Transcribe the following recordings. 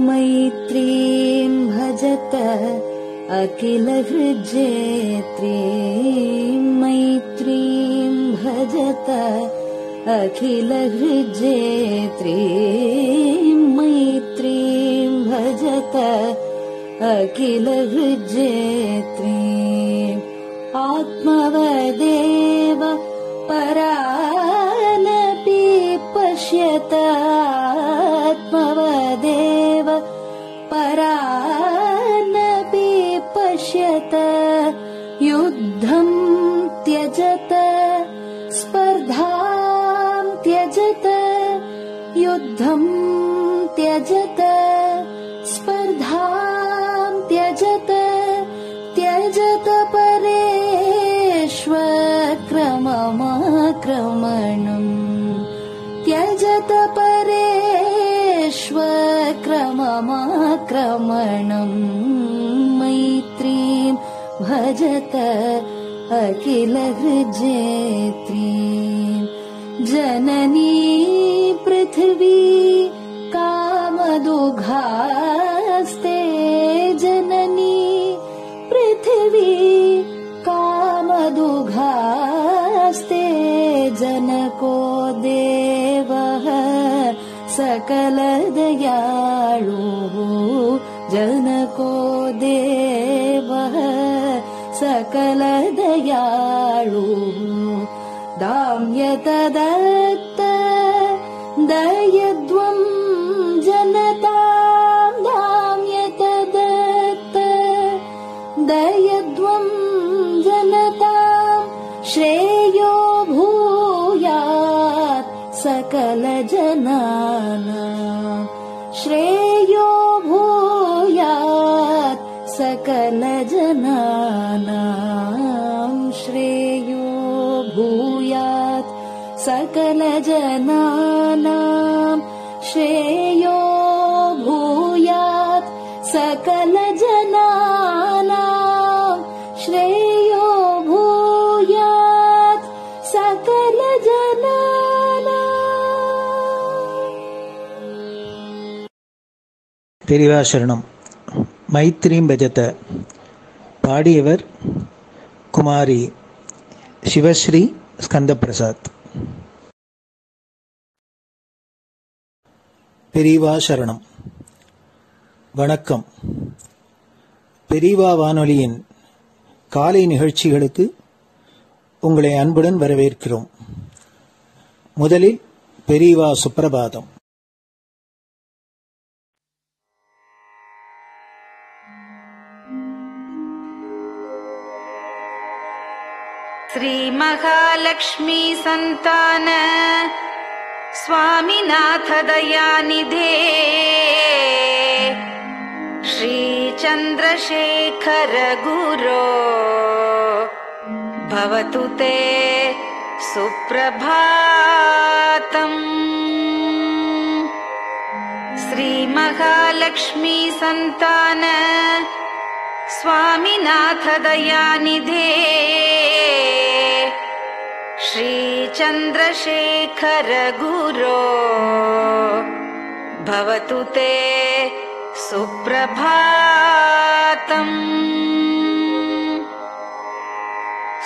मैत्रीं भजत अखिलहृज्जेत्रीं मैत्रीं भजत अखिलहृज्जेत्रीं मैत्रीं भजत अखिलहृज्जेत्रीं आत्मवदेव परानपि पश्यत आत्मवदेव परानपि पश्यत युद्धं त्यजत स्पर्धां त्यजत युद्धं त्यजत स्पर्धां त्यजत त्यजत परेष्वक्रममाक्रमणम् त्यजत परेष्वक्रममाक्रमणम् मैत्रीं भजत अखिलहृज्जेत्रीं जननी पृथिवी कामदुघास्ते जननी पृथिवी कामदुघास्ते जनको देवः सकलदयाळुः जनको देवः सकलदयाळुः दाम्यतदत्त दयद्वं जनतां दाम्यतदत्त दयद्वं जनतां श्रेयो भूयात् सकलजनानां श्रेयो भूयात् सकलजनानां श्रेयो भूयात् सकलजनानां श्रेयो भूयात् सकलजनानां श्रेयो भूयात् सकलजनानां. பெரியவா சரணம். மைத்ரீம் பஜத பாடியவர் குமாரி சிவஸ்ரீ ஸ்கந்தபிரசாத். பெரியவா சரணம். வணக்கம். பெரியவா வானொலியின் காலை நிகழ்ச்சிகளுக்கு உங்களை அன்புடன் வரவேற்கிறோம். முதலில் பெரியவா சுப்பிரபாதம். श्री महालक्ष्मी संतान स्वामीनाथ दयानिधे श्री चंद्रशेखर गुरो भवतु ते सुप्रभातम्. श्री महालक्ष्मी संतान स्वामीनाथ दयानिधे श्री चंद्रशेखर गुरो भवतु ते सुप्रभातम्.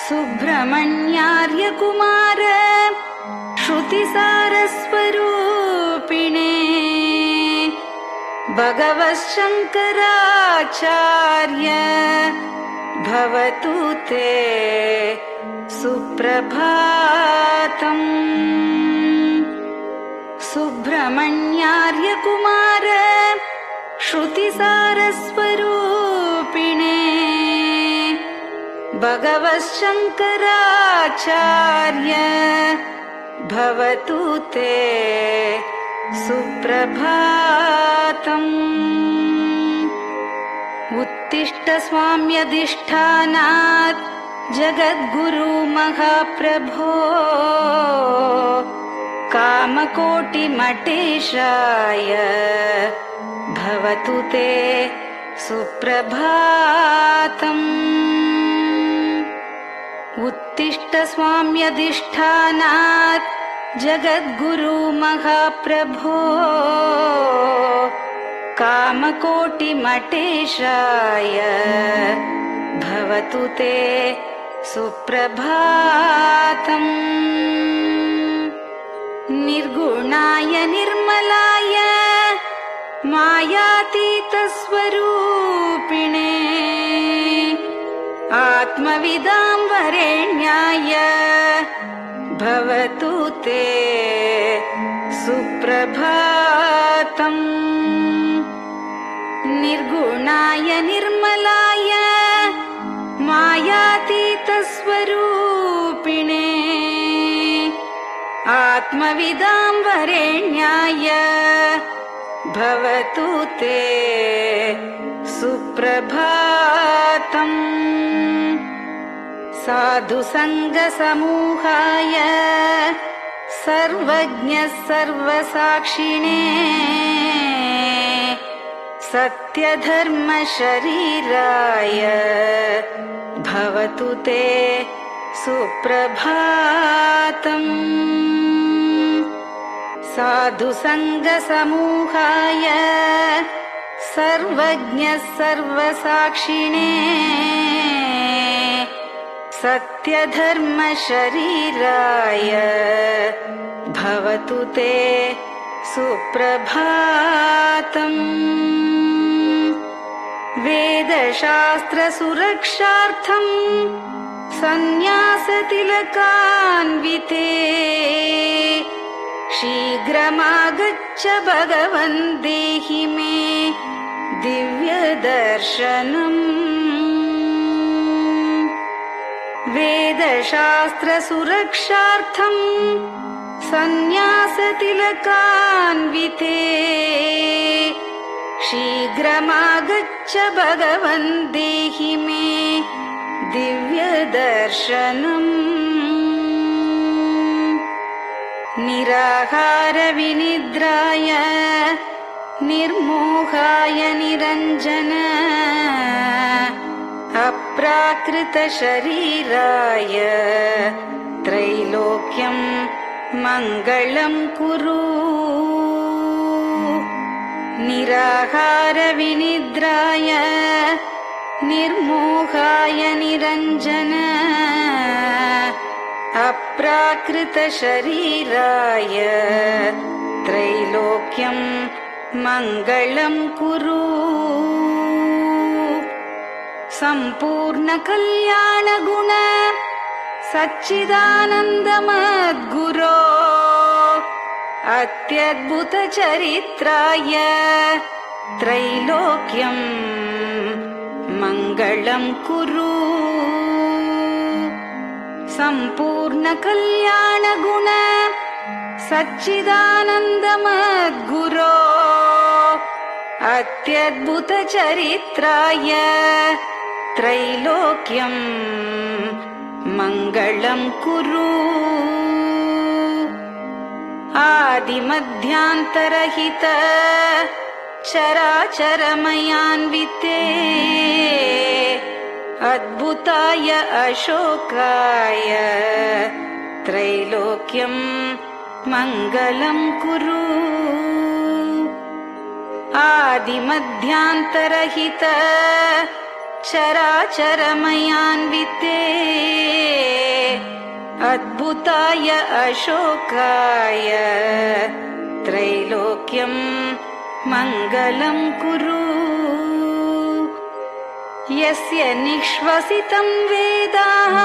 सुब्रह्मण्यार्य कुमार श्रुतिसारस्वरूपिणे भगवच्छंकराचार्य भवतु ते सुप्रभातम्. सुब्रह्मण्यार्य कुमार श्रुतिसारस्वरूपिणे भगवच्छंकराचार्य भवतु ते सुप्रभातम्. उत्तिष्ठ स्वाम्यधिष्ठानात् जगद्गुरु महाप्रभो कामकोटिमटेशाय भवतु ते सुप्रभातम्. उत्तिष्ठ स्वाम्यधिष्ठानात् जगद्गुरु महाप्रभो कामकोटिमटेशाय भवतु ते सुप्रभातम्। निर्गुणाय निर्मलाय मायातीतस्वरूपिणे आत्मविदां वरेण्याय भवतु ते सुप्रभातम्। निर्गुणाय निर्मलाय मायातीतस्वरूपिणे आत्मविदां वरेण्याय भवतु ते सुप्रभातम्। साधुसङ्गसमूहाय सर्वज्ञ सर्वसाक्षिणे सत्यधर्मशरीराय भवतु ते सुप्रभातम्। साधुसङ्गसमूहाय सर्वज्ञ सर्वसाक्षिणे सत्यधर्मशरीराय भवतु ते सुप्रभातम्। वेदशास्त्रसुरक्षार्थम् सन्न्यासतिलकान्विते शीघ्रमागच्छ भगवन् देहि मे दिव्यदर्शनम्। वेदशास्त्रसुरक्षार्थम् सन्न्यासतिलकान्विते शीघ्रमागच्छ भगवन् देहि मे दिव्यदर्शनम्। निराहारविनिद्राय निर्मोहाय निरञ्जन अप्राकृतशरीराय त्रैलोक्यं मङ्गलं कुरु। निराहारविनिद्राय निर्मोहाय निरञ्जन अप्राकृतशरीराय त्रैलोक्यं मङ्गलं कुरु। सम्पूर्णकल्याणगुण सच्चिदानन्दमद्गुरो अत्यद्भुतचरित्राय त्रैलोक्यं मङ्गलं कुरु। सम्पूर्णकल्याणगुण सच्चिदानन्दमद्गुरो अत्यद्भुतचरित्राय त्रैलोक्यं मङ्गलं कुरु। आदिमध्यान्तरहित चराचरमयान्विते अद्भुताय अशोकाय त्रैलोक्यं मङ्गलं कुरु। आदिमध्यान्तरहित चराचरमयान्विते अद्भुताय अशोकाय त्रैलोक्यं मङ्गलं कुरु। यस्य निःश्वसितं वेदाः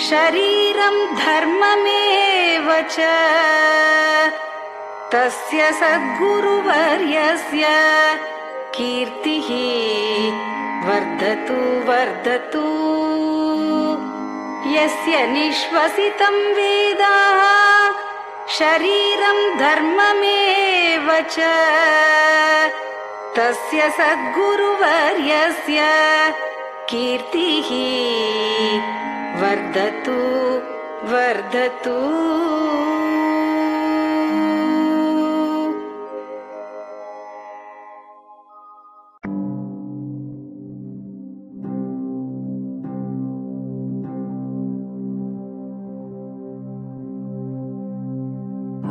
शरीरं धर्ममेव च तस्य सद्गुरुवर्यस्य कीर्तिः वर्धतु वर्धतु। यस्य निःश्वसितं वेदाः शरीरं धर्ममेव च तस्य सद्गुरुवर्यस्य कीर्तिः वर्धतु वर्धतु।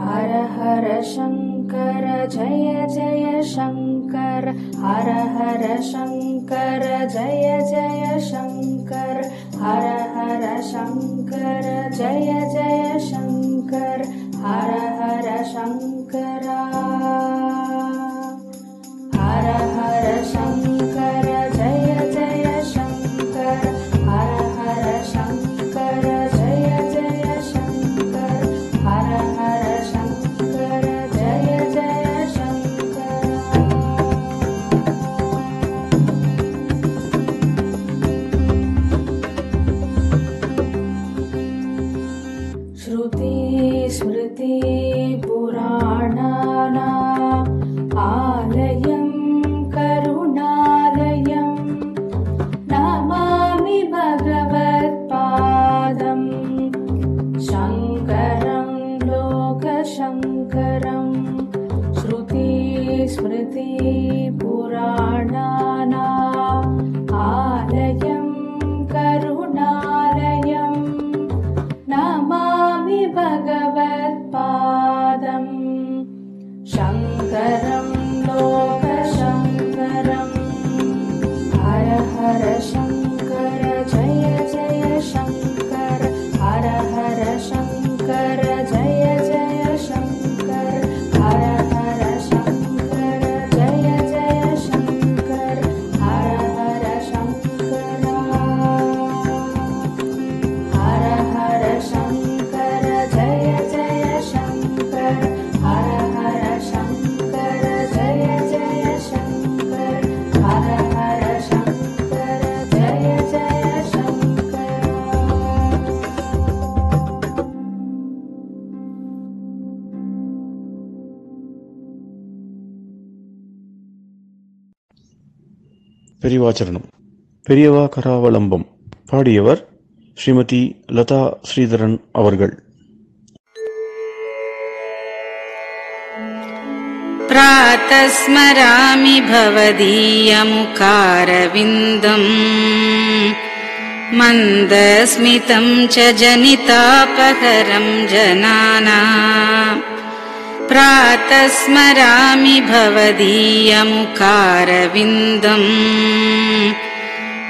हर हर शंकर जय जय शंकर हर हर शंकर जय जय शंकर हर हर शंकर जय जय शंकर हर हर शंकरा हर हर शंकर जय जय शंकर हर हर शंकर जय जय शंकर हर हर शंकर जय जय शंकर श्रुति स्मृति पुराणानाम् आलयं करुणालयं नमामि भगवत्पादं शङ्करं लोकशङ्करं श्रुति स्मृति पुराणानाम् आलयं करुणालयं नमामि भगवत्पादं शङ्करं लोकशङ्करम् हर हर शङ्कर जय जय शङ्कर हर हर शङ्कर जय जय शङ्कर हर हर शङ्कर जय जय शङ्कर हर हर शङ्करा हर हर शङ्कर जय जय शङ्कर हर हर शङ्कर जय जय शङ्कर हर हर शङ्कर जय जय शङ्कर பெரியவாச்சரணம். பெரியவா கராவலம்பம். பாடியவர் ஸ்ரீமதி லதா ஸ்ரீதரன் அவர்கள். प्रातः स्मरामि भवदीयमुखारविन्दम् मन्दस्मितं च जनितापहरं जनानाम् प्रातः स्मरामि भवदीयमुखारविन्दम्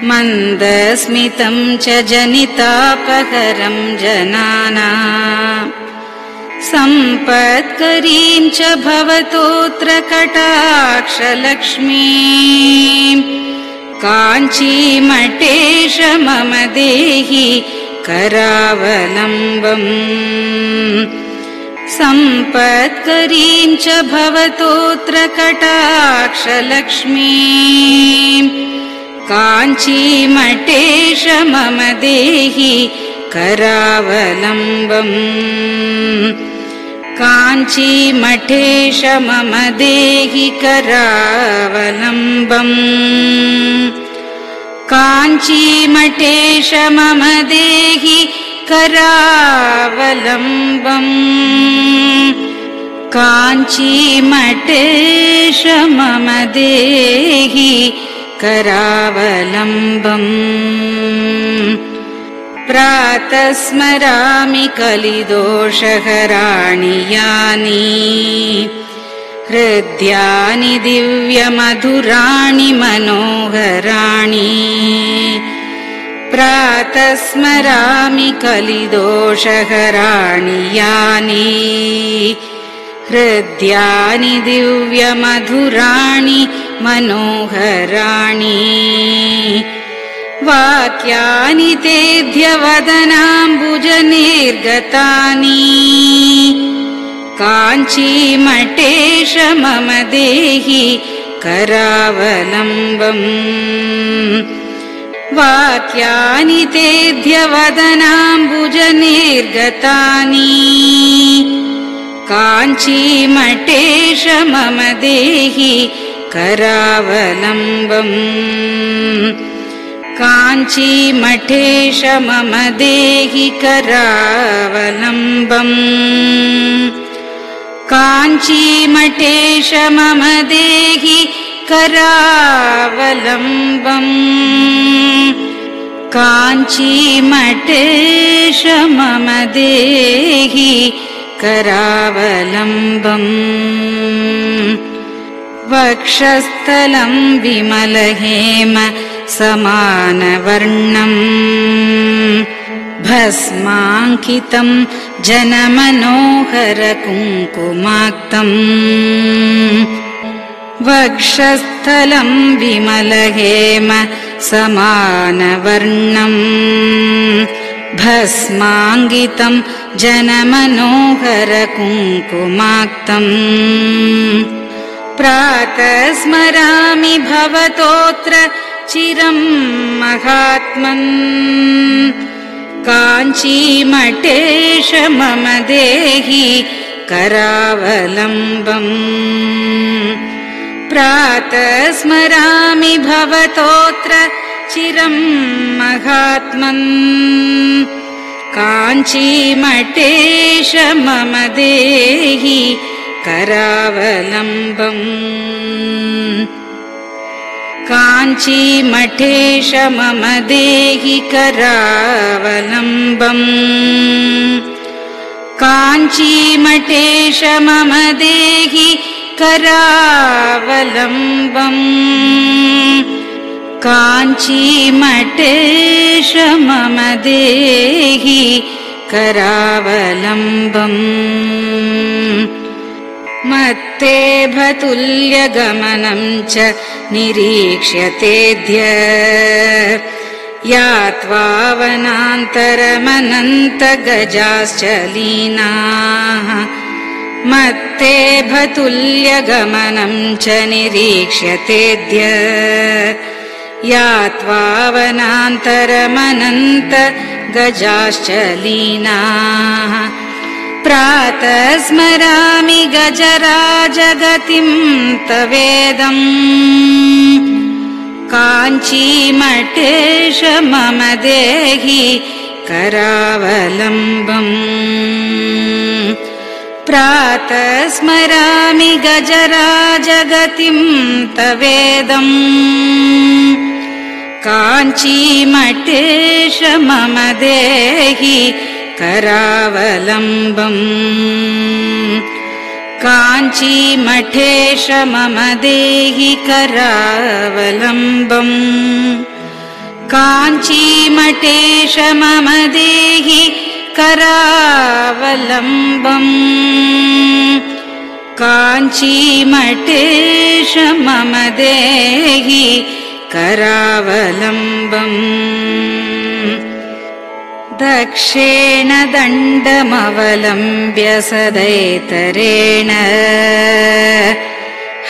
मन्दस्मितं च जनितापहरं जनानाम् सम्पत्करीं च भवतोऽत्र कटाक्षलक्ष्मीं काञ्चीमठेश मम देहि करावलम्बम् सम्पत्करीं च भवतोऽत्र कटाक्षलक्ष्मीं काञ्चीमठेश मम देहि करावलम्बम् काञ्चीमठेश मम देहि करावलम्बम् काञ्चीमठेश मम देहि करावलम्बम् काञ्चीमठेश मम देहि करावलम्बम् प्रातः स्मरामि कलिदोषहराणि यानि हृद्यानि दिव्यमधुराणि मनोहराणि प्रातः स्मरामि कलिदोषहराणि यानि हृद्यानि दिव्यमधुराणि मनोहराणि वाक्यानि तेऽध्यवदनाम्बुजनिर्गतानि काञ्चीमठेश मम देहि करावलम्बम् वाक्यानि तेऽध्यवदनाम्बुजनिर्गतानि काञ्चीमठेश मम देहि करावलम्बम् काञ्चीमठेश मम देहि करावलम्बम् काञ्चीमठेश मम देहि करावलम्बम् काञ्चीमठेश मम देहि करावलम्बम् वक्षस्थलं विमलहेम समानवर्णम् भस्माङ्कितं जनमनोहर कुङ्कुमाक्तम् वक्षस्थलं विमलहेम समानवर्णम् भस्माङ्कितं जनमनोहर कुङ्कुमाक्तम् प्रातः स्मरामि भवतोऽत्र चिरं महात्मन् काञ्चीमठेश मम देहि करावलम्बम् प्रातः स्मरामि भवतोऽत्र चिरं महात्मन् काञ्चीमठेश मम देहि करावलम्बम् काञ्चीमठेश मम देहि करावलम्बम् काञ्चीमठेश मम देहि करावलम्बम् काञ्चीमठेश मम देहि करावलम्बम् मत्तेभतुल्यगमनं च निरीक्ष्यतेऽद्य यात्वा वनान्तरमनन्तगजाश्च लीनाः मत्तेभतुल्यगमनं च निरीक्ष्यतेऽद्य यात्वा वनान्तरमनन्तगजाश्च लीनाः प्रातः स्मरामि गजराजगतिं तवेदम् काञ्चीमठेश मम देहि करावलम्बम् प्रातः स्मरामि गजराजगतिं तवेदम् काञ्चीमठेश मम देहि करावलम्बम् काञ्चीमठेश मम देहि करावलम्बम् काञ्चीमठेश मम देहि करावलम्बम् काञ्चीमठेश मम देहि करावलम्बम् दक्षेण दण्डमवलम्ब्य सदैतरेण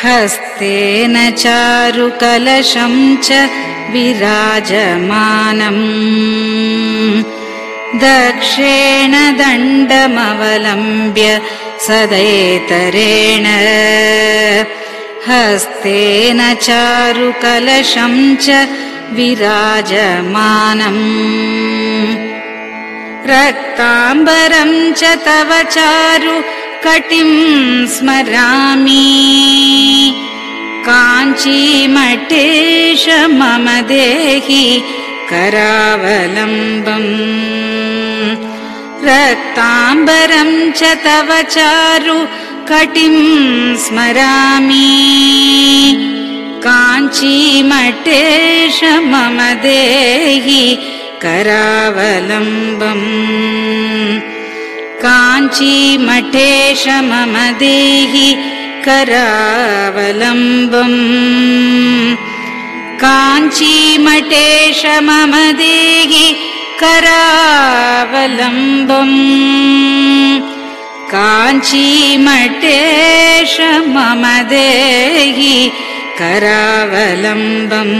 हस्तेन चारुकलशं च विराजमानम् दक्षेण दण्डमवलम्ब्य सदैतरेण हस्तेन चारुकलशं च विराजमानम् रक्ताम्बरं च तव चारु कटिं स्मरामि काञ्चीमठेश मम देहि करावलम्बम् रक्ताम्बरं च तव चारु कटिं स्मरामि काञ्चीमठेश मम देहि करावलम्बम् काञ्चीमठेश मम देहि करावलम्बम् काञ्चीमठेश मम देहि करावलम्बम् काञ्चीमठेश मम देहि करावलम्बम्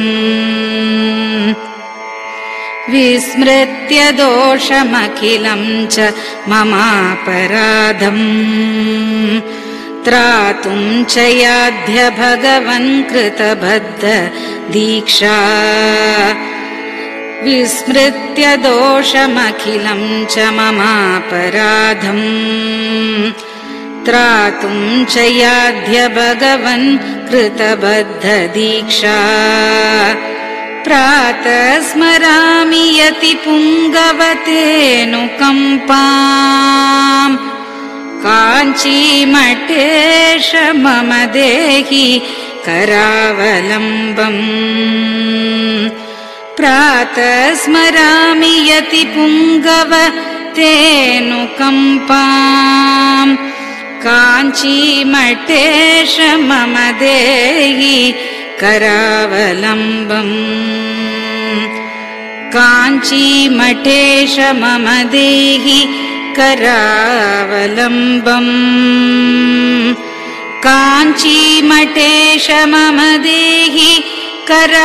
विस्मृत्य दोषमखिलं च ममापराधम् त्रातुं च याध्य भगवन् कृतबद्ध दीक्षा विस्मृत्य दोषमखिलं च ममापराधम् त्रातुं च याध्य भगवन् कृतबद्ध दीक्षा प्रातः स्मरामि यति पुङ्गवतेऽनुकम्पाम् काञ्चीमठेश मम देहि करावलम्बम् प्रातः स्मरामि यति पुङ्गव तेऽनुकम्पाम् काञ्चीमठेश मम देहि करावलम्बम् काञ्चीमठेश मम देहि करावलम्बम् काञ्चीमठेश मम देहि करावलम्बम्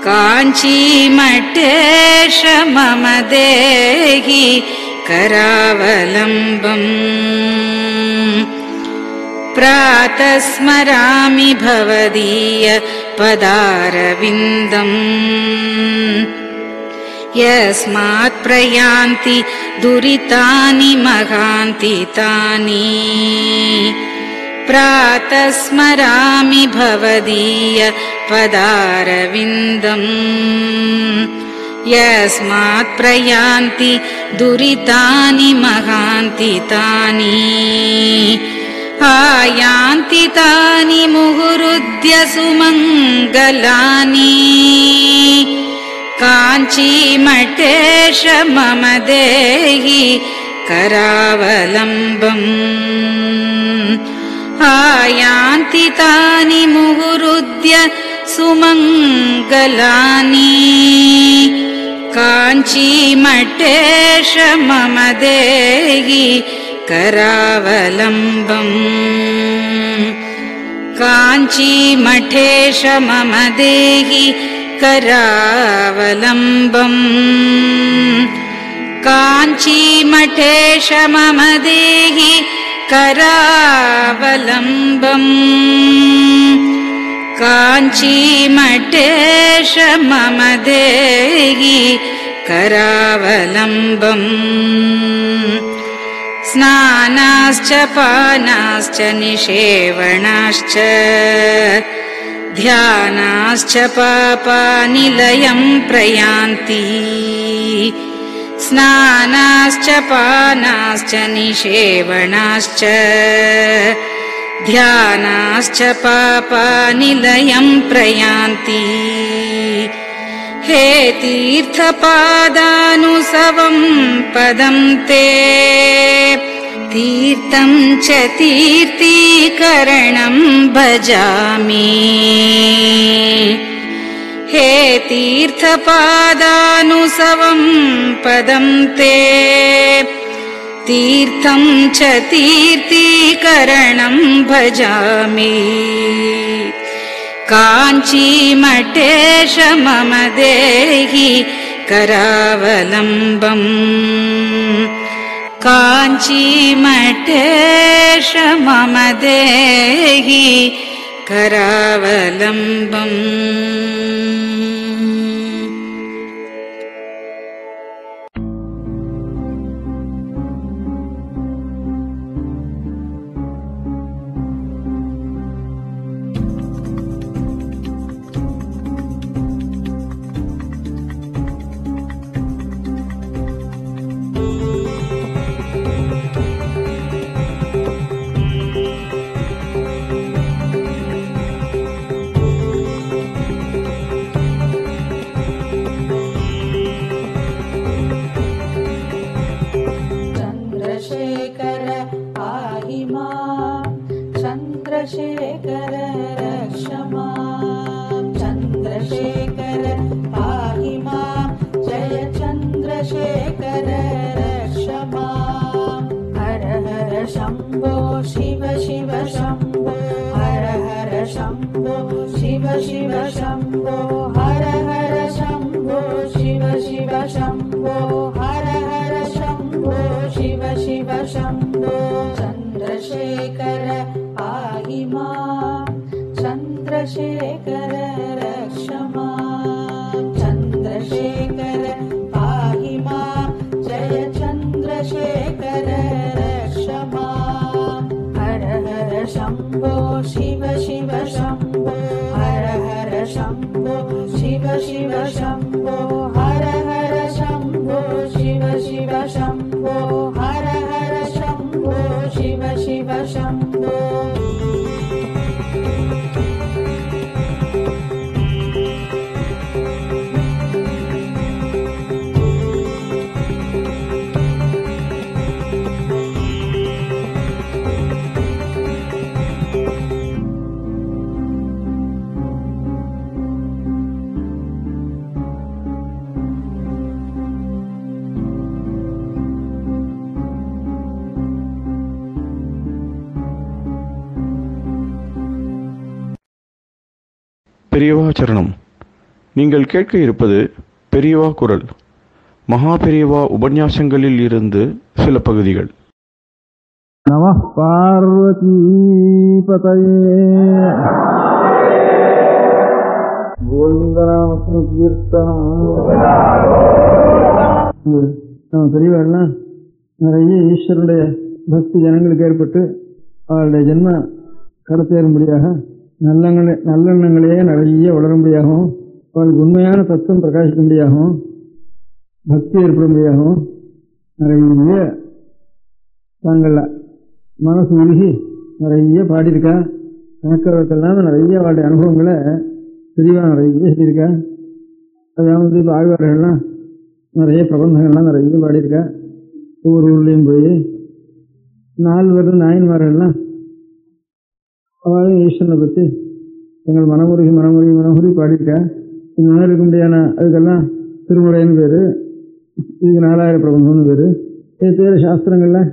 काञ्चीमठेश मम देहि करावलम्बम् प्रातः स्मरामि भवदीय पदारविन्दम् यस्मात् प्रयान्ति दुरितानि महान्ति तानि प्रातः स्मरामि भवदीय पदारविन्दम् यस्मात् प्रयान्ति दुरितानि महान्ति तानि आयान्ति तानि मुहुरुद्य सुमङ्गलानि काञ्चीमठेश मम देहि करावलम्बम् आयान्ति तानि मुहुरुद्य सुमङ्गलानि काञ्चीमठेश मम देहि करावलम्बम् काञ्चीमठेश मम देहि करावलम्बम् काञ्चीमठेश मम देहि करावलम्बम् काञ्चीमठेश मम देहि करावलम्बम् स्नानाश्च पानाश्च निषेवणाश्च ध्यानाश्च पापानिलयम् प्रयान्ति स्नानाश्च पानाश्च निषेवणाश्च ध्यानाश्च पापानिलयम् प्रयान्ति हे तीर्थपादानुसवम् पदम् ते तीर्थम् च तीर्थीकरणम् भजामि हे तीर्थपादानुसवम् पदम् ते तीर्थम् च तीर्थीकरणम् भजामि काञ्चीमठेश मम देहि करावलम्बम् काञ्चीमठेश मम देहि करावलम्बम् चन्द्रशेखर रक्ष माम् चन्द्रशेखर पाहि माम् जय चन्द्रशेखर रक्ष माम् हर हर शम्भो शिव शिव शम्भो हर हर शम्भो शिव शिव शम्भो हर हर शम्भो शिव शिव शम्भो हर हर शम्भो शिव शिव शम्भो चन्द्रशेखर पाहि माम् चन्द्रशेखर रक्ष माम् चन्द्रशेखर पाहि माम् जय चन्द्रशेखर रक्ष माम् हर हर शम्भो शिव शिव शम्भो हर हर शम्भो शिव शिव शम्भो हर हर शम्भो शिव शिव शम्भो हर हर शम्भो शिव शिव शम्भो பெரியவா சரணம். நீங்கள் கேட்க இருப்பது பெரியவா குரல். மகா பெரியவா உபன்யாசங்களில் இருந்து சில பகுதிகள். நம பார்வதி பதயே கோவிந்தநாம கீர்த்தனம். நம்ம பெரியவாள்லாம் நிறைய ஈஸ்வரனுடைய பக்தி ஜனங்களுக்கு ஏற்பட்டு அவருடைய ஜென்ம கடத்தேறும்படியாக நல்லெண்ணங்களே நிறைய வளரும்படியாகவும் அவளுக்கு உண்மையான தத்துவம் பிரகாசிக்கும்படியாகவும் பக்தி ஏற்படும்படியாகவும் நிறைய தாங்கள் மனசு உருகி நிறைய பாடியிருக்கா. கணக்கிறவர்களெல்லாம் நிறைய அவளுடைய அனுபவங்களை தெளிவாக நிறைய சொல்லியிருக்கா. அதாவது இப்போ ஆழ்வார்கள்லாம் நிறைய பிரபந்தங்கள்லாம் நிறைய பாடியிருக்கா. ஒவ்வொரு ஊர்லேயும் போய் நாயன்மார்கள்லாம் அவளும் ஈஸ்வரனை பற்றி எங்கள் மனமுருகி பாடியிருக்கா. இந்த மாதிரி இருக்க முடியாத அதுக்கெல்லாம் திருமுறைன்னு பேர், இதுக்கு 4000 பிரபந்தம்னு பேர். இது தவிர சாஸ்திரங்களில்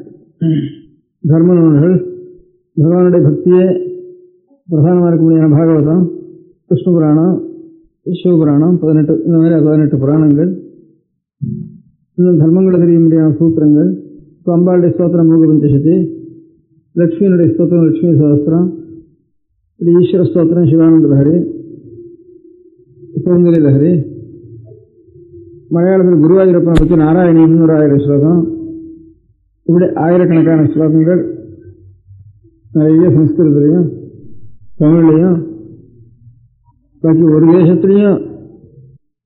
தர்ம நூல்கள், பகவானுடைய பக்தியே பிரதானமாக இருக்க முடியாத பாகவதம், விஷ்ணு புராணம், சிவபுராணம், 18 இந்த மாதிரி 18 புராணங்கள், இன்னும் தர்மங்களை தெரிய முடியாத சூத்திரங்கள். இப்போ அம்பாளுடைய ஸ்தோத்திரம் மூக பஞ்சசதி, லட்சுமியினுடைய ஸ்தோத்திரம் லட்சுமி சகஸ்திரம், ஈஸ்வர ஸ்தோத்திரம் சிவானந்த லஹரி, சௌந்தரிய லஹரி, மலையாளத்தில் குருவாயூரப்பனை பற்றி நாராயணி 300,000 ஸ்லோகம், இப்படி ஆயிரக்கணக்கான ஸ்லோகங்கள் நிறைய சம்ஸ்கிருதத்திலையும் தமிழ்லையும் பாக்கி ஒரு தேசத்துலையும்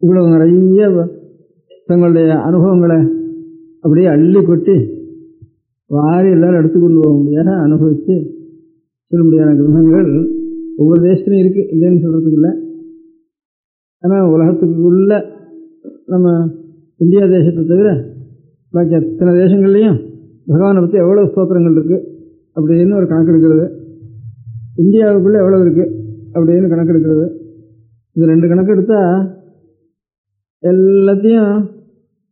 இவ்வளவு நிறைய தங்களுடைய அனுபவங்களை அப்படியே அள்ளி கொட்டி வாரி எல்லாரும் எடுத்துக்கொண்டு போக முடியாத அனுபவித்து சொல்ல முடியாத கிரகங்கள் ஒவ்வொரு தேசத்துலையும் இருக்குது, இல்லைன்னு சொல்கிறதுக்கு இல்லை. ஆனால் உலகத்துக்குள்ள நம்ம இந்தியா தேசத்தை தவிர பாக்கி அத்தனை தேசங்கள்லையும் பகவானை பற்றி எவ்வளோ ஸ்தோத்திரங்கள் இருக்குது அப்படின்னு ஒரு கணக்கு எடுக்கிறது. இந்தியாவுக்குள்ளே எவ்வளோ இருக்குது அப்படின்னு கணக்கு எடுக்கிறது. இது 2 கணக்கு எடுத்தால் எல்லாத்தையும்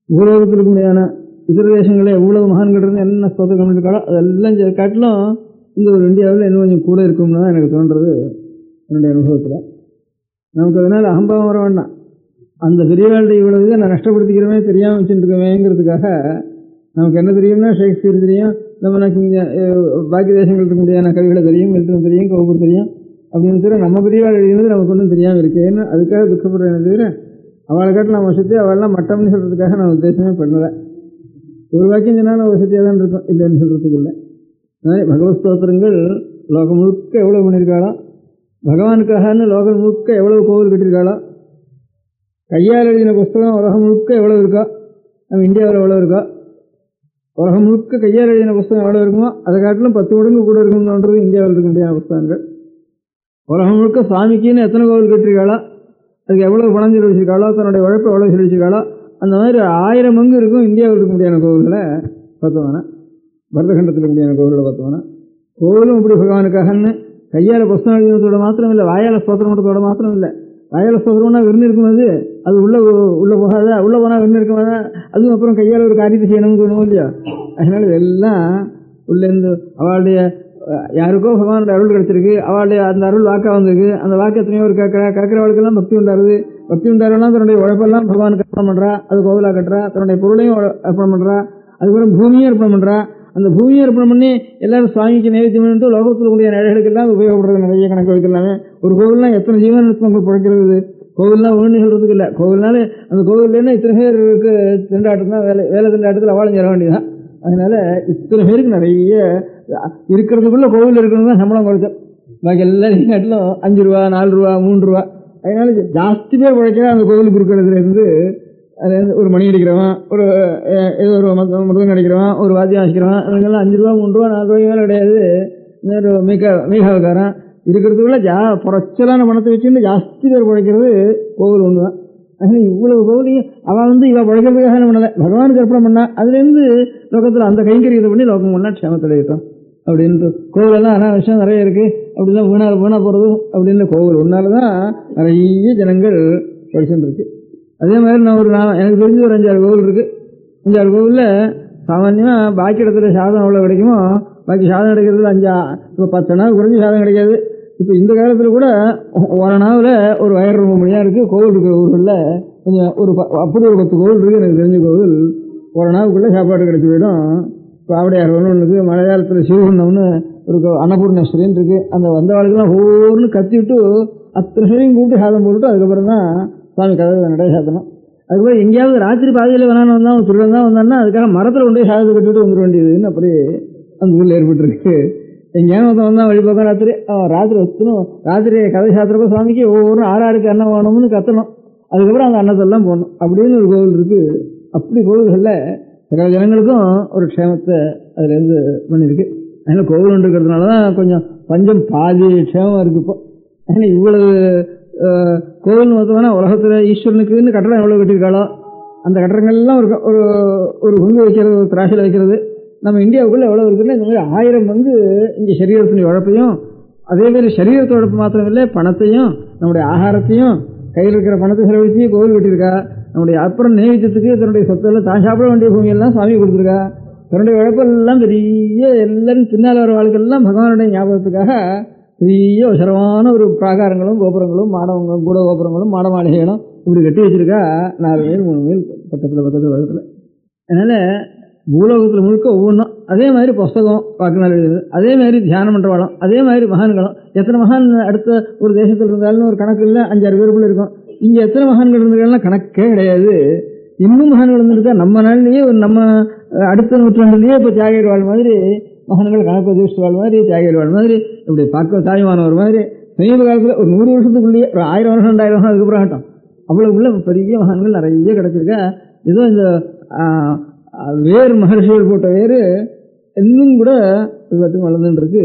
பூலோகத்தில் இருக்க முடியாத இதர தேசங்களில் எவ்வளவு மகான்கள் இருந்து என்ன ஸ்தோத்திரம் இருக்காளோ அதெல்லாம் காட்டிலும் இந்த ஒரு இந்தியாவில் இன்னும் கொஞ்சம் கூட இருக்கும்னு தான் எனக்கு தோன்றது என்னுடைய அனுபவத்தில். நமக்கு அதனால் அகம்பாவம் வர வேண்டாம். அந்த பெரியவாழ்க்கை இவ்வளவு இதை நான் நஷ்டப்படுத்திக்கிறமே தெரியாமல் வச்சுட்டுருக்கவேங்கிறதுக்காக நமக்கு என்ன தெரியும்னா ஷேக்ஸ்பியர் தெரியும், நம்ம பாக்கி தேசங்கள் இருக்க முடியாத கவிகளை தெரியும், மில்டன் தெரியும், கவுபூர் தெரியும் அப்படின்னு தவிர நம்ம பெரியவாள் எழுதினது நமக்கு ஒன்றும் தெரியாமல் இருக்கேன்னு அதுக்காக துக்கப்படுறேன் தவிர அவளை காட்டில் நம்ம வசதி அவள்லாம் மட்டம்னு சொல்கிறதுக்காக நான் உத்தேசமே பண்ணலை. ஒரு வாக்கியம் சொன்னால் ஒரு வசதியாக தான் இருக்கும், இல்லைன்னு சொல்கிறதுக்கு இல்லை. அதனால் பகவத் ஸ்தோத்திரங்கள் லோகம் முழுக்க எவ்வளோ பண்ணியிருக்காளோ, பகவானுக்காகன்னு லோகம் முழுக்க எவ்வளோ கோவில் கட்டியிருக்காளோ, கையால் எழுதின புஸ்தகம் உலகம் முழுக்க எவ்வளோ இருக்கோ, நம்ம இந்தியாவில் எவ்வளோ இருக்கோ, உலகம் முழுக்க கையால் எழுதின புஸ்தகம் எவ்வளோ இருக்குமோ அதை காட்டிலும் 10 மடங்கு கூட இருக்கும்ன்றது இந்தியாவில் இருக்க முடியாத புஸ்தகங்கள். உலகம் முழுக்க சுவாமிக்குன்னு எத்தனை கோவில் கட்டியிருக்காளோ, அதுக்கு எவ்வளோ பணம் செலவழிச்சிருக்காளோ, தன்னுடைய உழைப்பை எவ்வளோ செலவழிச்சிருக்காளோ, அந்த மாதிரி 1000 மங்கு இருக்கும் இந்தியாவில் இருக்க முடியாத கோவில்களை பார்த்தோம்னா, பரதகண்டத்தில் இருக்க முடியாத கோவில்களை பார்த்தோம்னா. கோவிலும் இப்படி பகவானுக்காகன்னு கையால் புஸ்தகம் எழுதினத்தோட மாத்திரம் இல்லை, வாயால் ஸ்தோத்திரம் பண்ணுறதோட மாத்திரம் இல்லை. வாயால் ஸ்தோத்திரம்னா விருந்து இருக்கும்போது அது உள்ள போகாத, உள்ளே போனால் விருந்து இருக்கும்போது அதுவும் அப்புறம் கையால் ஒரு காரியத்தை செய்யணும்னு தோணுவோம் இல்லையா. அதனால இதெல்லாம் உள்ளேருந்து அவளுடைய யாருக்கோ பகவானுடைய அருள் கிடைச்சிருக்கு, அவளுடைய அந்த அருள் வாக்காக வந்திருக்கு, அந்த வாக்கு எத்தனையோ ஒரு கேட்குறவளுக்கெல்லாம் பக்தி உண்டாருது. பக்தி உண்டாருன்னா தன்னுடைய உழைப்பெல்லாம் பகவானுக்கு அர்ப்பணம் பண்ணுறா, அது கோவிலாக கட்டுறா, தன்னுடைய பொருளையும் அர்ப்பணம் பண்ணுறா, அதுக்கப்புறம் பூமியும் அர்ப்பணம் பண்ணுறா. அந்த பூமியை அர்ப்பணம் பண்ணி எல்லாரும் சுவாமிக்கு நைவேத்தியம் பண்ணிட்டு லோகத்தில் கூடிய நிலைகளுக்கெல்லாம் உபயோகப்படுறது நிறைய கணக்கு வைக்கலாமே. ஒரு கோவில்லாம் எத்தனை ஜீவனத்துவங்கள் பிழைக்கிறது. கோவில்லாம் ஒன்று சொல்கிறதுக்கு இல்லை, கோவில்னால அந்த கோவில்லேன்னா இத்தனை பேருக்கு திண்டாட்டம் தான் வேலை திண்டாட்டத்தில் அவளும் சேர வேண்டியதான். அதனால இத்தனை பேருக்கு நிறைய இருக்கிறதுக்குள்ள கோவில் இருக்கணும் தான் சம்பளம் குறைச்சோம். பாக்கி எல்லாம் காட்டிலும் 5 ரூபா 4 ரூபா 3 ரூபா. அதனால ஜாஸ்தி பேர் உழைக்கிறா அந்த கோவிலுக்கு இருக்கிறதுலேருந்து அதுலேருந்து ஒரு மணி அடிக்கிறவன், ஒரு ஏதோ ஒரு மிருதம் அடிக்கிறவன், ஒரு வாத்தியம் வாசிக்கிறவன், அதுக்கெல்லாம் 5 ரூபா 3 ரூபா 4 ரூபாய்க்கு மேலே கிடையாது. இன்னொரு மீகாவுக்காரன் இருக்கிறதுக்குள்ள குறைச்சலான பணத்தை வச்சுட்டு ஜாஸ்தி பேர் பிழைக்கிறது கோவில் ஒன்று தான். அதனால் இவ்வளவு கோவிலையும் அவள் இவள் பிழைக்கிறதுக்காக என்ன பண்ணலை, பகவானுக்கு அர்ப்பணம் பண்ணா. அதுலேருந்து லோகத்தில் அந்த கைங்கரியத்தை பண்ணி லோகம் பண்ணால் க்ஷேமத்தடையட்டும் அப்படின்ட்டு. கோவிலெல்லாம் அனாவசியம் நிறைய இருக்குது, அப்படிலாம் வீணாக போகிறது அப்படின்னு கோவில் ஒன்றால் தான் நிறைய ஜனங்கள் படிச்சுட்டு இருக்கு. அதே மாதிரி எனக்கு தெரிஞ்சு ஒரு 5-6 கோவில் இருக்குது. 5-6 கோவிலில் சாமான்யமாக பாக்கி இடத்துல சாதம் எவ்வளோ கிடைக்குமோ பாக்கி சாதம் கிடைக்கிறது இப்போ 10 நாள் குறைஞ்சி சாதம் கிடைக்காது. இப்போ இந்த காலத்தில் கூட ஒரு நாவில் ஒரு வயர் ரொம்ப மணியாக இருக்குது. கோவில் இருக்கிற ஊர்களில் கொஞ்சம் அப்படி ஒரு 10 கோவில் இருக்குது எனக்கு தெரிஞ்ச கோவில். ஒரு நாவுக்குள்ளே சாப்பாடு கிடைச்சி போயிடும். இப்போ ஆவடையார் ஒன்று இருக்குது, மலையாளத்தில் சிவகுண்டம்னு ஒரு அன்னபூர்ணேஸ்வரின்னு இருக்குது. அந்த வந்தவாளுக்கெல்லாம் ஒவ்வொன்று கத்திவிட்டு அத்தனை சரையும் கூப்பிட்டு சாதம் போட்டுட்டு அதுக்கப்புறம் தான் சுவாமி கதை நடை சாத்தணும். அதுக்கப்புறம் எங்கேயாவது ராத்திரி பாதையில் வேணான்னு வந்தால் திருடன் தான் வந்தான்னா அதுக்காக மரத்தில் கொண்டு போய் சாதத்தை கட்டிவிட்டு வந்துட வேண்டியதுன்னு அப்படி அந்த ஊரில் ஏற்பட்டுருக்கு. எங்கேயாவது வந்தால் வழிபக்கம் ராத்திரி வச்சுக்கணும். ராத்திரி கதை சாத்திரப்போ சுவாமிக்கு ஒவ்வொரு 6 அன்னம் வேணும்னு கத்தணும். அதுக்கப்புறம் அந்த அன்னத்தெல்லாம் போடணும் அப்படின்னு ஒரு கோவில் இருக்குது. அப்படி கோவில்களில் சகல ஜனங்களுக்கும் ஒரு க்ஷேமத்தை அதுலேருந்து பண்ணியிருக்கு. அதனால் கோவில் ஒன்று இருக்கிறதுனால தான் கொஞ்சம் பஞ்சம் பாதி க்ஷேமம் இருக்குது. இப்போ ஏன்னா இவ்வளவு கோவில் மொத்தமான உலகத்தில் ஈஸ்வரனுக்குன்னு கட்டடம் எவ்வளோ கட்டியிருக்காளோ அந்த கட்டடங்கள்லாம் ஒரு பங்கு வைக்கிறது, ஒரு திராட்சையில் வைக்கிறது. நம்ம இந்தியாவுக்குள்ளே எவ்வளோ இருக்குன்னா இந்த மாதிரி 1000 பங்கு இங்கே சரீரத்தினுடைய உழைப்பையும், அதேமாதிரி சரீரத்தை உழைப்பு மாத்திரம் இல்லை, பணத்தையும் நம்முடைய ஆகாரத்தையும் கையில் இருக்கிற பணத்தை செலவழித்து கோவில் கட்டியிருக்கா. நம்முடைய அப்புறம் நேவித்தத்துக்கு தன்னுடைய சொத்தெல்லாம் தான் சாப்பிட வேண்டிய பூமியெல்லாம் சாமி கொடுத்துருக்கா. தன்னுடைய உழைப்பெல்லாம் பெரிய எல்லாரும் பின்னால் வர வாழ்க்கையெல்லாம் பகவானுடைய ஞாபகத்துக்காக பெரிய உசரமான ஒரு பிராகாரங்களும் கோபுரங்களும் மாடவங்களும் கூட கோபுரங்களும் மாட மாளிகைகளும் இப்படி கட்டி வச்சிருக்கா. 4 மைல் 3 மைல் பக்கத்தில். அதனால் பூலோகத்தில் முழுக்க ஒவ்வொன்றும் அதே மாதிரி புஸ்தகம் பார்க்கணும் எழுதுது, அதே மாதிரி தியானம் பண்ணுறவாளும், அதே மாதிரி மகான்களும். எத்தனை மகான் அடுத்த ஒரு தேசத்தில் இருந்தாலும் ஒரு கணக்கு இல்லை, 5-6 பேருக்குள்ள இருக்கும். இங்கே எத்தனை மகான்கள் இருந்திருக்காங்கன்னா கணக்கே கிடையாது. இன்னும் மகான்கள் இருந்திருக்கா. நம்ம நாள்லேயே நம்ம அடுத்த நூற்றாண்டுலேயே இப்போ தியாகிடுவாள் மாதிரி மகான்கள் கணக்கு உதவிச்சுவாள் மாதிரி, தியாகிடுவாள் மாதிரி, இப்படி பார்க்க தாய்மானவர் மாதிரி சமீப காலத்தில் ஒரு 100 வருஷத்துக்குள்ளேயே ஒரு 1000 வருஷம் 2000 வருஷம் அதுக்கப்புறம் ஆகட்டும் அவ்வளோக்குள்ள பெரிய மகான்கள் நிறைய கிடச்சிருக்கா. ஏதோ இந்த வேறு மகர்ஷிகள் போட்ட வேறு இன்னும் கூட எல்லாத்தையும் வளர்ந்துட்டு இருக்கு.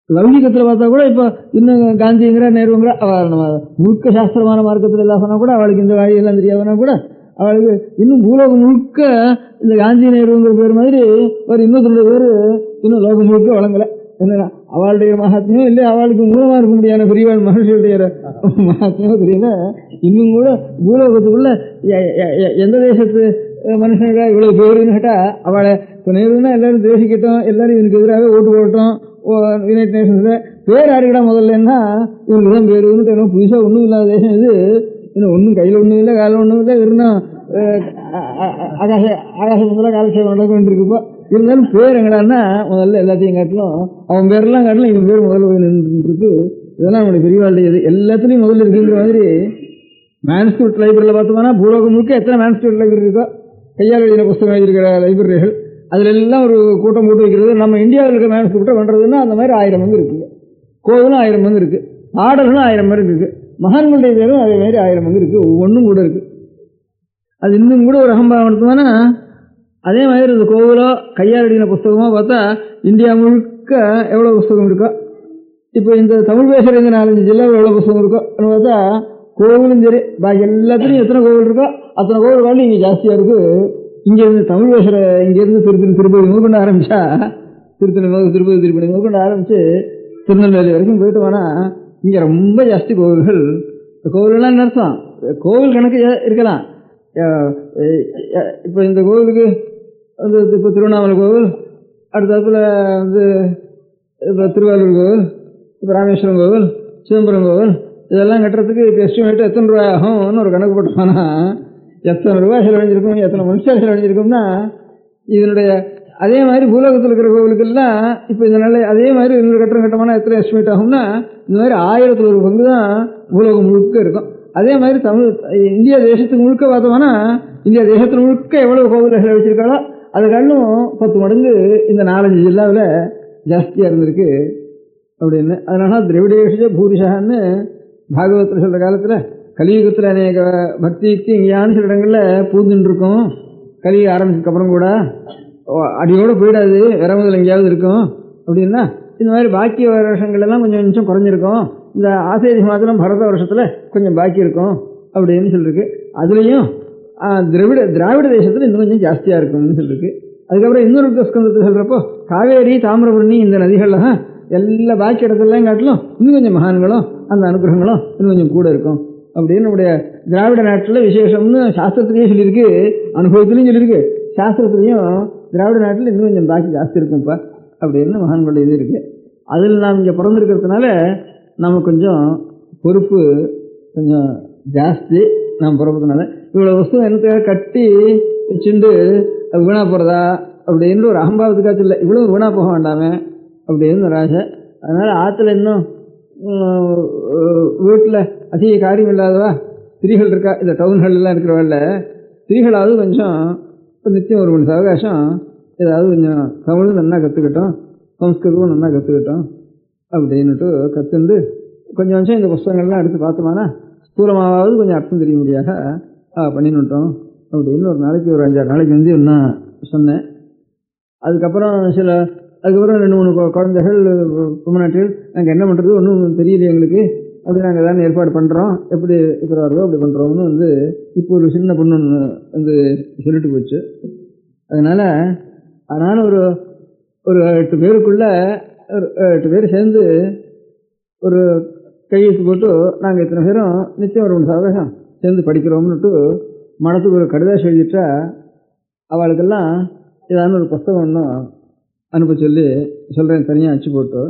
லௌகிகத்தில் பார்த்தா கூட இப்போ இன்னும் காந்திங்கிற நேருங்கிற அவள் நம்ம முழுக்க சாஸ்திரமான மார்க்கத்தில் எல்லாம் சொன்னால் கூட அவளுக்கு இந்த வழியெல்லாம் தெரியாதுன்னா கூட அவளுக்கு இன்னும் பூலோகம் முழுக்க இந்த காந்தி நேருங்கிற பேர் மாதிரி ஒரு இன்னொருத்தருடைய பேர் இன்னும் லோகம் முழுக்க வழங்கலை. என்ன அவளுடைய மகாத்மியம் இல்லை, அவளுக்கு மூலமாக இருக்க முடியாத பெரியவாள் மகர்ஷியுடைய மகாத்மியம் தெரியல. இன்னும் கூட பூலோகத்துக்குள்ள எந்த தேசத்து மனுஷனுக்காக இவ்வளவு பேருன்னு கேட்டால் அவளை இப்போ நேருன்னா எல்லாரும் தேசிக்கட்டும், எல்லாரும் இதுக்கு எதிராக ஓட்டு போட்டோம். யுனைடெட் நேஷன்ஸில் பேர் யாருக்கிட்டா முதல்லன்னா இவங்களுக்கு தான் பேருன்னு புதுசாக ஒன்றும் இல்லாத தேசம் இது. இன்னும் ஒன்றும் கையில் ஒன்றும் இல்லை, காலில் ஒன்றும் இல்லை, இருந்தால் ஆகாசத்தில் காலட்சேபம் நடக்க வேண்டியிருக்குப்போ. இருந்தாலும் பேர் எங்கடான்னா முதல்ல எல்லாத்தையும் காட்டிலும் அவன் பேரெல்லாம் காட்டிலும் இவன் பேர் முதல்ல போய் நின்றுருக்கு. இதெல்லாம் நம்மளுடைய பெரியவாளுடையது. எல்லாத்துலேயும் முதல்ல இருக்குங்கிற மாதிரி மேன்ஸ்கிரிப்ட் லைப்ரரியில் பார்த்தோம்னா பூலோகம் முழுக்க எத்தனை மேன்ஸ்கிரிப்ட் லைப்ரரி இருக்கோ, கையால் எழுதின புத்தகம் எழுதியிருக்கிற லைப்ரரிகள் அதில் எல்லாம் ஒரு கூட்டம் போட்டு வைக்கிறது. நம்ம இந்தியாவில் இருக்கிற மேன்ஸ்கிரிப்டை பண்ணுறதுன்னா அந்த மாதிரி 1000 பங்கு இருக்குது. கோவிலும் 1000 பங்கு இருக்குது, பாடல்களும் 1000 பேருக்கு இருக்குது, மகான்களுடைய பேரும் அதே மாதிரி 1000 பங்கு இருக்குது. ஒவ்வொன்றும் கூட இருக்குது. அது இன்னும் கூட ஒரு அகம்பாவம் எடுத்தோம்னா அதே மாதிரி இந்த கோவிலோ கையால் எழுதின புத்தகமோ பார்த்தா இந்தியா முழுக்க எவ்வளோ புத்தகம் இருக்கோ. இப்போ இந்த தமிழ் பேசுகிற இந்த 4-5 ஜில்லாவில் எவ்வளோ புத்தகம் இருக்கோ பார்த்தா கோவிலும் சரி பாக்கி எல்லாத்துலேயும் எத்தனை கோவில் இருக்கோ அத்தனை கோவில் காலம் இங்கே ஜாஸ்தியாக இருக்குது. இங்கேருந்து தமிழ் பேசுகிற இங்கேருந்து திருப்பதி முதற்கொண்டு ஆரம்பித்தா திருப்பதி முதற்கொண்டு ஆரம்பித்து திருநெல்வேலி வரைக்கும் போயிட்டு வேணால் இங்கே ரொம்ப ஜாஸ்தி கோவில்கள். கோவில்கள்லாம் என்ன அர்த்தம், கோவில் கணக்கு இருக்கலாம். இப்போ இந்த கோவிலுக்கு வந்து இப்போ திருவண்ணாமலை கோவில், அடுத்ததுல வந்து இப்போ திருவாரூர் கோவில், இப்போ ராமேஸ்வரம் கோவில், சிதம்பரம் கோவில், இதெல்லாம் கட்டுறதுக்கு இப்போ எஸ்டிமேட்டு எத்தனை ரூபாய் ஆகும்னு ஒரு கணக்கு போட்டோம்னா எத்தனை ரூபாய் செலவழிஞ்சிருக்கும், எத்தனை மனுஷன் செலவழிஞ்சிருக்கும்னா இதனுடைய அதே மாதிரி பூலோகத்தில் இருக்கிற கோவிலுக்கெல்லாம் இப்போ இதனால அதே மாதிரி இன்னொரு கட்டணம் கட்டமான எத்தனை எஸ்டிமேட் ஆகும்னா இந்த மாதிரி 1000ல் ஒரு பங்கு தான் பூலோகம் முழுக்க இருக்கும். அதே மாதிரி இந்தியா தேசத்துக்கு முழுக்க பார்த்தோம்னா இந்தியா தேசத்தில் முழுக்க எவ்வளவு கோவில்கள் செலவழிச்சிருக்காளோ அது கண்ணும் 10 மடங்கு இந்த 4-5 ஜில்லாவில் ஜாஸ்தியாக இருந்திருக்கு அப்படின்னு. அதனால திரவிடேஷ பூரிஷான்னு பாகவத்தில் சொல்கிற காலத்தில் கலியுகத்தில் அநேக பக்திக்கு இங்கேயான சில இடங்களில் பூந்துட்டு இருக்கும். கலியுகம் ஆரம்பிச்சதுக்கப்புறம் கூட அடியோடு போயிடாது, வேற முதல் எங்கேயாவது இருக்கும். அப்படின்னா இந்த மாதிரி பாக்கி வருஷங்கள்லாம் கொஞ்சம் நிமிஷம் குறைஞ்சிருக்கும். இந்த ஆசேதி மாத்திரம் பரத வருஷத்தில் கொஞ்சம் பாக்கி இருக்கும் அப்படின்னு சொல்லியிருக்கு. அதுலேயும் திராவிட தேசத்தில் இன்னும் கொஞ்சம் ஜாஸ்தியாக இருக்கும்னு சொல்லியிருக்கு. அதுக்கப்புறம் இன்னொரு ஸ்கந்தத்தை சொல்கிறப்போ காவேரி தாமிரபரணி இந்த நதிகளில் தான் எல்லா பாக்கி இடத்துலாம் காட்டிலும் இன்னும் கொஞ்சம் மகான்களும் அந்த அனுகிரகங்களும் இன்னும் கொஞ்சம் கூட இருக்கும் அப்படின்னு நம்முடைய திராவிட நாட்டில் விசேஷம்னு சாஸ்திரத்திலையும் சொல்லியிருக்கு, அனுபவத்திலையும் சொல்லியிருக்கு. சாஸ்திரத்துலேயும் திராவிட நாட்டில் இன்னும் கொஞ்சம் பாக்கி ஜாஸ்தி இருக்கும்ப்பா அப்படின்னு மகான்களுடைய இது இருக்குது. அதில் நாம் இங்கே பிறந்திருக்கிறதுனால நமக்கு கொஞ்சம் பொறுப்பு கொஞ்சம் ஜாஸ்தி. நாம் பிறப்பதுனால இவ்வளோ வஸ்து எனக்கு கட்டி வச்சுண்டு அது வீணாக போகிறதா அப்படின்னு ஒரு அகம்பாவத்துக்காச்சும் இல்லை, இவ்வளோ வீணாக போக வேண்டாமே அப்படின்னு ஒரு ஆசை. அதனால் ஆற்றுல இன்னும் வீட்டில் அதிக காரியம் இல்லாதவா ஸ்திரீகள் இருக்கா, இந்த டவுன்கள்லாம் இருக்கிறவங்கள ஸ்திரீகளாவது கொஞ்சம் நித்தியம் ஒரு மணி அவகாசம் ஏதாவது கொஞ்சம் தமிழும் நல்லா கற்றுக்கிட்டோம், சம்ஸ்கிருதமும் நல்லா கற்றுக்கிட்டோம் அப்படின்னுட்டு கற்றுண்டு கொஞ்சம் கொஞ்சம் இந்த புஸ்தகங்கள்லாம் எடுத்து பார்த்தோம்னா ஸ்தூலமாவது கொஞ்சம் அர்த்தம் தெரிய முடியாத பண்ணிவிட்டோம் அப்படின்னு ஒரு நாளைக்கு ஒரு 5-6 நாளைக்கு வந்து இன்னும் சொன்னேன். அதுக்கப்புறம் அதுக்கப்புறம் 2-3 குழந்தைகள் பொம்மநாட்டில் நாங்கள் என்ன பண்ணுறது ஒன்றும் தெரியல எங்களுக்கு, அப்படி நாங்கள் தான் ஏற்பாடு பண்ணுறோம், எப்படி இருக்கிறாரோ அப்படி பண்ணுறோம்னு வந்து இப்போ ஒரு சின்ன பொண்ணு ஒன்று வந்து சொல்லிட்டு போச்சு. அதனால் ஒரு 8 பேருக்குள்ளே 8 பேர் சேர்ந்து ஒரு கையெழுத்து போட்டு நாங்கள் இத்தனை பேரும் நிச்சயம் ஒரு 3 அவகாசம் சேர்ந்து படிக்கிறோம்னுட்டு மனத்துக்கு ஒரு கடிதாசி எழுதிட்டா அவளுக்கெல்லாம் ஏதாவது ஒரு புஸ்தகம் ஒன்றும் அனுப்ப சொல்கிறேன் தனியாக அச்சு போட்டு.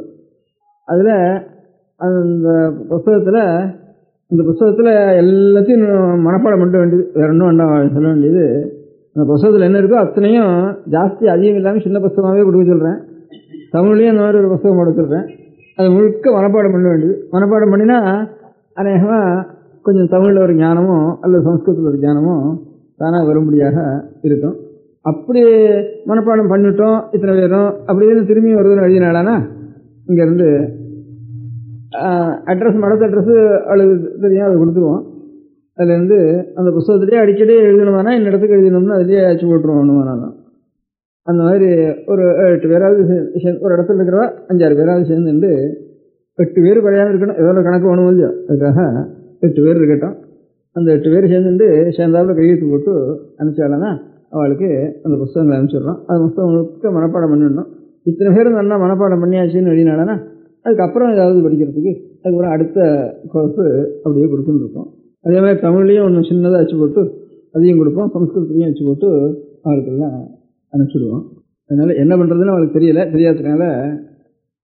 அதில் அந்த புஸ்தகத்தில் எல்லாத்தையும் மனப்பாடம் பண்ண வேண்டியது, வேற ஒன்றும் வேண்டாம் சொல்ல வேண்டியது. அந்த புஸ்தகத்தில் என்ன இருக்கோ அத்தனையும் ஜாஸ்தி அதிகம் இல்லாமல் சின்ன புஸ்தகமாகவே கொடுக்க சொல்கிறேன். தமிழ்லேயும் அந்த மாதிரி ஒரு புஸ்தகம் போட சொல்கிறேன். அது முழுக்க மனப்பாடம் பண்ண வேண்டியது. மனப்பாடம் பண்ணினா அநேகமாக கொஞ்சம் தமிழில் ஒரு ஞானமும் அல்லது சம்ஸ்கிருதத்தில் ஒரு ஞானமும் தானாக வரும்படியாக இருக்கும். அப்படி மனப்பாடம் பண்ணிட்டோம் இத்தனை பேரும் அப்படின்னு திரும்பி வருதுன்னு எழுதினாலானா இங்கேருந்து அட்ரஸ் மடத்து அட்ரஸ்ஸு அவளுக்கு தெரியும், அதை கொடுத்துருவோம். அதுலேருந்து அந்த புஸ்தகத்துலேயே அடிக்கடி எழுதணுமானா இந்த இடத்துக்கு எழுதணும்னு அதுலேயே அச்சு போட்டுருவோம். அந்த மாதிரி ஒரு 8 பேராவது ஒரு இடத்துல இருக்கிறவா 5-6 பேராவது சேர்ந்துட்டு 8 பேர் குறையாமல் இருக்கணும், ஏதோ கணக்கு வேணும் இல்லையோ, அதுக்காக 8 பேர் இருக்கட்டும். அந்த 8 பேர் சேர்ந்துட்டு சேர்ந்தாப்புல கையெழுத்து போட்டு அனுப்பிச்சாலன்னா அவளுக்கு அந்த புஸ்தகங்களை அனுப்பிச்சிடுறோம். அந்த புஸ்தகம் முழுக்க மனப்பாடம் பண்ணிடணும். இத்தனை பேரும் நல்லா மனப்பாடம் பண்ணியாச்சுன்னு எழுதினாலனா அதுக்கப்புறம் ஏதாவது படிக்கிறதுக்கு அதுக்கப்புறம் அடுத்த கோர்ஸு அப்படியே கொடுத்துன்னு இருக்கோம். அதே மாதிரி தமிழ்லேயும் ஒன்று சின்னதாக அச்சு போட்டு அதையும் கொடுப்போம், சம்ஸ்கிருதத்துலேயும் அச்சு போட்டு அவளுக்கெல்லாம் அனுப்பிச்சிடுவோம். அதனால் என்ன பண்ணுறதுன்னு அவளுக்கு தெரியாததுனால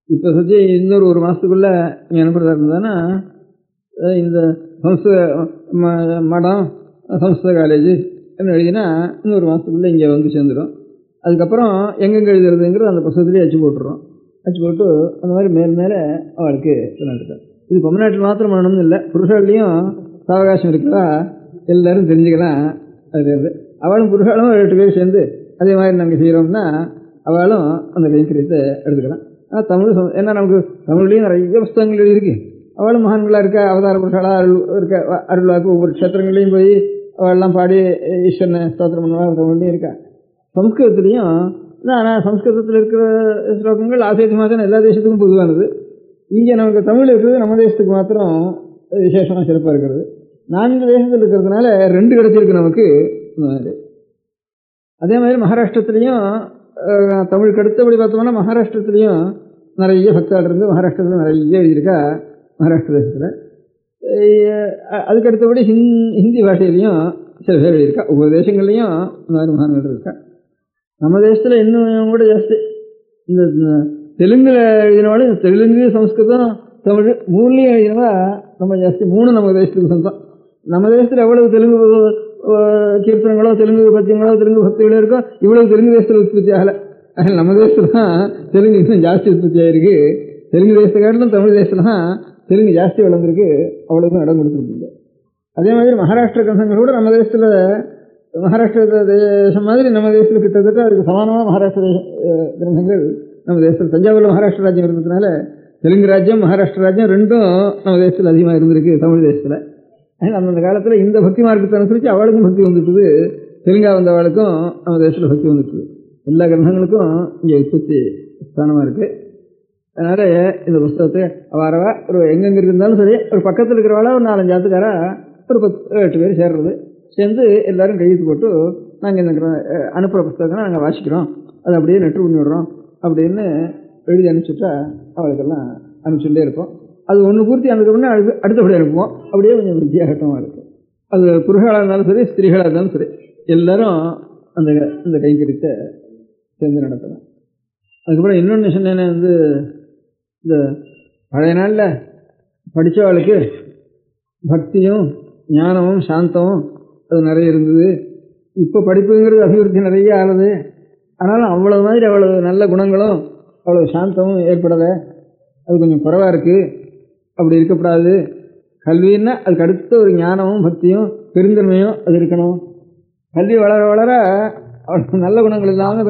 இப்போ சத்தி இன்னொரு 1 மாதத்துக்குள்ளே நீங்கள் அனுப்புறதா இருந்ததுன்னா இந்த மடம் சம்ஸ்கிருத காலேஜ் என்ன எழுதினா இன்னொரு மாதத்துக்குள்ளே இங்கே வந்து சேர்ந்துடும். அதுக்கப்புறம் எங்கெங்கே எழுதுறதுங்கிறது அந்த புத்தகத்துலேயே அச்சு போட்டுடுறோம். அச்சு போட்டு அந்த மாதிரி மேலே அவளுக்கு சொல்லிட்டு இது தமிழ்நாட்டில் மாத்திரம் பண்ணணும்னு இல்லை, புருஷர்கள்லேயும் சாவகாசம் இருக்கிறதா எல்லோரும் தெரிஞ்சுக்கலாம். அது அவளும் புருஷாலும் 8 பேர் சேர்ந்து அதே மாதிரி நாங்கள் செய்கிறோம்னா அவளும் அந்த கைங்கரியத்தை எடுத்துக்கலாம். ஆனால் தமிழ் ஏன்னா நமக்கு தமிழ்லேயும் நிறைய புஸ்தகங்கள் எழுதியிருக்கு. அவளும் மகான்களாக இருக்கா, அவதார புருஷாலாக இருக்க, அருளாக்கு ஒவ்வொரு க்ஷேத்திரங்கள்லையும் போய் அவள்லாம் பாடி ஈஸ்வரனை ஸ்தோத்திரம் பண்ணுவாள். தமிழ்லையும் இருக்கா. சம்ஸ்கிருதத்துலேயும் ஆனால் சம்ஸ்கிருதத்தில் இருக்கிற ஸ்லோகங்கள் ஆசைத்து மாத்திரம் எல்லா தேசத்துக்கும் பொதுவானது. இங்கே நமக்கு தமிழ் இருக்கிறது நம்ம தேசத்துக்கு மாத்திரம் விசேஷமாக சிறப்பாக இருக்கிறது. 4 தேசத்தில் இருக்கிறதுனால 2 கிடைச்சிருக்கு நமக்கு. அதே மாதிரி மகாராஷ்டிரத்துலேயும் தமிழுக்கு அடுத்தபடி பார்த்தோம்னா மகாராஷ்டிரத்துலேயும் நிறைய பக்தாள் இருந்து மகாராஷ்டிரத்தில் நிறைய எழுதியிருக்கா. மகாராஷ்டிர தேசத்தில் அதுக்கு அடுத்தபடி ஹிந்தி பாஷையிலையும் சில பேர் எழுதியிருக்கா. ஒவ்வொரு தேசங்கள்லையும் இந்த மாதிரி மகான்கள் இருக்கா. நம்ம தேசத்தில் இன்னும் கூட ஜாஸ்தி இந்த தெலுங்கில் எழுதினாலும் தெலுங்கு சம்ஸ்கிருதம் தமிழ் 3லையும் எழுதினா நம்ம ஜாஸ்தி. 3 நம்ம தேசத்துக்கு சொந்தம். நம்ம தேசத்தில் எவ்வளவு தெலுங்கு கீர்த்தனங்களோ தெலுங்கு பத்தியங்களோ தெலுங்கு பக்திகளோ இருக்கோ இவ்வளவு தெலுங்கு தேசத்தில் உற்பத்தி ஆகலை. அதில் நம்ம தேசத்தில் தான் தெலுங்கு இன்னும் ஜாஸ்தி உற்பத்தி ஆகிருக்கு. தெலுங்கு தேசத்தை காட்டிலும் தமிழ் தேசத்தில் தான் தெலுங்கு ஜாஸ்தி வளர்ந்துருக்கு, அவ்வளோக்கும் இடம் கொடுத்துருக்கு. அதே மாதிரி மகாராஷ்டிர கிரந்தங்கள் கூட நம்ம தேசத்தில் மகாராஷ்டிர தேசம் மாதிரி நம்ம தேசத்தில் கிட்டத்தட்ட அதுக்கு சமானமாக மகாராஷ்டிர கிரந்தங்கள் நம்ம தேசத்தில். தஞ்சாவூரில் மகாராஷ்டிர ராஜ்யம் இருந்ததுனால தெலுங்கு ராஜ்யம் மகாராஷ்டிர ராஜ்யம் 2ம் நம்ம தேசத்தில் அதிகமாக இருந்திருக்கு தமிழ் தேசத்தில். அந்தந்த காலத்தில் இந்த பக்தி மார்க்கத்தை அனுசரித்து அவளுக்கும் பக்தி வந்துட்டுது, தெலுங்கா வந்தவளுக்கும் நம்ம தேசத்தில் பக்தி வந்துட்டுது. எல்லா கிரகங்களுக்கும் இங்கே உற்பத்தி ஸ்தானமாக இருக்குது. அதனால் இந்த புஸ்தகத்தை அவாரவா ஒரு எங்கெங்கே இருந்தாலும் சரி, ஒரு பக்கத்தில் இருக்கிறவாளா ஒரு 4-5 ஆத்துக்காரா ஒரு 10-8 பேர் சேர்றது, சேர்ந்து எல்லோரும் கையெழுத்து போட்டு நாங்கள் இந்த அனுப்புகிற புஸ்தகத்தை நாங்கள் வாசிக்கிறோம், அதை அப்படியே நெட்டு பண்ணி விடுறோம் அப்படின்னு எழுதி அனுப்பிச்சுட்டா அவளுக்கெல்லாம் அனுப்பிச்சுட்டே இருப்போம். அது ஒன்று பூர்த்தி ஆனதுக்கு அடுத்தபடி அனுப்புவோம். அப்படியே கொஞ்சம் வித்தியாசமாக இருக்கும். அது புருஷாளாக இருந்தாலும் சரி, ஸ்திரீகளாக இருந்தாலும் சரி, எல்லாரும் அந்த கைங்கரியத்தை சேர்ந்து நடத்தலாம். அதுக்கப்புறம் இன்னொன்று சொன்னேன்னா இந்த பழைய நாளில் படித்தவளுக்கு பக்தியும் ஞானமும் சாந்தமும் அது நிறைய இருந்தது. இப்போ படிப்புங்கிறது அபிவிருத்தி நிறைய ஆகுது. ஆனாலும் அவ்வளவு மாதிரி அவ்வளவு நல்ல குணங்களும் அவ்வளவு சாந்தமும் ஏற்படலை. அது கொஞ்சம் குறைவாக இருக்குது. அப்படி இருக்கக்கூடாது. கல்வின்னா அதுக்கு அடுத்த ஒரு ஞானமும் பக்தியும் பெருந்தன்மையும் அது இருக்கணும். கல்வி வளர வளர அவளுக்கு நல்ல குணங்கள் இல்லாமல்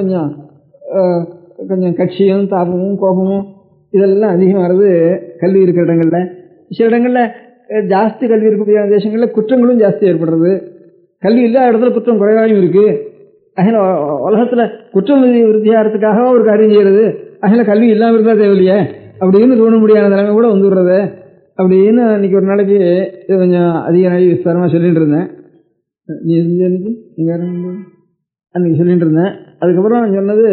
கொஞ்சம் கட்சியும் தாபமும் கோபமும் இதெல்லாம் அதிகமாகிறது கல்வி இருக்கிற இடங்களில். சில இடங்களில் ஜாஸ்தி கல்வி இருக்கக்கூடிய தேசங்களில் குற்றங்களும் ஜாஸ்தி ஏற்படுறது. கல்வி இல்லாத இடத்துல குற்றம் குறைவாகவும் இருக்குது. அதனால் உலகத்தில் குற்றம் விருத்தியாகிறதுக்காக ஒரு காரியம் செய்கிறது. அதனால் கல்வி இல்லாமல் இருந்தால் தேவையில்லையே அப்படின்னு தோண முடியாத நிலைமை கூட வந்துடுறது அப்படின்னு அன்றைக்கி ஒரு நாளைக்கு கொஞ்சம் அதிக நாளைக்கு விஸ்தாரமாக சொல்லிகிட்டு இருந்தேன். அன்றைக்கி சொல்லிகிட்டு இருந்தேன். அதுக்கப்புறம் நான் சொன்னது,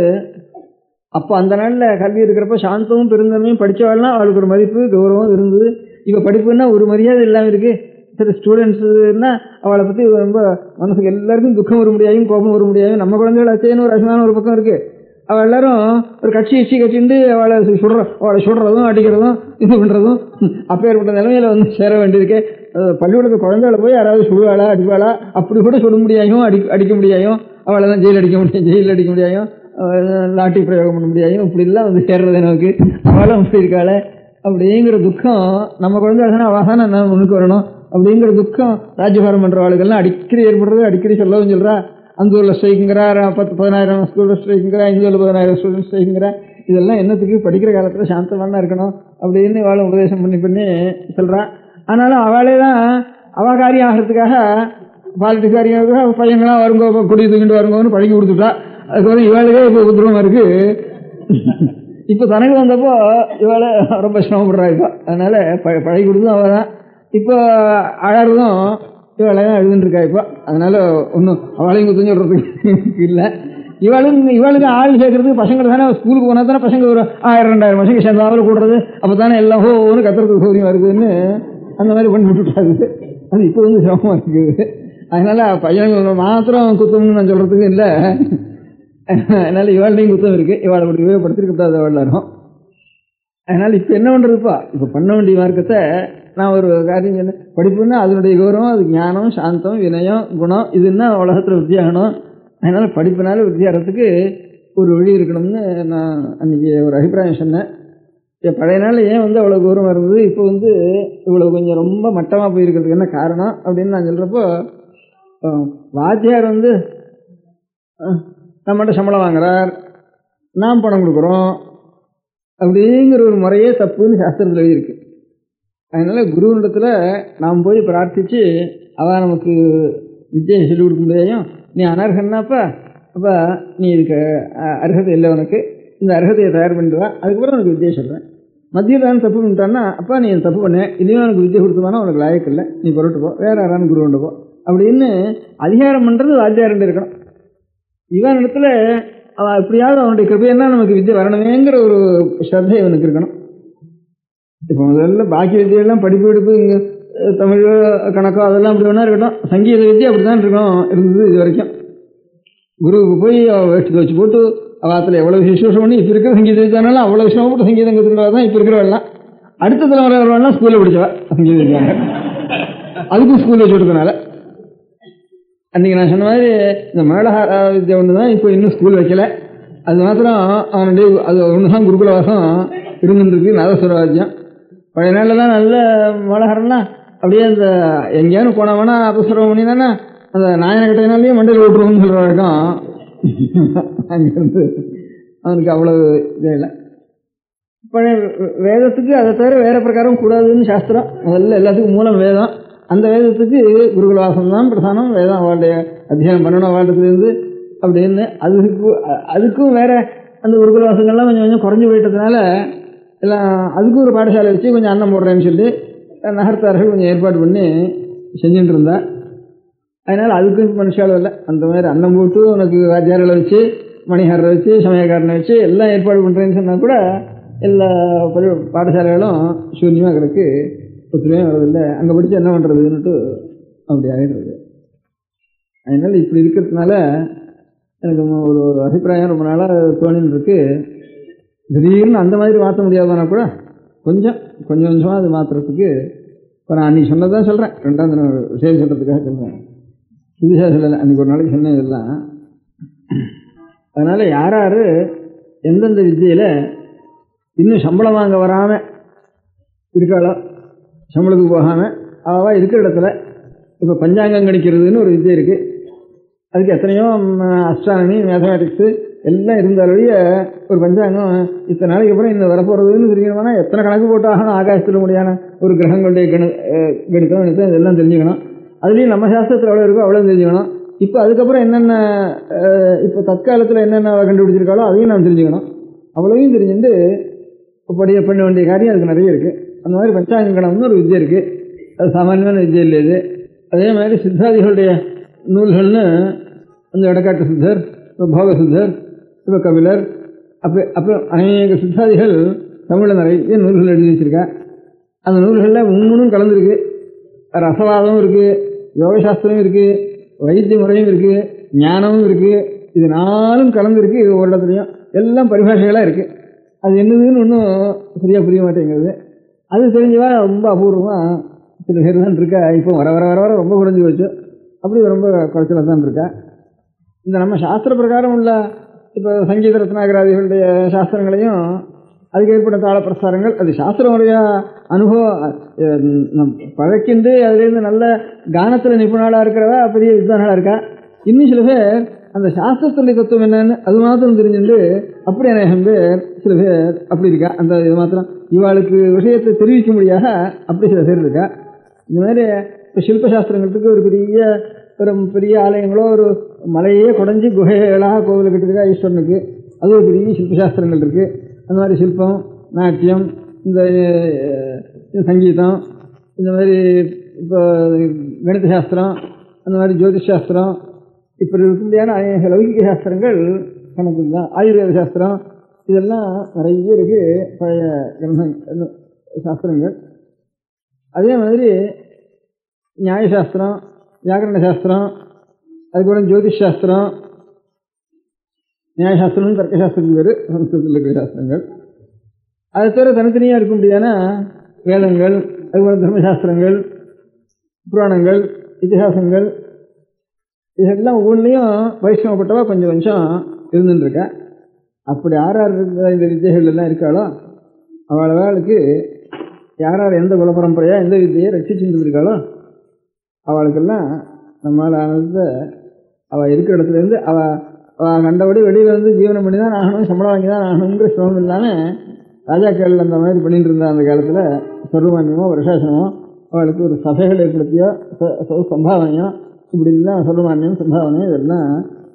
அப்போ அந்த நாளில் கல்வி இருக்கிறப்ப சாந்தமும் பெருந்தன்மையும் படித்தவாள்னா அவளுக்கு ஒரு மதிப்பு கௌரவம் இருந்தது. இப்போ படிப்புன்னா ஒரு மரியாதை இல்லாமல் இருக்குது. சரி, ஸ்டூடெண்ட்ஸுன்னா அவளை பற்றி ரொம்ப மனசுக்கு எல்லாருக்கும் துக்கம் வர முடியாதும் கோபம் வர முடியாதும். நம்ம குழந்தைகள் அச்சேன்னு ஒரு அசமான ஒரு பக்கம் இருக்குது. அவள் எல்லாரும் ஒரு கட்சிண்டு அவளை சுடுறதும் அடிக்கிறதும் இது பண்ணுறதும் அப்பேற்பட்ட நிலைமையில் சேர வேண்டியிருக்கு. பள்ளிக்கூடத்தில் குழந்தைகளை போய் யாராவது சுடுவாளா அடிப்பாளா அப்படி கூட சுட முடியாயும் அடிக்க முடியாயும். அவளை தான் ஜெயிலில் அடிக்க முடியாயும், லாட்டி பிரயோகம் பண்ண முடியாயும். இப்படிலாம் சேர்றது நமக்கு. அவளும் அப்படி இருக்காளே அப்படிங்கிற துக்கம் நம்ம குழந்தை அவள் தானே நான் முன்னுக்கு வரணும் அப்படிங்கிற துக்கம் ராஜ்யபாரம் பண்ணுறவாளுக்கெல்லாம் அடிக்கடி ஏற்படுறது. அடிக்கடி சொல்லவும் சொல்கிறா. அந்த ஊரில் ஸ்ட்ரைக்குங்கிறா, 10,000 ஸ்கூலில் ஸ்ட்ரைக்குங்கிறா, இந்த ஊரில் 10,000 ஸ்டூடெண்ட் ஸ்ட்ரைக்குங்கிறா. இதெல்லாம் என்னத்துக்கு? படிக்கிற காலத்தில் சாந்தமாக இருக்கணும் அப்படின்னு அவளை உபதேசம் பண்ணி சொல்கிறான். ஆனாலும் அவளே தான் அவள் காரியம் ஆகிறதுக்காக பாலிட்டிக்ஸ் காரியம் பையங்களாம் வருங்கோ குடி தூக்கிட்டு வருங்கன்னு பழகி கொடுத்துட்டா. அதுக்கப்புறம் இவாளுக்கே இப்போ உத்திரமாக இருக்குது. இப்போ தனக்கு வந்தப்போ இவாளை ரொம்ப சிரமப்படுறா. இப்போ அதனால் பழகி கொடுத்தும் அவள் தான். இப்போ அழறதும் இவளை தான் எழுதுன்ட்ருக்கா. இப்போ அதனால் ஒன்றும் அவளையும் குத்தம் சொல்கிறதுக்கு இல்லை. இவளுக்கு ஆள் சேர்க்கறதுக்கு பசங்களை தானே ஸ்கூலுக்கு போனால் தானே பசங்க ஒரு 1000-2000 பசங்க சேர்ந்தாலும் கூடுறது. அப்போ தானே எல்லாம் ஒன்று கத்துறதுக்கு சௌரியம் வருதுன்னு அந்த மாதிரி பண்ணி விட்டுட்டாது. அது இப்போ சிரமமாக இருக்குது. அதனால் பையன்கள் மாத்திரம் குத்தம்னு நான் சொல்கிறதுக்கு இல்லை. அதனால் இவாள்டையும் குத்தம் இருக்குது. இவாளை அப்படி உபயோகப்படுத்திருக்கப்படாது எல்லாரும். அதனால் இப்போ என்ன பண்ணுறதுப்பா? இப்போ பண்ண வேண்டிய மார்க்கத்தை நான் ஒரு காரியம் சொன்னேன். படிப்புன்னா அதனுடைய கௌரவம், அது ஞானம், சாந்தம், வினயம், குணம், இதுன்னா உலகத்தில் வித்தியாகணும். அதனால் படிப்பினால வித்தியாகிறதுக்கு ஒரு வழி இருக்கணும்னு நான் அன்றைக்கி ஒரு அபிப்பிராயம் சொன்னேன். பழைய நாள் ஏன் அவ்வளோ கௌரவம் இருந்தது, இப்போ இவ்வளோ கொஞ்சம் ரொம்ப மட்டமாக போயிருக்கிறதுக்கு என்ன காரணம் அப்படின்னு நான் சொல்கிறப்போ, வாத்தியார் நம்மகிட்ட சம்பளம் வாங்குறார், நாம் பணம் கொடுக்குறோம் அப்படிங்கிற ஒரு முறையே தப்புன்னு சாஸ்திரத்தில் எழுதியிருக்கு. அதனால் குருவினிடத்தில் நாம் போய் பிரார்த்தித்து அவள் நமக்கு வித்தியை சொல்லிக் கொடுக்க முடியாதையும், நீ அனர்ஹன்னாப்பா, அப்போ நீ இதுக்கு அர்ஹதை இல்லை, உனக்கு இந்த அர்ஹதையை தயார் பண்ணிடுவா, அதுக்கப்புறம் உனக்கு வித்தியை சொல்கிறேன். மத்தியில் தான் தப்பு பண்ணிட்டான்னா, அப்பா நீ தப்பு பண்ண, இனியும் உனக்கு வித்தியை கொடுத்துவானா உனக்கு லாயக்கு இல்லை, நீ பொருட்டு போ, வேறு யாரானு குரு கொண்டு போ அப்படின்னு அதிகாரம் பண்ணுறது வாத்தியாரண்டு இருக்கணும். இவன் இடத்துல அவன் எப்படியாவது அவனுடைய கிருபையன்னா நமக்கு வித்தியை வரணுமேங்கிற ஒரு ஸ்ரத்தை இவனுக்கு இருக்கணும். இப்போ முதல்ல பாக்கி வித்தியெல்லாம் படிப்பு இங்கே தமிழ் கணக்கோ அதெல்லாம் அப்படி வேணா இருக்கட்டும், சங்கீத வித்தியை அப்படி தான் இருந்தது இது வரைக்கும். குருவுக்கு போய் அவள் வேஷ்டி வச்சு போட்டு அவத்தில் எவ்வளோ விசேஷம் பண்ணி இப்போ இருக்கிற சங்கீத வித்தியானாலும் அவ்வளோ விஷயம் போட்டு சங்கீதம் கற்றுக்கிறவா தான் இப்போ இருக்கிறவெல்லாம். அடுத்த தலைமுறை வரவாள்லாம் ஸ்கூலில் படித்தவா சங்கீத வித்தியாங்க, அதுக்கும் ஸ்கூலில் வச்சு கொடுக்கனால. அன்றைக்கி நான் சொன்ன மாதிரி இந்த மேலஹார வித்தியை ஒன்று தான் இப்போ இன்னும் ஸ்கூல் வைக்கலை. அது மாத்திரம் அவனுடைய அது ஒன்று தான் குருகுல வாசம் இருந்துருக்கு. நாதஸ்வர வாத்தியம் பழைய நாளில் தான் நல்ல மேலஹாரம்னா அப்படியே அந்த எங்கேயானு போனவனா அபஸ்வரம் பண்ணி தானே அந்த நாயனக்கட்டையினாலேயே மண்டையில் ஓட்டுருவோம்னு சொல்கிற வழக்கம். அங்கேருந்து அவனுக்கு அவ்வளோ இதே இல்லை. பழைய வேதத்துக்கு அதை தவிர வேறு பிரகாரம் கூடாதுன்னு சாஸ்திரம். முதல்ல எல்லாத்துக்கும் மூலம் வேதம், அந்த வேதத்துக்கு குருகுல வாசம் தான் பிரதானம். வேதம் அவளுடைய அத்தியானம் பண்ணணும் வாழ்றதுலேருந்து அப்படின்னு. அதுக்கும் வேற அந்த குருகுல வாசங்கள்லாம் கொஞ்சம் கொஞ்சம் குறைஞ்சி போயிட்டதுனால எல்லாம் அதுக்கும் ஒரு பாடசாலை வச்சு கொஞ்சம் அன்னம் போடுறேன்னு சொல்லி நகர்த்தார்கள் கொஞ்சம் ஏற்பாடு பண்ணி செஞ்சுட்டு இருந்தா. அதனால் அதுக்கும் மனுஷாலும் இல்லை. அந்த மாதிரி அன்னம் போட்டு உனக்கு வாத்தியார்களை வச்சு மணிகாரரை வச்சு சமயக்காரனை வச்சு எல்லாம் ஏற்பாடு பண்ணுறேன்னு சொன்னால் கூட எல்லா பாடசாலைகளும் சூன்யமாக கிடக்கு, ஒத்துழையும் வரதில்லை. அங்கே படித்து என்ன பண்ணுறதுன்னுட்டு அப்படி ஆகிடுறது. அதனால் இப்படி இருக்கிறதுனால எனக்கு ஒரு அபிப்பிராயம் ரொம்ப நாளாக தோணின்னு இருக்கு. திடீர்னு அந்த மாதிரி மாற்ற முடியாதானா கூட கொஞ்சம் கொஞ்சமாக அது மாற்றுறதுக்கு இப்போ நான் அன்றைக்கி சொன்னதான் சொல்கிறேன். ரெண்டாவது விஷயம் சொல்கிறதுக்காக சொல்கிறேன், புதுசாக சொல்லலை. அன்றைக்கி ஒரு நாளைக்கு சொன்னேன் இதெல்லாம். அதனால் யார் யார் எந்தெந்த வித்தியில் இன்னும் சம்பளம் வாங்க வராமல் இருக்காளோ, சம்பளத்துக்கு போகாமல் அவள் இருக்கிற இடத்துல இப்போ பஞ்சாங்கம் கணிக்கிறதுன்னு ஒரு வித்தியை இருக்குது. அதுக்கு எத்தனையோ அஸ்ட்ரானமி மேத்தமேட்டிக்ஸு எல்லாம் இருந்தாலுடைய ஒரு பஞ்சாங்கம் இத்தனை நாளைக்கு அப்புறம் இந்த வரப்போகிறதுன்னு தெரிஞ்சுக்கணும்னா எத்தனை கணக்கு போட்டு ஆகணும். ஆகாசத்தில் முடியான ஒரு கிரகங்களுடைய கணிதம் இதெல்லாம் தெரிஞ்சுக்கணும். அதுலேயும் நம்ம சாஸ்திரத்தில் எவ்வளோ இருக்கோ அவ்வளோ தெரிஞ்சுக்கணும். இப்போ அதுக்கப்புறம் என்னென்ன இப்போ தற்காலத்தில் என்னென்ன கண்டுபிடிச்சிருக்காளோ அதையும் நாம் தெரிஞ்சுக்கணும். அவ்வளோவையும் தெரிஞ்சுட்டு பண்ண வேண்டிய காரியம் அதுக்கு நிறைய இருக்குது. அந்த மாதிரி பஞ்சாங்க கணம்னு ஒரு வித்தியை இருக்குது. அது சாமானியமான வித்தியை இல்லை இது. அதே மாதிரி சித்தாதிகளுடைய நூல்கள்னு அந்த எடக்காட்டு சித்தர், போக சித்தர், இப்போ கபிலர், அப்புறம் அநேக சித்தாதிகள் தமிழில் நிறைய நூல்கள் எழுதி வச்சிருக்கா. அந்த நூல்களில் மூணும் கலந்துருக்கு. ரசவாதமும் இருக்குது, யோகசாஸ்திரமும் இருக்குது, வைத்திய முறையும் இருக்குது, ஞானமும் இருக்குது. இது நாலும் கலந்துருக்கு. இது ஒரு இடத்துலையும் எல்லாம் பரிபாஷைகளாக இருக்குது. அது என்னதுன்னு ஒன்றும் சரியாக புரிய மாட்டேங்கிறது. அது தெரிஞ்சவா ரொம்ப அபூர்வமாக சில பேர் தான் இருக்கா. இப்போ வர வர வர வர ரொம்ப குறைஞ்சி போச்சு. அப்படி ரொம்ப குறைச்சலாக தான் இருக்கா. இந்த நம்ம சாஸ்திர பிரகாரம் உள்ள இப்போ சங்கீத ரத்னாகராதிகளுடைய சாஸ்திரங்களையும் அதுக்கு ஏற்பட்ட தாள பிரசாரங்கள் அது சாஸ்திர முறையாக அனுபவம் பழக்கிண்டு அதுலேருந்து நல்ல கானத்தில் நிபுணாளாக இருக்கிறவா பெரிய வித்வானாளாக இருக்கா. இன்னும் சில பேர் அந்த சாஸ்திரத்துடைய தத்துவம் என்னன்னு அது மாத்திரம் தெரிஞ்சுட்டு அப்படி அநேகம் பேர் சில பேர் அப்படி இருக்கா. அந்த இது மாத்திரம் இவாளுக்கு விஷயத்தை தெரிவிக்க முடியாத அப்படி சில பேர் இருக்கா. இந்த மாதிரி இப்போ சில்பசாஸ்திரங்களுக்கு ஒரு பெரிய ஆலயங்களோ ஒரு மலையே குடைஞ்சி குகைகளாக கோவில் கட்டிருக்கா ஈஸ்வரனுக்கு. அது ஒரு பெரிய சில்பசாஸ்திரங்கள் இருக்குது. அந்த மாதிரி சில்பம், நாட்டியம், இந்த சங்கீதம், இந்த மாதிரி இப்போ கணித சாஸ்திரம், அந்த மாதிரி ஜோதிஷ் சாஸ்திரம், இப்படி இருக்கும்படியான அநேக லௌகிக சாஸ்திரங்கள் கணக்கு தான். ஆயுர்வேத சாஸ்திரம் இதெல்லாம் நிறைய இருக்குது பழைய கிரந்த சாஸ்திரங்கள். அதே மாதிரி நியாயசாஸ்திரம், வியாக்கரண சாஸ்திரம், அதுக்கப்புறம் ஜோதிஷ் சாஸ்திரம், நியாயசாஸ்திரம், தர்க்கசாஸ்திரம் பேர் சமஸ்கிருதத்தில் இருக்கிற சாஸ்திரங்கள். அதை தவிர தனித்தனியாக இருக்க முடியாத வேதங்கள், அதுக்கப்புறம் தர்மசாஸ்திரங்கள், புராணங்கள், இதிகாசங்கள், இதெல்லாம் ஒவ்வொன்றையும் வைஷ்ணவப்பட்டவா கொஞ்சம் கொஞ்சம் இருந்துட்டுருக்கா. அப்படி யார் யார் இந்த வித்தியைகள் எல்லாம் இருக்காளோ அவளுக்கு யார் யார் எந்த குலப்பரம்பரையாக எந்த வித்தியை ரட்சிச்சுட்டு இருக்காளோ அவளுக்கெல்லாம் நம்மளால் ஆனதை அவள் இருக்கிற இடத்துலேருந்து அவள் கண்டபடி வெளியில் வந்து ஜீவனம் பண்ணி தான் ஆகணும், சம்பளம் வாங்கி தான் ஆகணுங்கிற சிரமம் இல்லாமல் ராஜாக்கள் அந்த மாதிரி பண்ணிட்டு இருந்தா அந்த காலத்தில் சர்வமானியமோ வருஷாசனமோ அவளுக்கு ஒரு சபைகள் ஏற்படுத்தியோ சம்பாவனையோ இப்படி எல்லாம் சர்வமானியம் சம்பாவனையோ இதெல்லாம்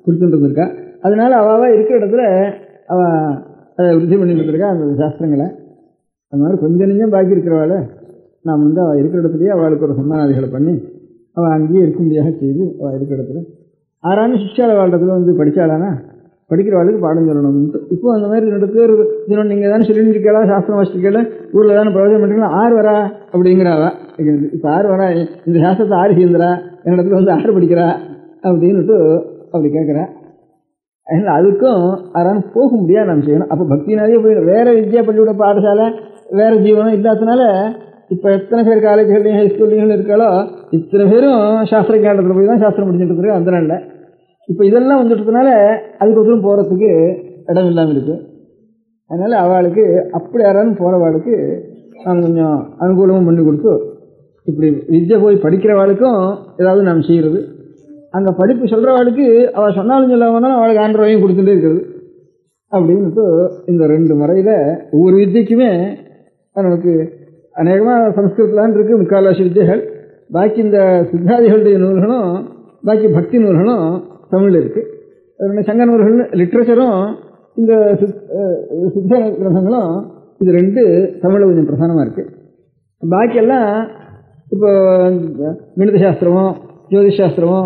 கொடுத்துட்டு இருந்திருக்கா. அதனால அவள் இருக்கிற இடத்துல அவள் அதை விருத்தி பண்ணிட்டு இருந்திருக்கா அந்த சாஸ்திரங்களை. அது மாதிரி கொஞ்சம் நெஞ்சம் பாக்கி இருக்கிறவாள் நாம் வந்து அவள் இருக்கிற இடத்துலையே அவளுக்கு ஒரு சம்மானாதிகளை பண்ணி அவள் அங்கேயே இருக்கும்படியாக செய்து அவள் இருக்கிற இடத்துல ஆறான சிஷ்யால வாழ்றதுல வந்து படித்தாளானா படிக்கிறவாளுக்கு பாடம் சொல்லணும்னு இப்போ அந்த மாதிரி 2 பேர் இன்னொன்று நீங்கள் தானே சொல்லிட்டு இருக்கா சாஸ்திரம் வச்சுருக்கல ஊரில் தானே பிரயோஜனம் பண்ணுறீங்களா 6 வரா அப்படிங்கிறாவா. இப்போ 6 வரா இந்த சாஸ்திரத்தை 6 சேர்ந்துறா என்னிடத்துல வந்து 6 படிக்கிறா அப்படின்னுட்டு அப்படி கேட்குறா. அதனால் அதுக்கும் யாரானு போக முடியாது நாம் செய்யணும். அப்போ பக்தினாலே போயிடும். வேறு வித்யா பள்ளியோட பாடசாலை வேறு ஜீவனம் இல்லாததுனால இப்போ எத்தனை பேர் காலேஜ்கள்லையும் ஹைஸ்கூல்லையும் இருக்காளோ இத்தனை பேரும் சாஸ்திர கேண்டத்தில் போய் தான் சாஸ்திரம் படிச்சுட்டு இருக்கு அந்த நாளில். இப்போ இதெல்லாம் வந்துட்டதுனால அதுக்கு ஒருத்தரும் போகிறதுக்கு இடம் இல்லாமல் இருக்குது. அதனால் அவளுக்கு அப்படி யாராலும் போகிறவாளுக்கு நாம் கொஞ்சம் அனுகூலமும் பண்ணி கொடுத்து இப்படி வித்யை போய் படிக்கிறவாளுக்கும் ஏதாவது நாம் செய்கிறது. அங்கே படிப்பு சொல்கிறவாளுக்கு அவள் சொன்னாலும் சொல்லாமனாலும் அவளுக்கு ஆண்டரையும் கொடுத்துட்டே இருக்கிறது அப்படின்ட்டு இந்த 2 முறையில் ஒவ்வொரு வித்தியக்குமே நமக்கு அநேகமாக சம்ஸ்கிருதலான் இருக்குது. 3/4 வித்தியைகள் பாக்கி இந்த சித்தாதிகளுடைய நூல்களும் பாக்கி பக்தி நூல்களும் தமிழில் இருக்குது. சங்க நூல்கள் லிட்ரேச்சரும் இந்த சித்த கிரந்தங்களும் இது ரெண்டு தமிழில் கொஞ்சம் பிரதானமாக இருக்குது. பாக்கியெல்லாம் இப்போ கணித சாஸ்திரமோ ஜோதிஷ் சாஸ்திரமோ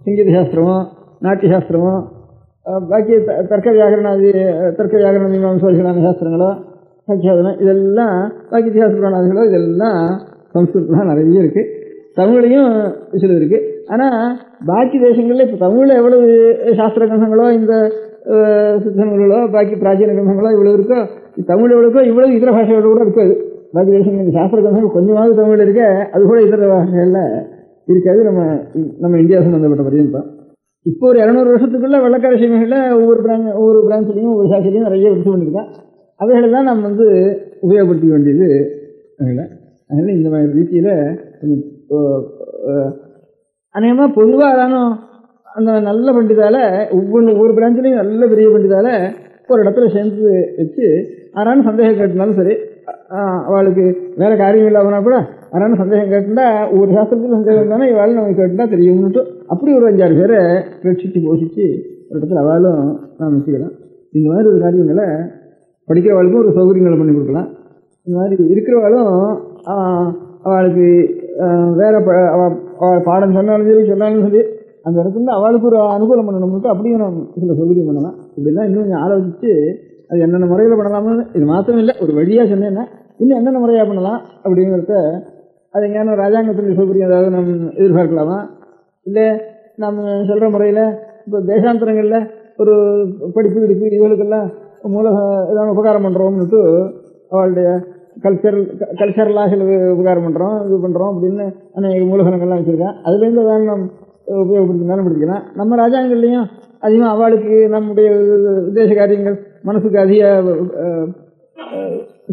சங்கீத சாஸ்திரமோ நாட்டிய சாஸ்திரமோ பாக்கி தர்க்க வியாகரண மீமாம்சோதிகளான சாஸ்திரங்களோ சக்கியாதனம் இதெல்லாம் பாக்கி இத்திஹாச புராணாதிகளோ இதெல்லாம் சம்ஸ்கிருதம் நிறைய இருக்குது. தமிழையும் சிலது இருக்குது. ஆனால் பாக்கி தேசங்களில் இப்போ தமிழில் எவ்வளவு சாஸ்திர கிரந்தங்களோ இந்த சித்த நூல்களோ பாக்கி பிராச்சீன கிரந்தங்களோ இவ்வளோ இருக்கோ, தமிழ் எவ்வளோக்கோ இவ்வளவு இதர பாஷைகளோட கூட இருக்காது. பாக்கி தேசங்கள் சாஸ்திர கிரந்தங்கள் கொஞ்சமாவது தமிழில் இருக்க, அது கூட இதர பாஷைகளில் இருக்காது. நம்ம இந்தியா சம்பந்தப்பட்ட பரியந்தம் இப்போ ஒரு 200 வருஷத்துக்குள்ள வெள்ளக்கார சீமைகளில் ஒவ்வொரு பிரான்ச்லையும் ஒவ்வொரு சாட்சிலையும் நிறைய விட்டு பண்ணியிருக்கேன். அவைகளெல்லாம் நம்ம உபயோகப்படுத்திக்க வேண்டியது அதனால் இந்த மாதிரி ரீதியில் அநேகமாக பொதுவாக தானும் அந்த நல்ல பண்டிதால் ஒவ்வொரு பிரான்ச்லையும் நல்ல பெரிய பண்டிதால் ஒரு இடத்துல சேர்ந்து வச்சு யாரானு சந்தேகம் கேட்டுனாலும் சரி, அவளுக்கு வேறு காரியம் இல்லாமனா கூட யாரானு சந்தேகம் கேட்டுட்டா ஒவ்வொரு சாஸ்திரத்தில் சந்தேகம் இருந்தாலும் இவாள் நமக்கு கேட்டுட்டா தெரியும்னுட்டு அப்படி ஒரு 5-6 பேரை ரட்சித்து போஷித்து ஒரு இடத்துல அவளும் நாம் வச்சுக்கலாம். இந்த மாதிரி ஒரு காரியங்களை படிக்கிறவாளுக்கும் ஒரு சௌகரியங்களை பண்ணி கொடுக்கலாம். இந்த மாதிரி இருக்கிறவாளும் அவளுக்கு வேற பாடம் சொன்னாலும் சரி அந்த இடத்துல அவளுக்கு ஒரு அனுகூலம் பண்ணணும்னுட்டு அப்படியும் நம்ம சில சௌகரியம் பண்ணலாம். இப்படிலாம் இன்னும் கொஞ்சம் ஆலோசித்து அது என்னென்ன முறையில் பண்ணலாம்னு இது மாத்திரம் இல்லை, ஒரு வழியாக சொன்னேன்னா இன்னும் என்னென்ன முறையாக பண்ணலாம் அப்படிங்கிறத அது எங்கேயான ராஜாங்கத்தினுடைய சௌகரியம் ஏதாவது நம்ம எதிர்பார்க்கலாமா, இல்லை நம்ம சொல்கிற முறையில் இப்போ தேசாந்தரங்களில் ஒரு படிப்பு இவர்களுக்கெல்லாம் ஏதாவது உபகாரம் பண்ணுறோம்னுட்டு அவளுடைய கல்ச்சரலாக சில உபகாரம் பண்ணுறோம் இது பண்ணுறோம் அப்படின்னு அநேக மூலகனங்கள்லாம் வச்சுருக்கேன். அதுலேருந்து ஏதாவது நம்ம உபயோகப்படுத்தினாலும் படிக்கலாம். நம்ம ராஜாங்கள்லேயும் அதிகமாக அவளுக்கு நம்முடைய உத்தேச காரியங்கள் மனசுக்கு அதிக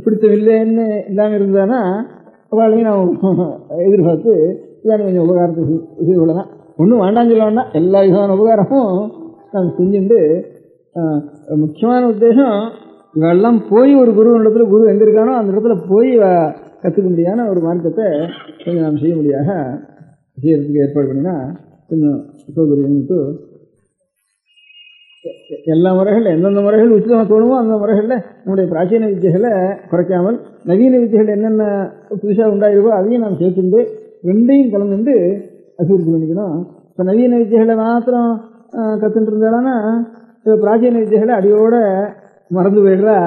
பிடித்தவில்லைன்னு இல்லாமல் இருந்ததுன்னா அவளையும் நாம் எதிர்பார்த்து இதான கொஞ்சம் உபகாரத்தை செய்து கொள்ளலாம். ஒன்றும் வேண்டாம் சொல்ல வேண்டாம், எல்லா விதமான உபகாரமும் நாம் செஞ்சுட்டு முக்கியமான உத்தேசம் இவெல்லாம் போய் ஒரு இடத்துல குரு எங்கே இருக்கானோ அந்த இடத்துல போய் கற்றுக்க முடியாத ஒரு மார்க்கத்தை கொஞ்சம் நாம் செய்ய முடியாத செய்யறதுக்கு ஏற்பாடு பண்ணினா கொஞ்சம் சௌகரியம்ட்டு எல்லா முறைகளில் எந்தெந்த முறைகள் உச்சிதமாக தோணுமோ அந்த முறைகளில் நம்முடைய பிராச்சீன வித்தியைகளை குறைக்காமல் நவீன வித்தியைகள் என்னென்ன புதுசாக உண்டாயிருக்கோ அதையும் நாம் சேர்த்துண்டு ரெண்டையும் கலந்துட்டு அபிவிருத்தி பண்ணிக்கணும். இப்போ நவீன வித்தியைகளை மாத்திரம் கற்றுட்டு இருந்தாலும் இப்போ பிராச்சீன வித்தியைகளை அடியோட மறந்து போயிடுறா.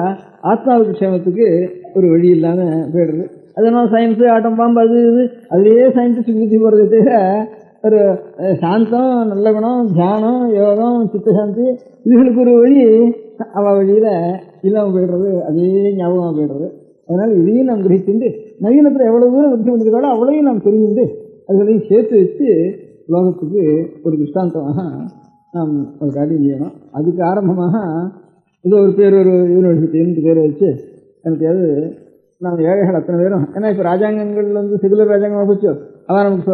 ஆத்மாவுக்கு க்ஷேமத்துக்கு ஒரு வழி இல்லாமல் போயிடுறது. அதனால் சயின்ஸு ஆட்டம் பாம்பு அது இது அதுலேயே சயின்டிஸ்ட் புத்தி போகிறத தவிர ஒரு சாந்தம் நல்ல குணம் தியானம் யோகம் சித்தசாந்தி இதுகளுக்கு ஒரு வழி அவள் வழியில் இல்லாமல் போயிடுறது, அதே ஞாபகமாக போயிடுறது. அதனால் இதையும் நாம் கிரகிச்சுட்டு நவீனத்தில் எவ்வளோ தூரம் விட்டு பண்ணியிருக்காளோ அவ்வளோயும் நாம் தெரிஞ்சுட்டு அதுகளையும் சேர்த்து வச்சு உலகத்துக்கு ஒரு திருஷ்டாந்தமாக நாம் ஒரு காரியம் செய்யணும். அதுக்கு ஆரம்பமாக ஏதோ ஒரு யூனிவர்சிட்டின்னு பேர் வச்சு எனக்கையாவது நம்ம ஏழைகள் அத்தனை பேரும், ஏன்னா இப்போ ராஜாங்கங்கள் செகுலர் ராஜாங்கமாக போச்சு, அவள் நமக்கு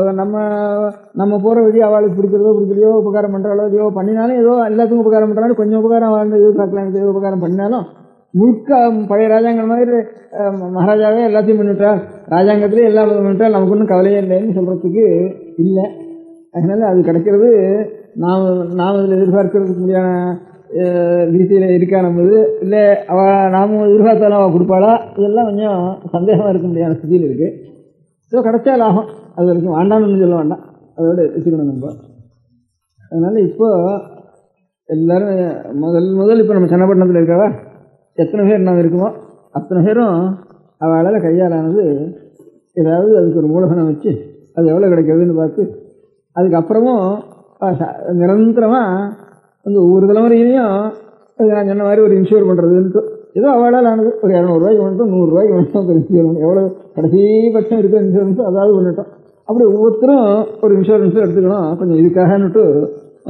நம்ம போகிற வழி அவளுக்கு பிடிக்கலையோ உபகாரம் பண்ணுறாளோ ஏதோ பண்ணினாலும் ஏதோ எல்லாத்துக்கும் உபகாரம் பண்ணுறாலும் கொஞ்சம் உபகாரம் வாழ்ந்து எதிர்பார்க்கலாம் ஏதோ உபகாரம் பண்ணினாலும் முழுக்க பழைய ராஜாங்கள் மாதிரி மகாராஜாவே எல்லாத்தையும் பண்ணிவிட்டா ராஜாங்கத்திலே எல்லாம் பண்ணிவிட்டா நமக்கு ஒன்றும் கவலையே இல்லைன்னு சொல்கிறதுக்கு இல்லை. அதனால் அது கிடைக்கிறது நாம் இதில் எதிர்பார்க்கறதுக்கு முடியாத ரீதியில் இருக்கா நம்மது இல்லை நாமும் எதிர்பார்த்தாலும் அவள் கொடுப்பாளா, இதெல்லாம் கொஞ்சம் சந்தேகமாக இருக்க முடியாத ஸ்திதியில் இருக்குது. ஸோ கிடைச்சா லாபம், அது வரைக்கும் வேண்டாம்னு சொல்ல வேண்டாம், அதோட வச்சுக்கணும் நம்ம. அதனால் இப்போ எல்லோரும் முதல் இப்போ நம்ம சன்னப்பட்டினத்தில் இருக்கவா எத்தனை பேர் நாம் இருக்குமோ அத்தனை பேரும் அவளால் கையாலானது ஏதாவது அதுக்கு ஒரு மூலதனம் வச்சு அது எவ்வளோ கிடைக்கிறதுன்னு பார்த்து அதுக்கப்புறமும் நிரந்தரமாக ஒவ்வொரு தலைமுறையிலையும் நான் சொன்ன மாதிரி ஒரு இன்ஷூர் பண்ணுறதுன்ட்டு ஏதோ அவளால் ஆனது ஒரு 200 ரூபாய்க்கு வந்துட்டோம் 100 ரூபாய்க்கு வந்துட்டோம் ஒரு இன்ஷூர் பண்ணி எவ்வளோ கடைசிபட்சம் இருக்கிற இன்சூரன்ஸோ அதாவது பண்ணிட்டோம். அப்படி ஒவ்வொருத்தரும் ஒரு இன்சூரன்ஸும் எடுத்துக்கணும், கொஞ்சம் இதுக்காகன்னுட்டு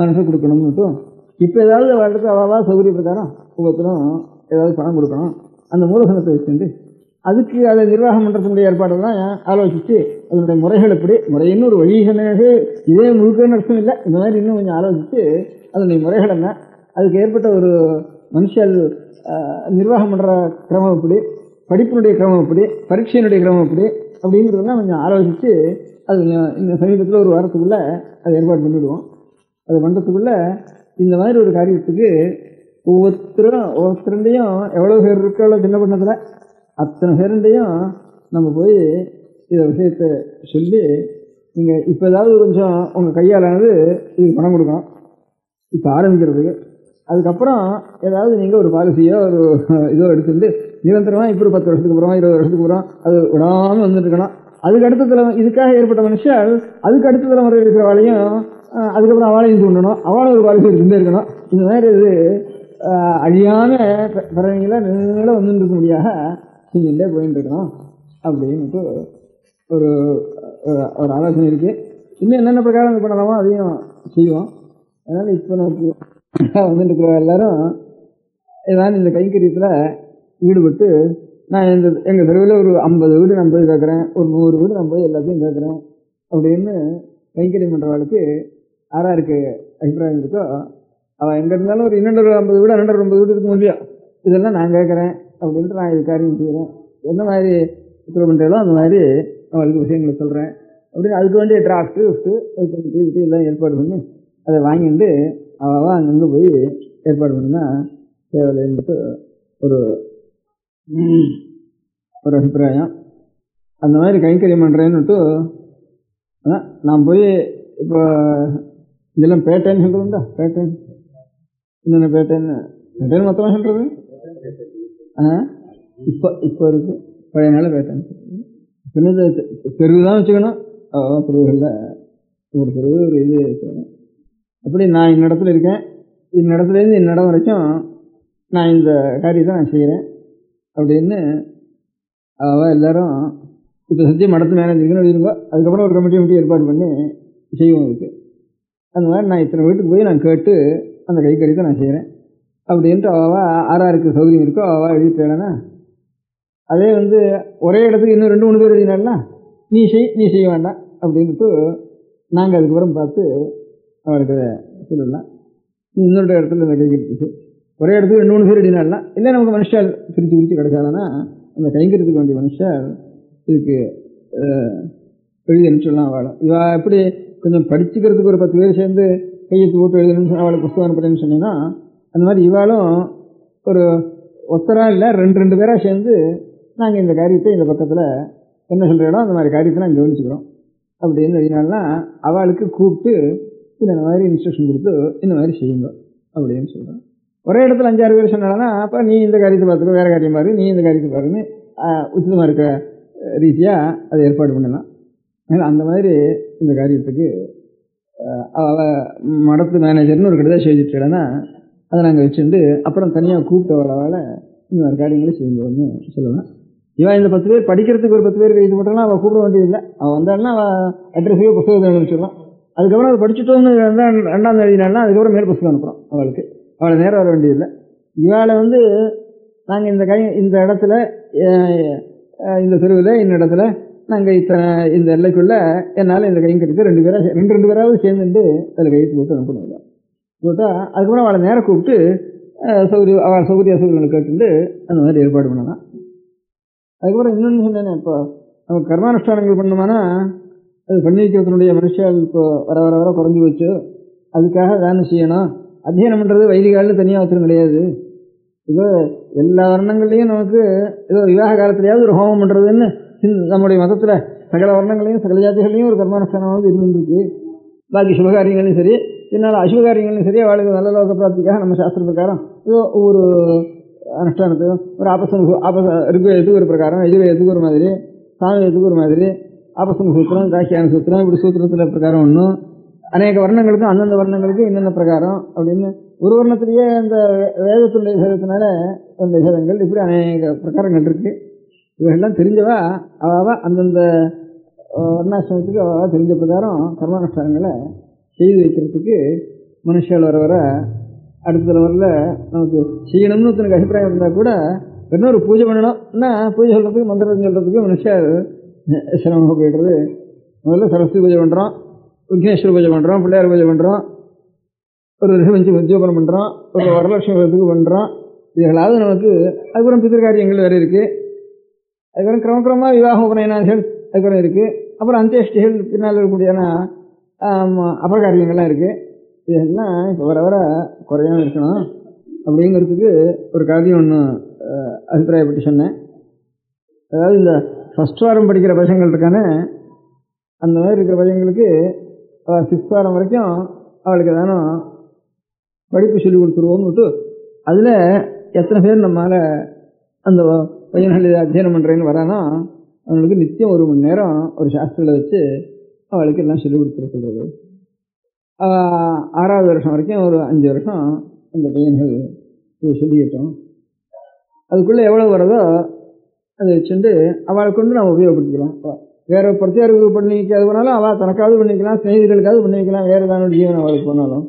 மனசு கொடுக்கணும்னுட்டும். இப்போ ஏதாவது அவளுக்கு அவாவா சௌகரிய பிரகாரம் ஒவ்வொருத்தரும் ஏதாவது பணம் கொடுக்கணும். அந்த மூலதனத்தை வச்சுட்டு அதுக்கு அதை நிர்வாகம் பண்ணுறதுடைய ஏற்பாடுலாம் ஆலோசித்து அதனுடைய முறைகள் எப்படி முறையின்னு ஒரு வழி சொன்னது இதே முழுக்கன்னு அர்த்தம் இல்லை, இந்த மாதிரி இன்னும் கொஞ்சம் ஆலோசித்து அதனுடைய முறைகள் என்ன, அதுக்கு ஏற்பட்ட ஒரு மனுஷல் நிர்வாகம் பண்ணுற கிரமம் எப்படி, படிப்பினுடைய கிரமம் எப்படி, பரீட்சையினுடைய கிரமம் எப்படி அப்படிங்கிறதெல்லாம் கொஞ்சம் ஆலோசித்து அது இந்த சமீபத்தில் ஒரு வாரத்துக்குள்ளே அதை ஏற்பாடு பண்ணிவிடுவோம். அது பண்ணுறதுக்குள்ளே இந்த மாதிரி ஒரு காரியத்துக்கு ஒவ்வொருத்தருண்டையும் எவ்வளோ பேர் இருக்கோ அவ்வளோ சின்ன பண்ணதில் அத்தனை பேருண்டையும் நம்ம போய் இதை விஷயத்தை சொல்லி நீங்கள் இப்போ ஏதாவது கொஞ்சம் உங்கள் கையாலானது இதுக்கு பணம் கொடுக்கணும் இப்போ ஆரம்பிக்கிறதுக்கு. அதுக்கப்புறம் ஏதாவது நீங்கள் ஒரு பாலிசியோ ஒரு இதோ எடுத்துட்டு நிரந்தரமாக இப்போ ஒரு 10 வருஷத்துக்கு அப்புறம் 20 வருஷத்துக்கு அப்புறம் அது விடாமல் வந்துட்டு இருக்கணும். அதுக்கு அடுத்த தலைமை இதுக்காக ஏற்பட்ட மனுஷன் அதுக்கு அடுத்த தலைமுறை இருக்கிறவாளையும் அதுக்கப்புறம் அவளையும் தூண்டணும், அவளை ஒரு பாலிசி எடுத்துகிட்டே இருக்கணும். இந்த மாதிரி இது அழியான பிறவைகளை நீங்கள வந்துட்டு இருக்க முடியாத செஞ்சுட்டே போயிட்டு இருக்கணும் அப்படின்ட்டு ஒரு ஒரு ஆலோசனை இருக்குது. இன்னும் என்னென்ன பிரகாரம் இது பண்ணலாமோ அதையும் செய்வோம். அதனால் இப்போ நமக்கு வந்துட்டு இருக்கிற எல்லாரும் ஏதாவது இந்த கைங்கரியத்தில் ஈடுபட்டு நான் எங்கள் தெருவில் ஒரு 50 வீடு நான் போய் கேட்குறேன், ஒரு 100 வீடு நான் போய் எல்லாத்தையும் கேட்குறேன் அப்படின்னு கைங்கரியம் பண்ணுறவாளுக்கு யாராருக்கு அபிப்பிராயம் இருக்கோ அவள் எங்கே இருந்தாலும் ஒரு 250 வீடு 250 வீடு இருக்க முடியும். இதெல்லாம் நான் கேட்குறேன் அப்படின்ட்டு நான் இது காரியம் செய்கிறேன். எந்த மாதிரி உத்தரவு பண்ணுறதோ அந்த மாதிரி அவளுக்கு விஷயங்களை சொல்கிறேன் அப்படின்னு அதுக்கு வேண்டிய டிராஃப்ட்டு விட்டு எல்லாம் ஏற்பாடு பண்ணி அதை வாங்கிட்டு அவள் அங்கங்கே போய் ஏற்பாடு பண்ணினா தேவையில்லைன்ட்டு ஒரு அபிப்பிராயம். அந்த மாதிரி கைங்கரியம் பண்ணுறேன்னுட்டு நான் போய் இப்போ இதெல்லாம் பேட்டைன்னு சொல்கிறதுண்டா, பேட்டைன் என்னென்ன பேட்டைன்னு மொத்தமாக சொல்கிறது இப்போ இருக்குது. பழைய நாள் பேட்டைன் சின்னது தெருவு தான் வச்சுக்கணும். தெருவுகளில் ஒரு தெருவு ஒரு இது வச்சுக்கணும். அப்படி நான் இந்த இடத்துல இருக்கேன், இந்த இடத்துலேருந்து இந்த இடம் வரைக்கும் நான் இந்த காரியத்தை நான் செய்கிறேன் அப்படின்னு எல்லோரும் இப்போ சத்தியம் மடத்து மேனேஜருக்குன்னு எழுதிருக்கோ. அதுக்கப்புறம் ஒரு கமிட்டி ஏற்பாடு பண்ணி செய்வோம். இதுக்கு அந்த மாதிரி நான் இத்தனை வீட்டுக்கு போய் நான் கேட்டு அந்த கைக்கறித்தை நான் செய்கிறேன் அப்படின்ட்டு ஆறாருக்கு சௌகரியம் இருக்கோ எழுதிட்டேன்னா அதே ஒரே இடத்துக்கு இன்னும் 2-3 பேர் எழுதினாலாம் நீ செய்ய வேண்டாம் அப்படின்ட்டு நாங்கள் அதுக்கப்புறம் பார்த்து அவருக்கு சொல்லலாம். இன்னொரு இடத்துல இந்த கைக்கறிச்சு ஒரே இடத்துக்கு 2-3 பேர் எழுதினாலாம் இல்லை நமக்கு மனுஷால் பிரித்து கிடைச்சாலன்னா அந்த கைங்கரியத்துக்கு வேண்டிய மனுஷால் இதுக்கு எழுதி அனுப்பிச்சிடலாம். வாழும் இவா எப்படி கொஞ்சம் படிச்சுக்கிறதுக்கு ஒரு 10 பேர் சேர்ந்து கையெழுத்து போட்டு எழுதணும்னு அவளுக்கு புஸ்தகம் அனுப்புறேன்னு சொன்னீங்கன்னா அந்த மாதிரி இவாளும் ஒரு ஒத்தரா இல்லை 2 பேராக சேர்ந்து நாங்கள் இந்த காரியத்தை இந்த பக்கத்தில் என்ன சொல்கிறோம் அந்த மாதிரி காரியத்தை நாங்கள் கவனிச்சுக்கிறோம் அப்படின்னு எழுதினால்னா அவளுக்கு கூப்பிட்டு இந்த மாதிரி இன்ஸ்ட்ரக்ஷன் கொடுத்து இந்த மாதிரி செய்யுங்க அப்படின்னு சொல்கிறோம். ஒரே இடத்துல 5-6 பேர் சொன்னாங்கன்னா அப்போ நீ இந்த காரியத்தை பார்த்துக்கோ, வேறு காரியம் பாரு, நீ இந்த காரியத்தை பாருன்னு உச்சிதமாக இருக்கிற ரீதியாக அதை ஏற்பாடு பண்ணலாம். அந்த மாதிரி இந்த காரியத்துக்கு மடத்து மேனேஜர்னு ஒரு கடிதம் செஞ்சுட்டேன்னா அதை நாங்கள் வச்சுட்டு அப்புறம் தனியாக கூப்பிட்டு அவளால் இந்த மாதிரி காரியங்களை செய்யும்போதுன்னு சொல்லலாம். இவன் இந்த 10 பேர் படிக்கிறதுக்கு ஒரு 10 பேர் இது மட்டும்லாம் அவள் கூப்பிட வேண்டியதில்லை. அவள் வந்தாலும் அவள் அட்ரஸையோ புத்தகத்தை அனுப்பிச்சிடலாம். அதுக்கப்புறம் அதை படிச்சுட்டோன்னு 2ஆம் எழுதினால்னா அதுக்கப்புறம் மேல் புத்தகம் அனுப்புகிறோம். அவளை நேரம் வர வேண்டியதில்லை. இவாளை நாங்கள் இந்த இடத்துல இந்த தெருவில் இந்த இடத்துல நாங்கள் இந்த எல்லைக்குள்ளே என்னால் இந்த கைங்கரிக்கு 2 பேராவது சேர்ந்துட்டு அதில் கையெழுத்து போட்டு அனுப்பணும். போட்டால் அதுக்கப்புறம் அவளை நேரம் கூப்பிட்டு அவள் சௌகரியங்களை கேட்டுட்டு அந்த மாதிரி ஏற்பாடு பண்ணலாம். அதுக்கப்புறம் இன்னொன்று சொன்னேன், இப்போ நம்ம கர்மானுஷ்டானங்கள் பண்ணோம்னா அது பண்ணி வைக்கிறதுனுடைய மனுஷால் இப்போ வர வர வர குறைஞ்சி போச்சு. அதுக்காக தானே செய்யணும். அத்தியனம் பண்ணுறது வைதிகாலில் தனியாக வச்சிரும் கிடையாது. இப்போ எல்லா வர்ணங்கள்லையும் நமக்கு ஏதோ விவாக காலத்திலேயாவது ஒரு ஹோமம் பண்ணுறதுன்னு நம்முடைய மதத்தில் சகல வர்ணங்களையும் சகல ஜாதிகளையும் ஒரு கர்மானுஷ்டானமாவது இருந்துருக்கு. பாக்கி சுபகாரியங்களையும் சரி பின்னால் அசுபகாரியங்களையும் சரி அவளுக்கு நல்ல லோக பிராப்திக்காக நம்ம சாஸ்திர பிரகாரம் ஏதோ ஒவ்வொரு அனுஷ்டானத்துக்கும் ஒரு ரிக்வேதத்துக்கு ஒரு பிரகாரம், எஜுர்வேதத்துக்கு ஒரு மாதிரி, சாமவேதத்துக்கு ஒரு மாதிரி, ஆபசன சூத்திரம், தாக்கியான சூத்திரம், இப்படி சூத்திரத்தில் பிரகாரம் ஒன்றும் அநேக வர்ணங்களுக்கும் அந்தந்த வர்ணங்களுக்கும் என்னென்ன பிரகாரம் அப்படின்னு ஒரு வர்ணத்திலேயே அந்த வேதத்துடைய விசேதத்தினால அந்த விசேதங்கள் இப்படி அநேக பிரகாரங்கள் இருக்குது. இவைகள்லாம் தெரிஞ்சவா அவள் அந்தந்த வர்ணாசிரமத்துக்கு அவள் தெரிஞ்ச பிரகாரம் கர்மானுஷ்டானங்களை செய்து வைக்கிறதுக்கு மனுஷால் வர வர அடுத்த தலைவரில் நமக்கு செய்யணும்னு ஒருத்தனுக்கு அபிப்பிராயம் இருந்தால் கூட இன்னொரு பூஜை பண்ணணும்னா பூஜை சொல்கிறதுக்கு மந்திரம் சொல்கிறதுக்கு மனுஷால் சிரமமாக போய்டுறது. முதல்ல சரஸ்வதி பூஜை பண்ணுறோம், விக்னேஸ்வர பூஜை பண்ணுறோம், பிள்ளையார் பூஜை பண்ணுறோம், ஒரு ரிஷபஞ்சி உத்தியோகம் பண்ணுறோம், ஒரு வரலட்சுமி விரதத்துக்கு பண்ணுறோம். இதுகளாவது நமக்கு அதுக்கப்புறம் பித்திருக்காரியங்கள் வேறு இருக்குது. அதுக்கப்புறம் கிரமக்கிரமாக விவாகம் உபநயனாதிகள் அதுக்கப்புறம் இருக்குது. அப்புறம் அந்தியஷ்டிகள் பின்னால் இருக்கக்கூடியான அபகாரியங்கள்லாம் இருக்குது. இதெல்லாம் இப்போ வர வர குறையாமல் இருக்கணும் அப்படிங்கிறதுக்கு ஒரு காரியம் ஒன்று அபிப்பிராயப்பட்டு சொன்னேன். அதாவது இந்த ஃபஸ்ட் வாரம் படிக்கிற பசங்கள் இருக்கானே, அந்த மாதிரி இருக்கிற பசங்களுக்கு 6th வாரம் வரைக்கும் அவளுக்கு ஏதானும் படிப்பு சொல்லி கொடுத்துருவோம்னுட்டு அதில் எத்தனை பேர் நம்மளால் அந்த பையன்கள் இதை அத்தியனம் பண்ணுறேன்னு வரானோ அவங்களுக்கு நித்தியம் 1 மணி நேரம் ஒரு சாஸ்திரத்தில் வச்சு அவளுக்கு எல்லாம் சொல்லிக் கொடுத்துருக்கிறது. 6வது வருஷம் வரைக்கும் ஒரு 5 வருஷம் அந்த பையன்கள் இது சொல்லிக்கிட்டோம். அதுக்குள்ளே எவ்வளோ வருதோ அதை வச்சுட்டு அவளை கொண்டு நம்ம உபயோகப்படுத்திக்கலாம். வேறு பிரத்யேக பண்ணிக்காது போனாலும் அவள் தனக்காவது பண்ணிக்கலாம், ஸ்நேகிதர்களுக்காவது பண்ணி வைக்கலாம், வேறு ஏதாவது ஜீவன் அவளுக்கு போனாலும்.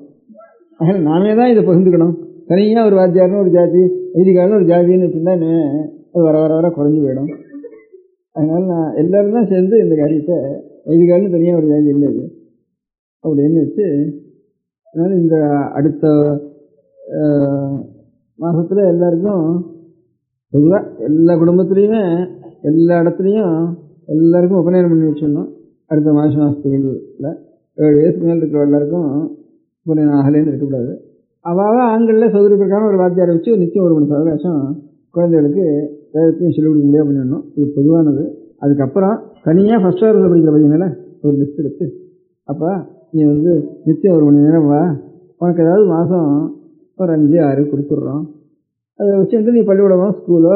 அதனால் நாமே தான் இதை பகிர்ந்துக்கணும். தனியாக ஒரு வாத்தியார்னு ஒரு ஜாதி, வைதிகாரன்னு ஒரு ஜாதின்னு வச்சுருந்தா இன்னும் அது வர வர வர குறைஞ்சி போயிடும். அதனால் நான் எல்லோரும் தான் சேர்ந்து இந்த காரியத்தை, வைதிகாரன்னு தனியாக ஒரு ஜாதி இல்லை அப்படின்னு வச்சு, அதனால் இந்த அடுத்த மாதத்தில் எல்லாருக்கும் பொதுவாக எல்லா குடும்பத்துலேயுமே எல்லா இடத்துலையும் எல்லாருக்கும் உபநயனம் பண்ணி வச்சிடணும். அடுத்த மாதத்துக்குள்ள 7 வயசுக்கு மேலே இருக்கிற எல்லாருக்கும் உபநயனம் ஆகலேன்னு இருக்கக்கூடாது. அவாவ ஆண்களில் சௌகரிய பிரகாரம் ஒரு வாத்தியாரை வச்சு நிச்சயம் 1 மணி அவகாசம் குழந்தைகளுக்கு வேதத்தையும் சொல்லிக் கொடுக்க முடியாது பண்ணிடணும். இது பொதுவானது. அதுக்கப்புறம் தனியாக ஃபஸ்ட் வாரத்தில் படிக்கிற பையனால ஒரு லிஸ்ட் எடுத்து, அப்போ நீ நிச்சயம் 1 மணி நேரம் வா, உனக்கு ஏதாவது மாதம் ஒரு 5-6 கொடுத்துட்றோம், அதை வச்சுட்டு நீ பள்ளிக்கூடமோ ஸ்கூலோ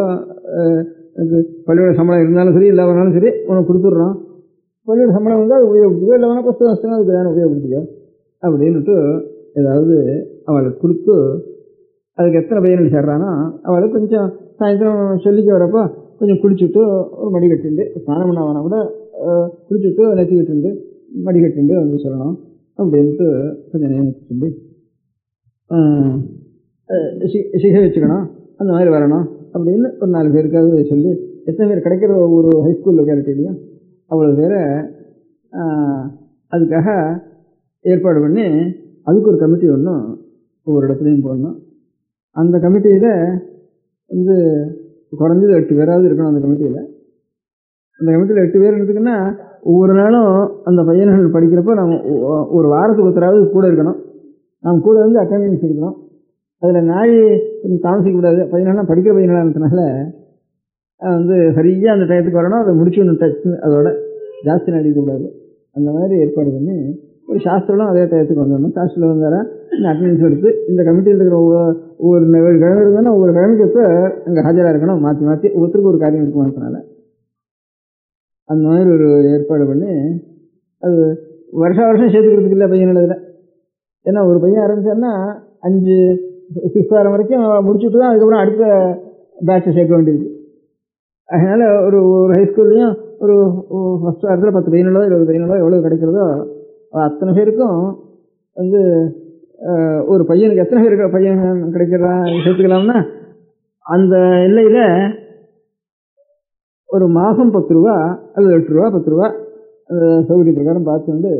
பள்ளியோட சம்பளம் இருந்தாலும் சரி இல்லாமனாலும் சரி உனக்கு கொடுத்துட்றோம். பள்ளியோட சம்பளம் வந்து அது உபயோகப்படுத்திக்கோ, இல்லை வேணால் புஸ்தகம் அதுக்கு தானே உபயோகப்படுத்திக்கோ அப்படின்னுட்டு ஏதாவது அவளுக்கு கொடுத்து, அதுக்கு எத்தனை பையன்கள் சேர்றானோ அவளுக்கு கொஞ்சம் சாயந்தரம் சொல்லிக்க வரப்போ கொஞ்சம் குளிச்சுட்டு ஒரு மடி கட்டிண்டு, ஸ்நானம் பண்ண வேணா கூட குளிச்சுட்டு நெத்தி கட்டுண்டு மடி கட்டிண்டு சொல்லணும் அப்படின்ட்டு கொஞ்சம் நியமிச்சுட்டு சிகை வச்சுக்கணும், அந்த மாதிரி வரணும் அப்படின்னு ஒரு 4 பேருக்காவது சொல்லி, எத்தனை பேர் கிடைக்கிற ஒரு ஹைஸ்கூல் லொக்காலிட்டிலையும் அவ்வளோ பேரை அதுக்காக ஏற்பாடு பண்ணி அதுக்கு ஒரு கமிட்டி ஒன்றும் ஒவ்வொரு இடத்துலையும் போடணும். அந்த கமிட்டியில் குறைஞ்சது 8 பேராவது இருக்கணும். அந்த கமிட்டியில் 8 பேர் எடுத்துக்கின்னா ஒவ்வொரு நாளும் அந்த பையன்கள் படிக்கிறப்போ நம்ம ஒரு வாரத்துக்கு ஒருத்தராவது கூட இருக்கணும். நாம் கூட அட்டெண்டன்ஸ் இருக்கணும். அதில் நாய் கொஞ்சம் தாமசிக்கக்கூடாது. பையனாலாம் படிக்கிற பையனாக இருந்ததுனால சரியாக அந்த டயத்துக்கு வரணும், அதை முடிச்சு ஒன்று டச்சு அதோட ஜாஸ்தி நடிக்கக்கூடாது. அந்த மாதிரி ஏற்பாடு பண்ணி ஒரு சாஸ்திரம் அதே டயத்துக்கு வந்துடணும். சாஸ்திரம் வந்தாரா இந்த அட்டெண்டன்ஸ் எடுத்து இந்த கமிட்டியில் இருக்கிற ஒவ்வொரு கிழமை இருந்தாலும் ஒவ்வொரு கிழமைக்கு அங்கே ஹாஜராக இருக்கணும். மாற்றி மாற்றி ஒவ்வொருத்தருக்கு ஒரு காரியம் இருக்குமானதுனால அந்த மாதிரி ஒரு ஏற்பாடு பண்ணி அது வருஷம் சேர்த்துக்கிறதுக்கு இல்லை பையன் இதில். ஏன்னா ஒரு பையன் ஆரம்பித்தான்னா 5-6 வாரம் வரைக்கும் முடிச்சுட்டு தான் அதுக்கப்புறம் அடுத்த பேட்சை சேர்க்க வேண்டியிருக்கு. அதனால் ஒரு ஹைஸ்கூல்லையும் ஒரு ஃபஸ்ட் வாரத்தில் 10 பையனோ 20 பையனோ எவ்வளோ கிடைக்கிறதோ அத்தனை பேருக்கும் ஒரு பையனுக்கு எத்தனை பேருக்கு பையன் கிடைக்கிறான் சேர்த்துக்கலாம்னா அந்த எல்லையில் ஒரு மாதம் 10 ரூபா அல்லது 8 ரூபா 10 ரூபா சௌகரிய பிரகாரம் பார்த்து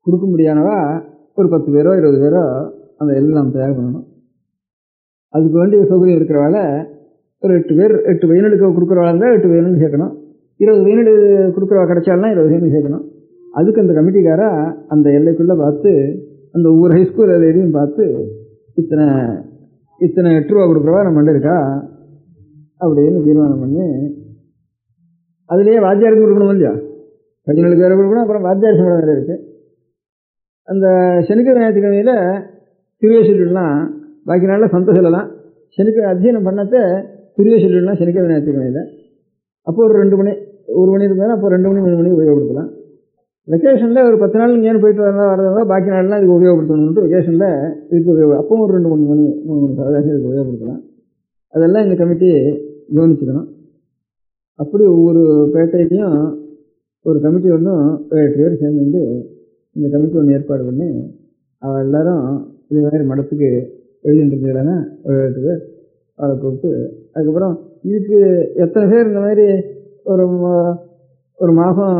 கொடுக்க முடியாதவா ஒரு 10 பேரோ 20 பேரோ அந்த எல்லாம் தயார் பண்ணணும். அதுக்கு வேண்டிய சௌகரியம் இருக்கிறவால ஒரு 8 பையனுக்கு கொடுக்குறவா இருந்தால் 8 பையனுக்கு சேர்க்கணும். 20 பையனுக்கு கொடுக்குறவா கிடைச்சாலும் 20 பையனுக்கு சேர்க்கணும். அதுக்கு அந்த கமிட்டிக்காரா அந்த எல்லைக்குள்ளே பார்த்து அந்த ஒவ்வொரு ஹைஸ்கூல் எல்லையிலையும் பார்த்து இத்தனை 8 ரூபா கொடுக்குறவா நம்ம இருக்கா அப்படின்னு தீர்மானம் பண்ணி அதுலேயே வாத்தியாருக்கு கொடுக்கணும் இல்லையா, பையனுக்கு வேறு கொடுக்கணும். அப்புறம் வாத்தியார் சம்பளம் வேறு இருக்குது. அந்த சனிக்கிழமை ஞாயிற்றுக்கிழமையில் திருவே சொல்லிடலாம், பாக்கி நாளில் சொந்த சொல்லலாம். சனிக்கிழமை அத்தியனம் பண்ணத்தை திருவே சொல்லிடலாம் சனிக்கிழமை ஞாயிற்றுக்கிழமையில். அப்போ ஒரு 2 மணி 1 மணி இருந்தாலும் அப்போ 2 மணி 3 மணி உபயோகப்படுத்தலாம். வெக்கேஷனில் ஒரு 10 நாள் இங்கேன்னு போயிட்டு வரதா பாக்கி நாள்லாம் இதுக்கு உபயோகப்படுத்தணுன்ட்டு வெக்கேஷனில் இதுக்கு அப்பவும் ஒரு 2 மணி 3 மணி அவகாசம் இதுக்கு உபயோகப்படுத்தலாம். அதெல்லாம் இந்த கமிட்டி கவனிச்சுக்கணும். அப்படி ஒவ்வொரு பேட்டையிலையும் ஒரு கமிட்டி ஒன்றும் 8 பேர் சேர்ந்து இந்த கமிட்டி ஒன்று ஏற்பாடு பண்ணி அவள் எல்லோரும் இது மாதிரி மடத்துக்கு எழுதிட்டுருந்தாங்கன்னா ஒரு 8 பேர் அவளை கூப்பிட்டு அதுக்கப்புறம் இதுக்கு எத்தனை பேர் இந்த மாதிரி ஒரு மாதம்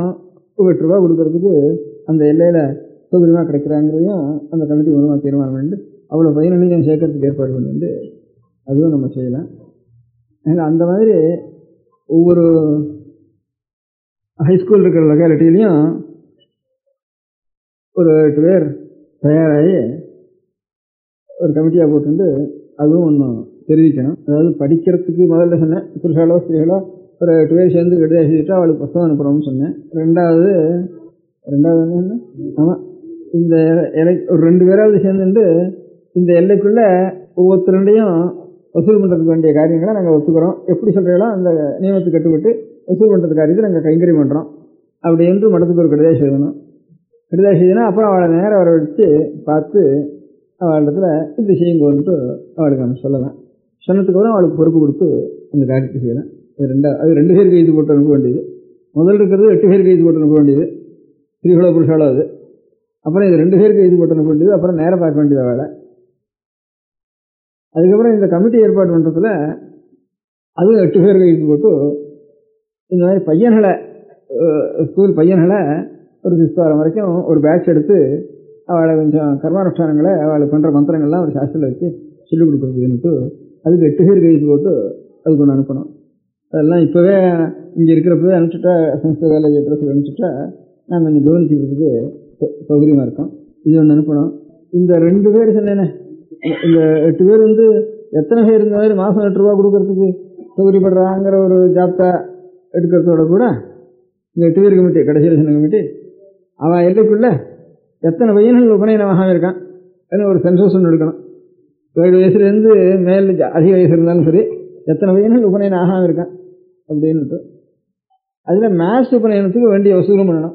8 ரூபா கொடுக்கறதுக்கு அந்த எல்லையில் சௌகரியமாக கிடைக்கிறாங்கிறதையும் அந்த கமிட்டி மூலமாக தீர்மானம் பண்ணிட்டு அவ்வளோ பையனையும் சேர்க்கறதுக்கு ஏற்பாடு பண்ணிட்டு அதுவும் நம்ம செய்யலாம். அந்த மாதிரி ஒவ்வொரு ஹைஸ்கூல் இருக்கிற லொக்காலிட்டிலையும் ஒரு 8 பேர் தயாராகி ஒரு கமிட்டியாக போட்டு அதுவும் ஒன்று தெரிவிக்கணும். அதாவது படிக்கிறதுக்கு முதல்ல சொன்னேன், புருஷாலோ ஸ்திரீகளோ ஒரு 8 பேர் சேர்ந்து கடிதம் எழுதிட்டு அவளுக்கு புத்தகம் அனுப்புகிறோம்னு சொன்னேன். ரெண்டாவது என்ன, ஆமாம், இந்த ஒரு 2 பேராவது சேர்ந்துட்டு இந்த எல்லைக்குள்ள ஒவ்வொருத்தருண்டையும் வசூல் பண்ணுறதுக்கு வேண்டிய காரியங்களை நாங்கள் ஒத்துக்கிறோம், எப்படி சொல்கிறீங்களோ அந்த நியமத்துக்கு கட்டுப்பட்டு வசூல் பண்ணுறது காரியத்தை நாங்கள் கைங்கரியம் பண்ணுறோம் அப்படி என்று மடத்துக்கு ஒரு கடிதம் எழுதணும். கடிதம் எழுதினா அப்புறம் அவளை நேரம் வர வச்சு பார்த்து அவளிடத்துல இப்படி செய்யுங்கன்ட்டு அவளுக்கு நம்ம சொல்லலாம். சொன்னதுக்கு அப்புறம் அவளுக்கு பொறுப்பு கொடுத்து அந்த காரியத்தை செய்யலாம். அது 2 பேருக்கு இது போட்டு அனுப்ப வேண்டியது. முதல் இருக்கிறது 8 பேருக்கு இது போட்டு அனுப்ப வேண்டியது, ஸ்திரீகளோ புருஷாலோ. அது அப்புறம் இது 2 பேருக்கு இது போட்டு அனுப்ப வேண்டியது, அப்புறம் நேரம் பார்க்க வேண்டியது அவளை. அதுக்கப்புறம் இந்த கமிட்டி ஏற்பாடு பண்ணுறதுல அதுவும் 8 பேருக்கு இது போட்டு இந்த மாதிரி பையன்களை, ஸ்கூல் பையன்களை ஒரு 6th வாரம் வரைக்கும் ஒரு பேட்ச் எடுத்து அவளை கொஞ்சம் கர்மானுஷ்டானங்களை அவளை பண்ணுற மந்திரங்கள்லாம் ஒரு சாஸ்திரத்தில் வச்சு சொல்லிக் கொடுக்குறதுன்ட்டு அதுக்கு 8 பேருக்கு இது போட்டு அதுக்கு ஒன்று அனுப்பணும். அதெல்லாம் இப்போவே இங்கே இருக்கிறப்பவே அனுப்பிச்சுட்டா, சமஸ்த காலேஜ் அட்ரஸ் அனுப்பிச்சுட்டா நான் கொஞ்சம் கவனிச்சுக்கிறதுக்கு சௌகரியமாக இருக்கும். இது ஒன்று அனுப்பணும். இந்த 2 பேர் சொன்னேனே, இந்த 8 பேர் எத்தனை பேர் இந்த மாதிரி மாதம் 8 ரூபா கொடுக்கறதுக்கு சௌகரியப்படுறாங்கிற ஒரு ஜாப்தா எடுக்கிறதோட கூட இந்த 8 பேர் கமிட்டி, கடைசியில் சொன்ன கமிட்டி, அவன் எல்லைக்குள்ள எத்தனை பையன்கள் உபநயனமாக இருக்கான் அப்படின்னு ஒரு சென்சஸ் ஒன்று எடுக்கணும். 7 வயசுலேருந்து மேல் அதிக வயசு இருந்தாலும் சரி, எத்தனை பையன்கள் உபநயனம் ஆகாமல் இருக்கான் அப்படின்ட்டு அதில் மேத்ஸ் உபநயனத்துக்கு வேண்டிய வசூலும் பண்ணணும்.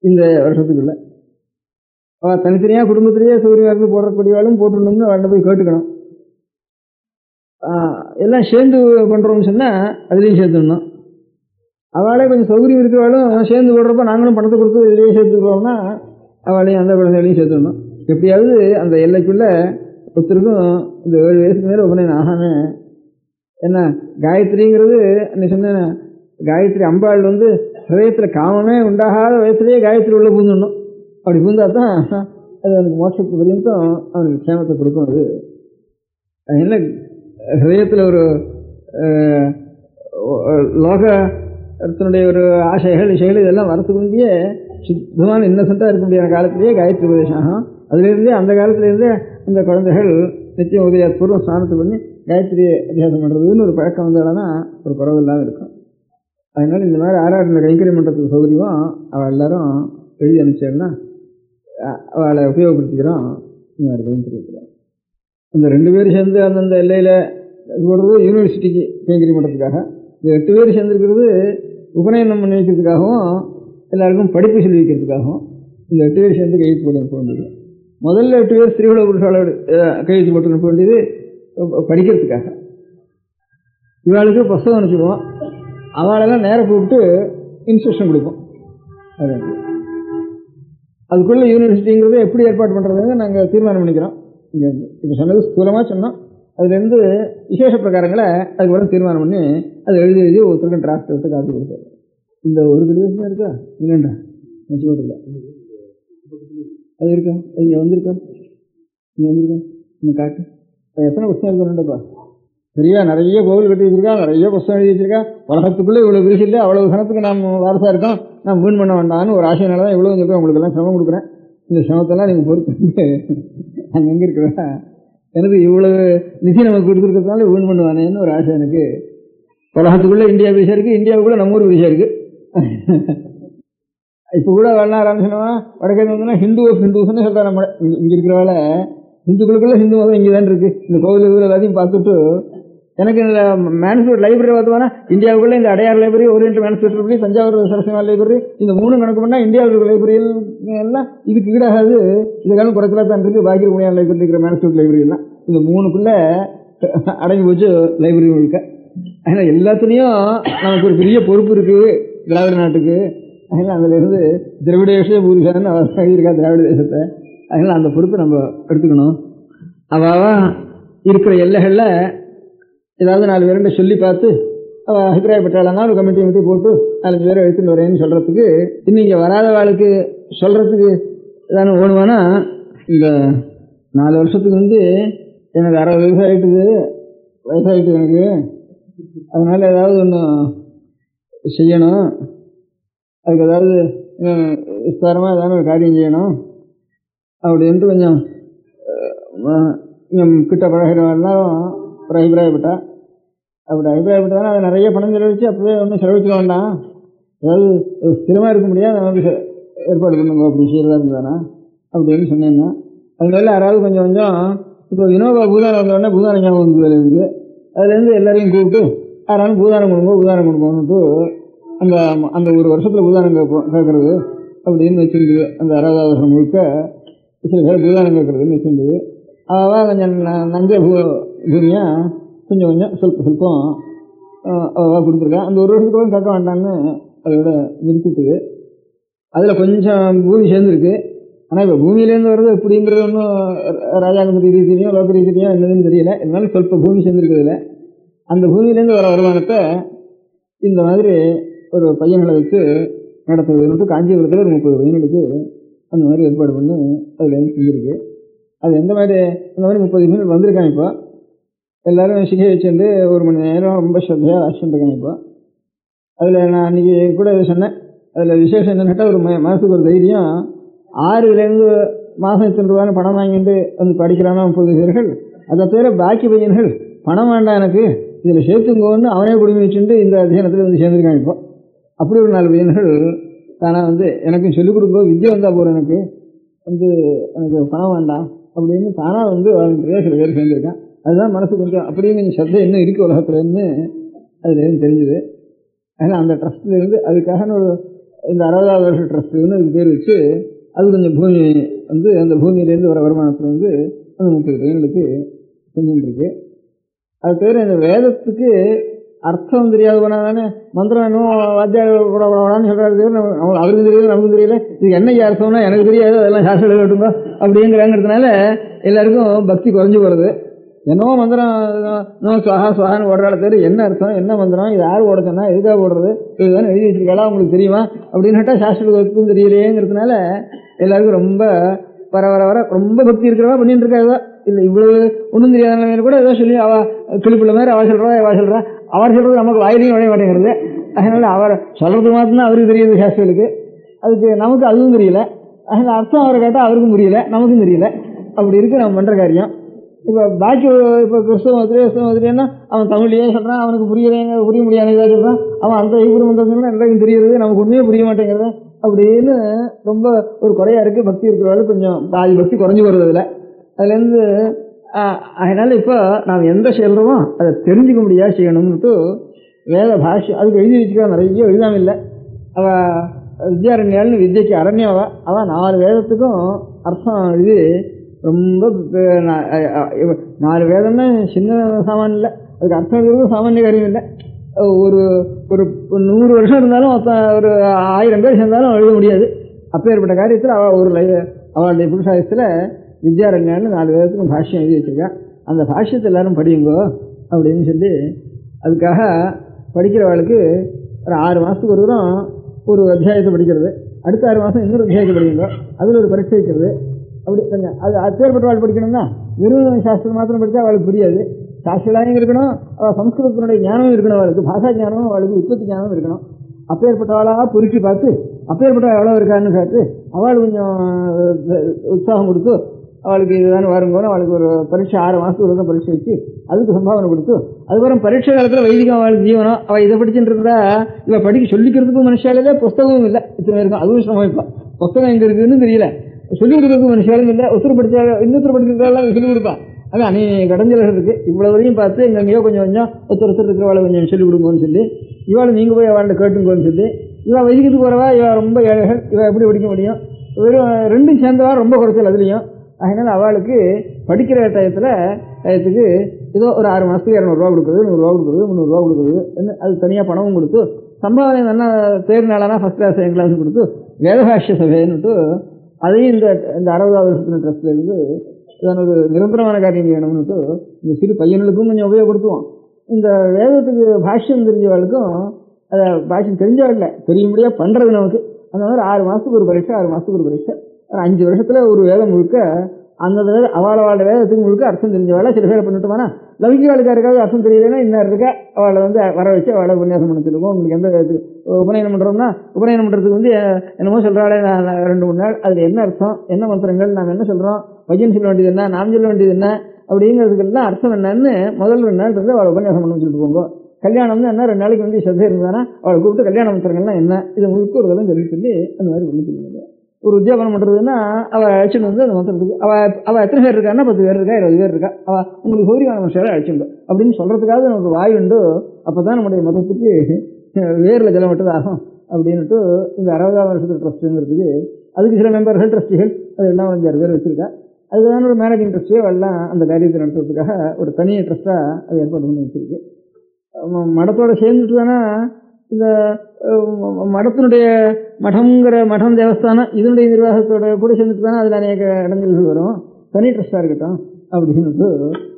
இந்த வருஷத்துக்குள்ள அவள் தனித்தனியாக குடும்பத்திலேயே சௌகரியமாக இருந்து போடக்கூடியவாளும் போட்டுடணும்னு அவள்கிட்ட போய் கேட்டுக்கணும். எல்லாம் சேர்ந்து பண்ணுறோம்னு சொன்னால் அதுலேயும் சேர்த்துடணும். அவளே கொஞ்சம் சௌகரியம் இருக்கிறவாளும் சேர்ந்து போடுறப்ப நாங்களும் பணத்தை கொடுத்து இதுலேயும் சேர்த்துக்கிறோம்னா அவளையும் அந்த குழந்தைகளையும் சேர்த்துடணும். எப்படியாவது அந்த எல்லைக்குள்ளே ஒருத்தருக்கும் இந்த 7 வயசுக்கு மேலே உபநயனம் ஆகாமல், என்ன காயத்ரிங்கிறது நீ சொன்ன காயத்ரி அம்பாள் ஹிருதயத்தில் காமமே உண்டாகாத வயசுலேயே காயத்ரி உள்ள பூந்துடணும். அப்படி பூந்தா தான் அது அவனுக்கு மோட்சத்துக்கு வரைக்கும் அவனுக்கு க்ஷேமத்தை கொடுக்கும். அது என்ன ஹிருதயத்தில் ஒரு லோகத்தினுடைய ஒரு ஆசைகள் விஷயங்கள் இதெல்லாம் வரத்துக்கு முந்தையே சுத்தமான இன்னசென்ட்டாக இருக்க முடியாத காலத்திலேயே காயத்ரி உபதேசம் ஆகும். அதுலேருந்தே அந்த காலத்துலேருந்தே அந்த குழந்தைகள் நிச்சயம் உதயபூர்வம் ஸ்நானத்தை பண்ணி காயத்ரி அபியாசம் பண்ணுறதுன்னு ஒரு பழக்கம் வந்தால்னா ஒரு குறவு இல்லாமல் இருக்கும். அதனால் இந்த மாதிரி ஆராதனை கைங்கரியம் பண்ணுறதுக்கு சௌகரியமாக அவள் எல்லாரும் எழுதி அனுப்பிச்சேன்னா அவளை உபயோகப்படுத்திக்கிறோம். இந்த மாதிரி கைங்கரியத்தில் அந்த 2 பேர் சேர்ந்து அந்தந்த எல்லையில் போடுறது யூனிவர்சிட்டிக்கு கைங்கரியம் பண்ணுறதுக்காக, இந்த 8 பேர் சேர்ந்துருக்கிறது உபநயனம் பண்ணி வைக்கிறதுக்காகவும் எல்லாருக்கும் படிப்பு சொல்லி வைக்கிறதுக்காகவும் இந்த 8 பேர் சேர்ந்து கையெழுத்து போட்டு அனுப்ப வேண்டியது. முதல்ல 8 பேர் ஸ்திரீகளோட புருஷாளோட கையெழுத்து போட்டு அனுப்ப வேண்டியது படிக்கிறதுக்காக. இவாளுக்கு புஸ்தகம் அனுப்பிடுவோம், அவளெல்லாம் நேரம் கூப்பிட்டு இன்ஸ்ட்ரக்ஷன் கொடுப்போம். அதுக்குள்ளே யூனிவர்சிட்டிங்கிறத எப்படி ஏற்பாடு பண்ணுறதுங்க நாங்கள் தீர்மானம் பண்ணிக்கிறோம். இங்கே இப்போ சொன்னது ஸ்தூலமாக சொன்னோம், அதுலேருந்து விசேஷ பிரகாரங்களை அதுக்கு கூட தீர்மானம் பண்ணி அதை எழுதி ஒருத்தருக்கும் டிராஃப்ட் விட்டு காப்பி கொடுத்தாரு. இந்த ஒரு கடிதம் இருக்கா இல்லைண்டா நிச்சயப்பட்டில்லை, அது இருக்கா, அது இங்கே வந்திருக்கா, இங்கே வந்திருக்கா, இங்கே காட்டு. எத்தனை புத்தகம் இருக்கணும்டப்பா, சரியா நிறைய கோவில் கட்டி வச்சிருக்கா, நிறைய புத்தகம் எழுதி வச்சிருக்கா. உலகத்துக்குள்ளே இவ்வளோ பிரிச்சு இல்லை, அவ்வளோ கணத்துக்கு நாம் வாரசாக இருக்கோம், நான் வீண் பண்ண வேண்டாம்னு ஒரு ஆசையினால தான் இவ்வளோ சொல்கிறேன். உங்களுக்கெல்லாம் சிரமம் கொடுக்குறேன், இந்த சிரமத்தெல்லாம் நீங்கள் பொறுத்து அங்கே எங்கே இருக்கிறா, எனக்கு இவ்வளவு நிதி நமக்கு கொடுத்துருக்கிறதுனால வீண் பண்ணுவானேன்னு ஒரு ஆசை எனக்கு. உலகத்துக்குள்ளே இந்தியா பிரிச்சா இருக்குது, இந்தியாவுக்குள்ளே நம்ம ஊர் பிரிச்சா இருக்குது. இப்போ கூட வரலாம் சொன்னா வடக்கே வந்தோம்னா ஹிந்து ஆஃப் ஹிந்துஸ்ன்னு சொல்கிறேன். நம்ம இங்கே இருக்கிறவால ஹிந்துக்களுக்குள்ள ஹிந்து மதம் இங்கே தான் இருக்குது. இந்த கோவில் எல்லாத்தையும் பார்த்துட்டு எனக்கு இந்த மேனுஸ்கிரிப்ட் லைப்ரரி பார்த்தோம்னா இந்தியாவுக்குள்ளே இந்த Adyar library, orient manuscript library, Thanjavur Saraswati library, இந்த 3 கணக்கு பண்ணால் இந்தியாவில் லைப்ரரியில் எல்லாம் இதுக்கு ஈடாகாது. இதுக்கான குறைச்சலாக தான் இருக்குது. பாக்கி முனியார் லைப்ரரி இருக்கிற மேனுஸ்கிரிப்ட் லைப்ரரி எல்லாம் இந்த 3க்குள்ளே அடங்கி போச்சு லைப்ரரி முழுக்க. அதனால் எல்லாத்துலேயும் நமக்கு ஒரு பெரிய பொறுப்பு இருக்குது திராவிட நாட்டுக்கு. அதனால் அதிலிருந்து திராவிட தேச பூரிசான்னு அவர் இருக்கா திராவிட தேசத்தை. அதனால் அந்த பொறுப்பை நம்ம எடுத்துக்கணும். அவள் இருக்கிற எல்லைகளில் ஏதாவது 4 பேருண்ட சொல்லி பார்த்து அவள் அபிப்பிராயப்பட்டாளன்னா ஒரு கமிட்டி போட்டு 4 பேரை எடுத்துட்டு வரேன்னு சொல்கிறதுக்கு, இன்னும் இங்கே வராத வாழ்க்கை சொல்கிறதுக்கு ஏதாவது ஓடுவானா. இந்த 4 வருஷத்துக்கு எனக்கு 60 வயசாகிட்டு எனக்கு, அதனால் ஏதாவது ஒன்று செய்யணும். அதுக்கு ஏதாவது விஸ்தாரமாக ஏதாவது ஒரு காரியம் செய்யணும் அப்படின்ட்டு கொஞ்சம் கிட்ட பழகிறவெல்லாம் ஒரு அபிப்பிராயப்பட்டா. அப்படி அபிப்பிராயப்பட்டதானே அதை நிறைய பணம் செலவழிச்சு அப்பவே ஒன்றும் செலவழிக்க வேண்டாம், ஏதாவது ஸ்திரமாக இருக்க முடியாது நமக்கு ஏற்பாடு பண்ணுங்க அப்படி செய்யறதா இருந்தானா அப்படின்னு சொன்னேன்னா. அதனால யாராவது கொஞ்சம் கொஞ்சம் இப்போ வினோபா பூதானம் வந்தோடனே பூதானம் ஞாபகம் வந்து இருக்குது. அதுலேருந்து எல்லாரையும் கூப்பிட்டு யாராலும் பூதானம் கொடுங்கன்னுட்டு அந்த அந்த ஒரு வருஷத்தில் பூதானம் கேட்கறது அப்படின்னு வச்சுருந்தது. அந்த 60வது வருஷம் முழுக்க சில பேர் பூதானம் கேட்கறதுன்னு வச்சுருந்தது. அவள் கொஞ்சம் நஞ்ச பூமியாக கொஞ்சம் கொஞ்சம் சொல்பம் அவள் கொடுத்துருக்கேன். அந்த ஒரு வருஷத்துக்கு கேட்க வேண்டான்னு அதோட நிறுத்திட்டுது. அதில் கொஞ்சம் பூமி சேர்ந்துருக்கு. ஆனால் இப்போ பூமியிலேருந்து வர்றது எப்படிங்கிறது ஒன்றும் ராஜாங்க ரீதி தெரியும், லோக ரீதி தெரியும், என்னதுன்னு தெரியல. இருந்தாலும் சொல்ப பூமி சேர்ந்துருக்குதுல அந்த பூமியிலேருந்து வர வருமானத்தை இந்த மாதிரி ஒரு பையன்களை வச்சு நடத்துறதுன்ட்டு காஞ்சிபுரத்தில் ஒரு 30 பையன்களுக்கு அந்த மாதிரி ஏற்பாடு பண்ணி அதுலேருந்து செஞ்சுருக்கு. அது அந்த மாதிரி 30 பையன்கள் வந்திருக்காங்க. இப்போ எல்லோரும் சிகை வச்சுட்டு 1 மணி நேரம் ரொம்ப ஸ்ரத்தையாக வாசிச்சுட்டுருக்காங்க. இப்போ அதில் நான் அன்றைக்கி கூட சொன்னேன். அதில் விசேஷம் என்னன்னு கேட்டால் ஒரு மாதத்துக்கு ஒரு தைரியம் 6லேருந்து மாதம் எத்தனை ரூபான்னு பணம் வாங்கிட்டு வந்து படிக்கிறானா 30 பேர்கள். அதை தவிர பாக்கி பையன்கள் பணம் வேண்டாம் எனக்கு இதில் சேர்த்துங்கோன்னு அவனே குடும்பம் வச்சுட்டு இந்த அத்தியானத்தில் வந்து சேர்ந்துருக்காங்க. இப்போ அப்படி ஒரு 4 பையன்கள் தானாக வந்து எனக்கும் சொல்லிக் கொடுப்போம், வித்யை வந்தால் போகிறேன், எனக்கு பணம் வேண்டாம் அப்படின்னு தானாக வந்து வாலண்டியராக சில பேர் சேர்ந்துருக்கான். அதுதான் மனசு கொஞ்சம் அப்படியே கொஞ்சம் சத்தை என்ன இருக்குது உலகத்துலன்னு அதுலேருந்து தெரிஞ்சுது. அதனால் அந்த ட்ரஸ்ட்லேருந்து அதுக்காக ஒரு இந்த 60வது வருஷ ட்ரஸ்ட்டுன்னு அதுக்கு பேர் வச்சு அது கொஞ்சம் பூமி வந்து அந்த பூமியிலேருந்து வர வருமானத்தில் வந்து அந்த 30 பையன்களுக்கு செஞ்சுட்டுருக்கு. அது தவிர இந்த வேதத்துக்கு அர்த்தம் தெரியாது போனால் தானே மந்திரம் இன்னும் வாத்தியார் கூடான்னு சொல்கிறாரு. அவருக்கும் தெரியல, நமக்கும் தெரியல, இதுக்கு என்ன அர்த்தம்னா எனக்கு தெரியாது, அதெல்லாம் சாஸ்திரம் கட்டுங்க அப்படிங்கிறாங்கிறதுனால எல்லாருக்கும் பக்தி குறைஞ்சி போகிறது. என்னவோ மந்திரம் சுவாகான்னு ஓடுறாள் தவிர என்ன அர்த்தம், என்ன மந்திரம், இது யார் ஓட சொன்னா, எதுக்காக ஓடுறது, இதுதானே எழுதி வச்சிருக்காளா, உங்களுக்கு தெரியுமா அப்படின்னுட்டா சாஸ்திரத்துக்கும் தெரியலையேங்கிறதுனால எல்லாருக்கும் ரொம்ப வர ரொம்ப பக்தி இருக்கிறவா பண்ணிட்டு இருக்கா. இல்லை இவ்வளவு ஒன்றும் தெரியாத நிலைமையில கூட ஏதோ சொல்லி அவள் கிளிப்புள்ள மாதிரி அவள் சொல்கிறா அவர் சொல்கிறது நமக்கு வாயிலையும் நுழைய மாட்டேங்கிறது. அதனால் அவர் சொல்கிறது மாத்திரம் அவருக்கு தெரியுது சாஸ்திரங்களுக்கு, அதுக்கு நமக்கு அதுவும் தெரியல. அதனால் அர்த்தம் அவரை கேட்டால் அவருக்கும் புரியல, நமக்கும் தெரியல. அப்படி இருக்கு நம்ம பண்ணுற காரியம். இப்போ பாக்கி இப்போ கிறிஸ்தவ மதத்துலேன்னா அவன் தமிழ்லேயே சொல்கிறான், அவனுக்கு புரிய முடியாது ஏதாவது சொல்கிறான், அவன் அந்த ஐபுரம் மந்திரம்னா எல்லாருக்கும் தெரியுது, நமக்கு ஒன்றுமே புரிய மாட்டேங்கிறது அப்படின்னு ரொம்ப ஒரு குறையா இருக்குது. பக்தி இருக்கிறவர்கள் கொஞ்சம் பாதி பக்தி குறைஞ்சி வருவதில்லை. அதுலேருந்து அதனால் இப்போ நாம் எந்த செய்கிறோமோ அதை தெரிஞ்சுக்க முடியாது செய்யணும்னுட்டு வேத பாஷை அதுக்கு எழுதி வச்சுக்கா. நிறைய எழுதாமல் இல்லை. அவள் வித்யாரண்யால்னு வித்யக்கு அரண்யாவா அவள் 4 வேதத்துக்கும் அர்த்தம் எழுதி ரொம்ப 4 வேதம்னா சின்ன சாமான் இல்லை, அதுக்கு அர்த்தம் எழுதுறது சாமானிய காரியம் இல்லை. ஒரு 100 வருஷம் இருந்தாலும் ஒரு 1000 பேர் சேர்ந்தாலும் எழுத முடியாது. அப்பேற்பட்ட காரியத்தில் அவள் அவளுடைய புருஷாயத்தில் வித்யாரண்யான்னு 4 வேதத்துக்கும் பாஷ்யம் எழுதி வச்சிருக்கா. அந்த பாஷ்யத்தை எல்லாரும் படியுங்கோ அப்படின்னு சொல்லி அதுக்காக படிக்கிறவளுக்கு ஒரு 6 மாதத்துக்கு ஒரு தூரம் ஒரு அத்தியாயத்தை படிக்கிறது, அடுத்த 6 மாதம் இன்னொரு அத்தியாயத்தை படிக்குங்க, அதில் ஒரு பரீட்சை வைக்கிறது. அப்படி கொஞ்சம் அது அப்பேற்பட்ட வாழ் படிக்கணும்னா வெறும் சாஸ்திரம் மாத்திரம் படித்தா அவளுக்கு புரியாது. சாஸ்திரம் இருக்கணும், அவள் சம்ஸ்கிருதத்தினுடைய ஞானமும் இருக்கணும், அவளுக்கு பாஷா ஞானமும் அவளுக்கு உற்பத்தி ஞானமும் இருக்கணும். அப்பேற்பட்டவளாக பொறுக்கி பார்த்து அப்பேற்பட்ட எவ்வளோ இருக்கான்னு பார்த்து அவள் கொஞ்சம் உற்சாகம் கொடுத்து அவளுக்கு இதுதான் வருங்கன்னு அவளுக்கு ஒரு பரீட்சை 6 மாதத்துக்கு ஒரு பரீட்சை வச்சு அதுக்கு சம்பாவனை கொடுத்து அதுக்கப்புறம் பரீட்சை காலத்தில் வைதிகம் அவளுக்கு ஜீவனம். அவள் இதை படிச்சுட்டு இருந்தா இவள் படிக்க சொல்லிக்கிறதுக்கும் மனுஷாலே புஸ்தகமும் இல்லை, இத்தனை இருக்கும். அதுவும் சமைப்பான், புஸ்தகம் எங்கே இருக்குதுன்னு தெரியல, சொல்லிக் கொடுக்கறதுக்கு மனுஷாலும் இல்லை. ஒருத்தர் படித்தா இன்னொருத்தர் படிக்கிறதால சொல்லிக் கொடுப்பான். அது அநேக கடைஞ்சல் இருக்குது. இவ்வளோ வரையும் பார்த்து எங்கெங்கேயோ கொஞ்சம் ஒருத்தர் இருக்கிறவளை கொஞ்சம் சொல்லிக் கொடுங்கன்னு சொல்லி இவாள் நீங்கள் போய் அவள்கிட்ட கேட்டுங்கன்னு சொல்லி இவள் வைதிகத்துக்கு வரவா இவள் ரொம்ப ஏழைகள், இவள் எப்படி படிக்க முடியும், வெறும் 2ம் சேர்ந்தவா ரொம்ப குறைச்சல் அதுலேயும். அதனால் அவளுக்கு படிக்கிற டயத்துக்கு ஏதோ ஒரு 6 மாதத்துக்கு 200 ரூபா கொடுக்குறது, 100 ரூபா கொடுக்குறது, 300 ரூபா கொடுக்குறது, அது தனியாக பணமும் கொடுத்து சம்பாவனை நல்லா தேர்னாலானா ஃபஸ்ட் கிளாஸ் செகண்ட் கிளாஸ் கொடுத்து வேதபாஷ்ய சபைன்னுட்டு அதையும் இந்த 60வது வருஷத்துல ட்ரஸ்ட்லேருந்து இதான ஒரு நிரந்தரமான காரியம் வேணும்னுட்டு இந்த சிறு பையனுக்கும் கொஞ்சம் உபயோகப்படுத்துவோம். இந்த வேதத்துக்கு பாஷ்யம் தெரிஞ்சவர்களுக்கும் அதை பாஷ்யம் தெரிஞ்சவர்கள தெரியும்படியாக பண்ணுறது நமக்கு. அந்த மாதிரி 6 மாதத்துக்கு ஒரு பரீட்சை, 6 மாதத்துக்கு ஒரு பரீட்சை, ஒரு 5 வருஷத்தில் ஒரு வேதம் முழுக்க அந்த அவளோட வேதத்துக்கு முழுக்க அர்த்தம் தெரிஞ்ச வேலை சில பேரை பண்ணிட்டோம்னா லௌகிகாளுக்கு இருக்காது அர்த்தம் தெரியலன்னா இன்னும் இருக்கா அவளை வர வச்சு அவளை உபன்யாசம் பண்ணிச்சிருக்கோம். உங்களுக்கு எந்த உபநயனம் பண்ணுறோம்னா உபநயனம் பண்ணுறதுக்கு என்னமோ சொல்கிறாளே 2-3 நாள் அதில் என்ன அர்த்தம், என்ன மந்திரங்கள், நாம் என்ன சொல்கிறோம், பையன் சொல்ல வேண்டியது என்ன, நாம் சொல்ல வேண்டியது என்ன அப்படிங்கிறதுக்கெல்லாம் அர்த்தம் என்னன்னு முதல் 2 நாள் இருந்து அவளை உபன்யாசம் பண்ண சொல்லிட்டு போங்க. கல்யாணம்னு என்ன 2 நாளைக்கு சந்தை இருந்தானா அவளை கூப்பிட்டு கல்யாண மந்திரங்கள்லாம் என்ன இதை முழுக்க ஒரு விதம் சொல்லி அந்த மாதிரி பண்ணி சொல்லுங்க. ஒரு உத்தியோகம் பண்ணுறதுன்னா அவள் அழைச்சிட்டு வந்து அந்த மந்திரத்துக்கு அவள் எத்தனை பேர் இருக்கான்னா 10 பேர் இருக்கா, 20 பேர் இருக்கா, அவள் உங்களுக்கு சௌரியமான மனுஷரை அழைச்சிட்டு அப்படின்னு சொல்கிறதுக்காக நமக்கு வாய் உண்டு. அப்போ தான் நம்முடைய மதத்துக்கு வேரில் ஜலம் விட்டதாகும் அப்படின்ட்டு இந்த 60ஆவது வருஷத்துக்கு ட்ரஸ்ட்டுங்கிறதுக்கு அதுக்கு சில மெம்பர்கள் ட்ரஸ்டிகள் அதெல்லாம் 5-6 பேர் வச்சுருக்கா. அதுதான் ஒரு மேனேஜிங் ட்ரஸ்டியோ எல்லாம் அந்த காரியத்தை நடத்துறதுக்காக ஒரு தனியாக ட்ரஸ்ட்டாக அது ஏற்பாடு பண்ணி வச்சுருக்கு. மடத்தோடு சேர்ந்துட்டு தானே இந்த மடத்தினுடைய மடம் தேவஸ்தானம் இதனுடைய நிர்வாகத்தோட கூட சேர்ந்துட்டு தானே அதில் அநேக இடங்கள் வரும். தனி ட்ரஸ்டாக இருக்கட்டும் அப்படின்ட்டு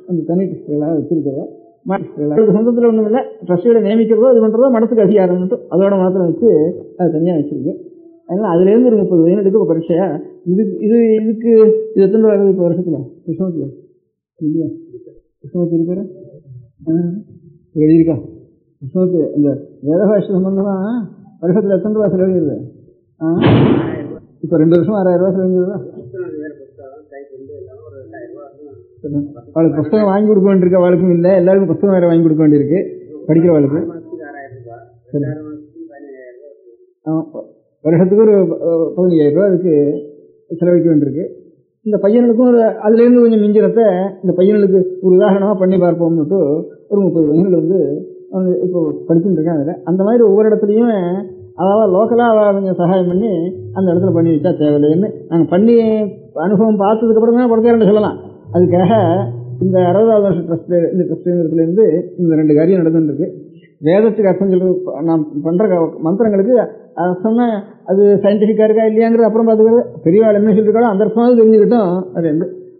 அந்த தனி ட்ரஸ்டுகளாக வச்சுருக்கிற அதுக்கு சொந்தத்தில் ஒன்றும் இல்லை. ட்ரஸ்டிகளை நியமிக்கிறதோ இது பண்ணுறதோ மடத்துக்கு அதிகாரம்ட்டு அதோட மாத்திரம் வச்சு அது தனியாக வச்சுருக்கு. அதனால் அதுலேருந்து ஒரு 30 வயதுக்கு இப்போ பரீட்சையா இதுக்கு இது எத்தனை வருது இப்போ வருஷத்தில் கிருஷ்ணமூர்த்தி இல்லையா? கிருஷ்ணமூர்த்தி இருக்கிற எழுதியிருக்கா கிருஷ்ணமூர்த்தி இந்த வேதபாஷ சம்பந்தமாக வருஷத்தில் எத்தனை ரூபா செலவழிகிறது? இப்போ 2 வருஷம் 6000 ரூபா செலவழிஞ்சிருதா? அவளுக்கு புஸ்தகம் வாங்கி கொடுக்க வேண்டியிருக்கு. அவளுக்கும் இல்லை, எல்லாருக்கும் புஸ்தகம் வேறு வாங்கி கொடுக்க வேண்டியிருக்கு படிக்கிறவளுக்கு. வருஷத்துக்கு ஒரு 15,000 ரூபா அதுக்கு செலவழிக்க வேண்டியிருக்கு. இந்த பையனுக்கும் ஒரு அதுலேருந்து கொஞ்சம் மிஞ்சினத்தை இந்த பையனுக்கு ஒரு உதாரணமாக பண்ணி பார்ப்போம்னுட்டு ஒரு 30 பையன்கள் அவங்க இப்போ படிச்சுட்டு இருக்காங்க. அதில் அந்த மாதிரி ஒவ்வொரு இடத்துலையும் அதாவது லோக்கலாக அவள் கொஞ்சம் சகாயம் பண்ணி அந்த இடத்துல பண்ணி வச்சா தேவையில்லைன்னு நாங்கள் பண்ணி அனுபவம் பார்த்ததுக்கப்புறம் தான் பொறுத்தேரன்னு சொல்லலாம். அதுக்காக இந்த 60ஆவது வருஷம் ட்ரஸ்ட்டு இந்த ட்ரஸ்ட்டுங்கிறதுலேருந்து இந்த 2 காரியம் நடந்துருக்கு. வேதத்துக்கு அர்த்தம் சொல்கிறது நான் பண்ணுற மந்திரங்களுக்கு அர்த்தம்னா அது சயின்டிஃபிக்காக இருக்கா இல்லையாங்கிறது அப்புறம் பார்த்துக்கிறது. பெரியவாள் என்ன சொல்லியிருக்காளோ அந்த அர்த்தமாவது தெரிஞ்சுக்கிட்டோம். அது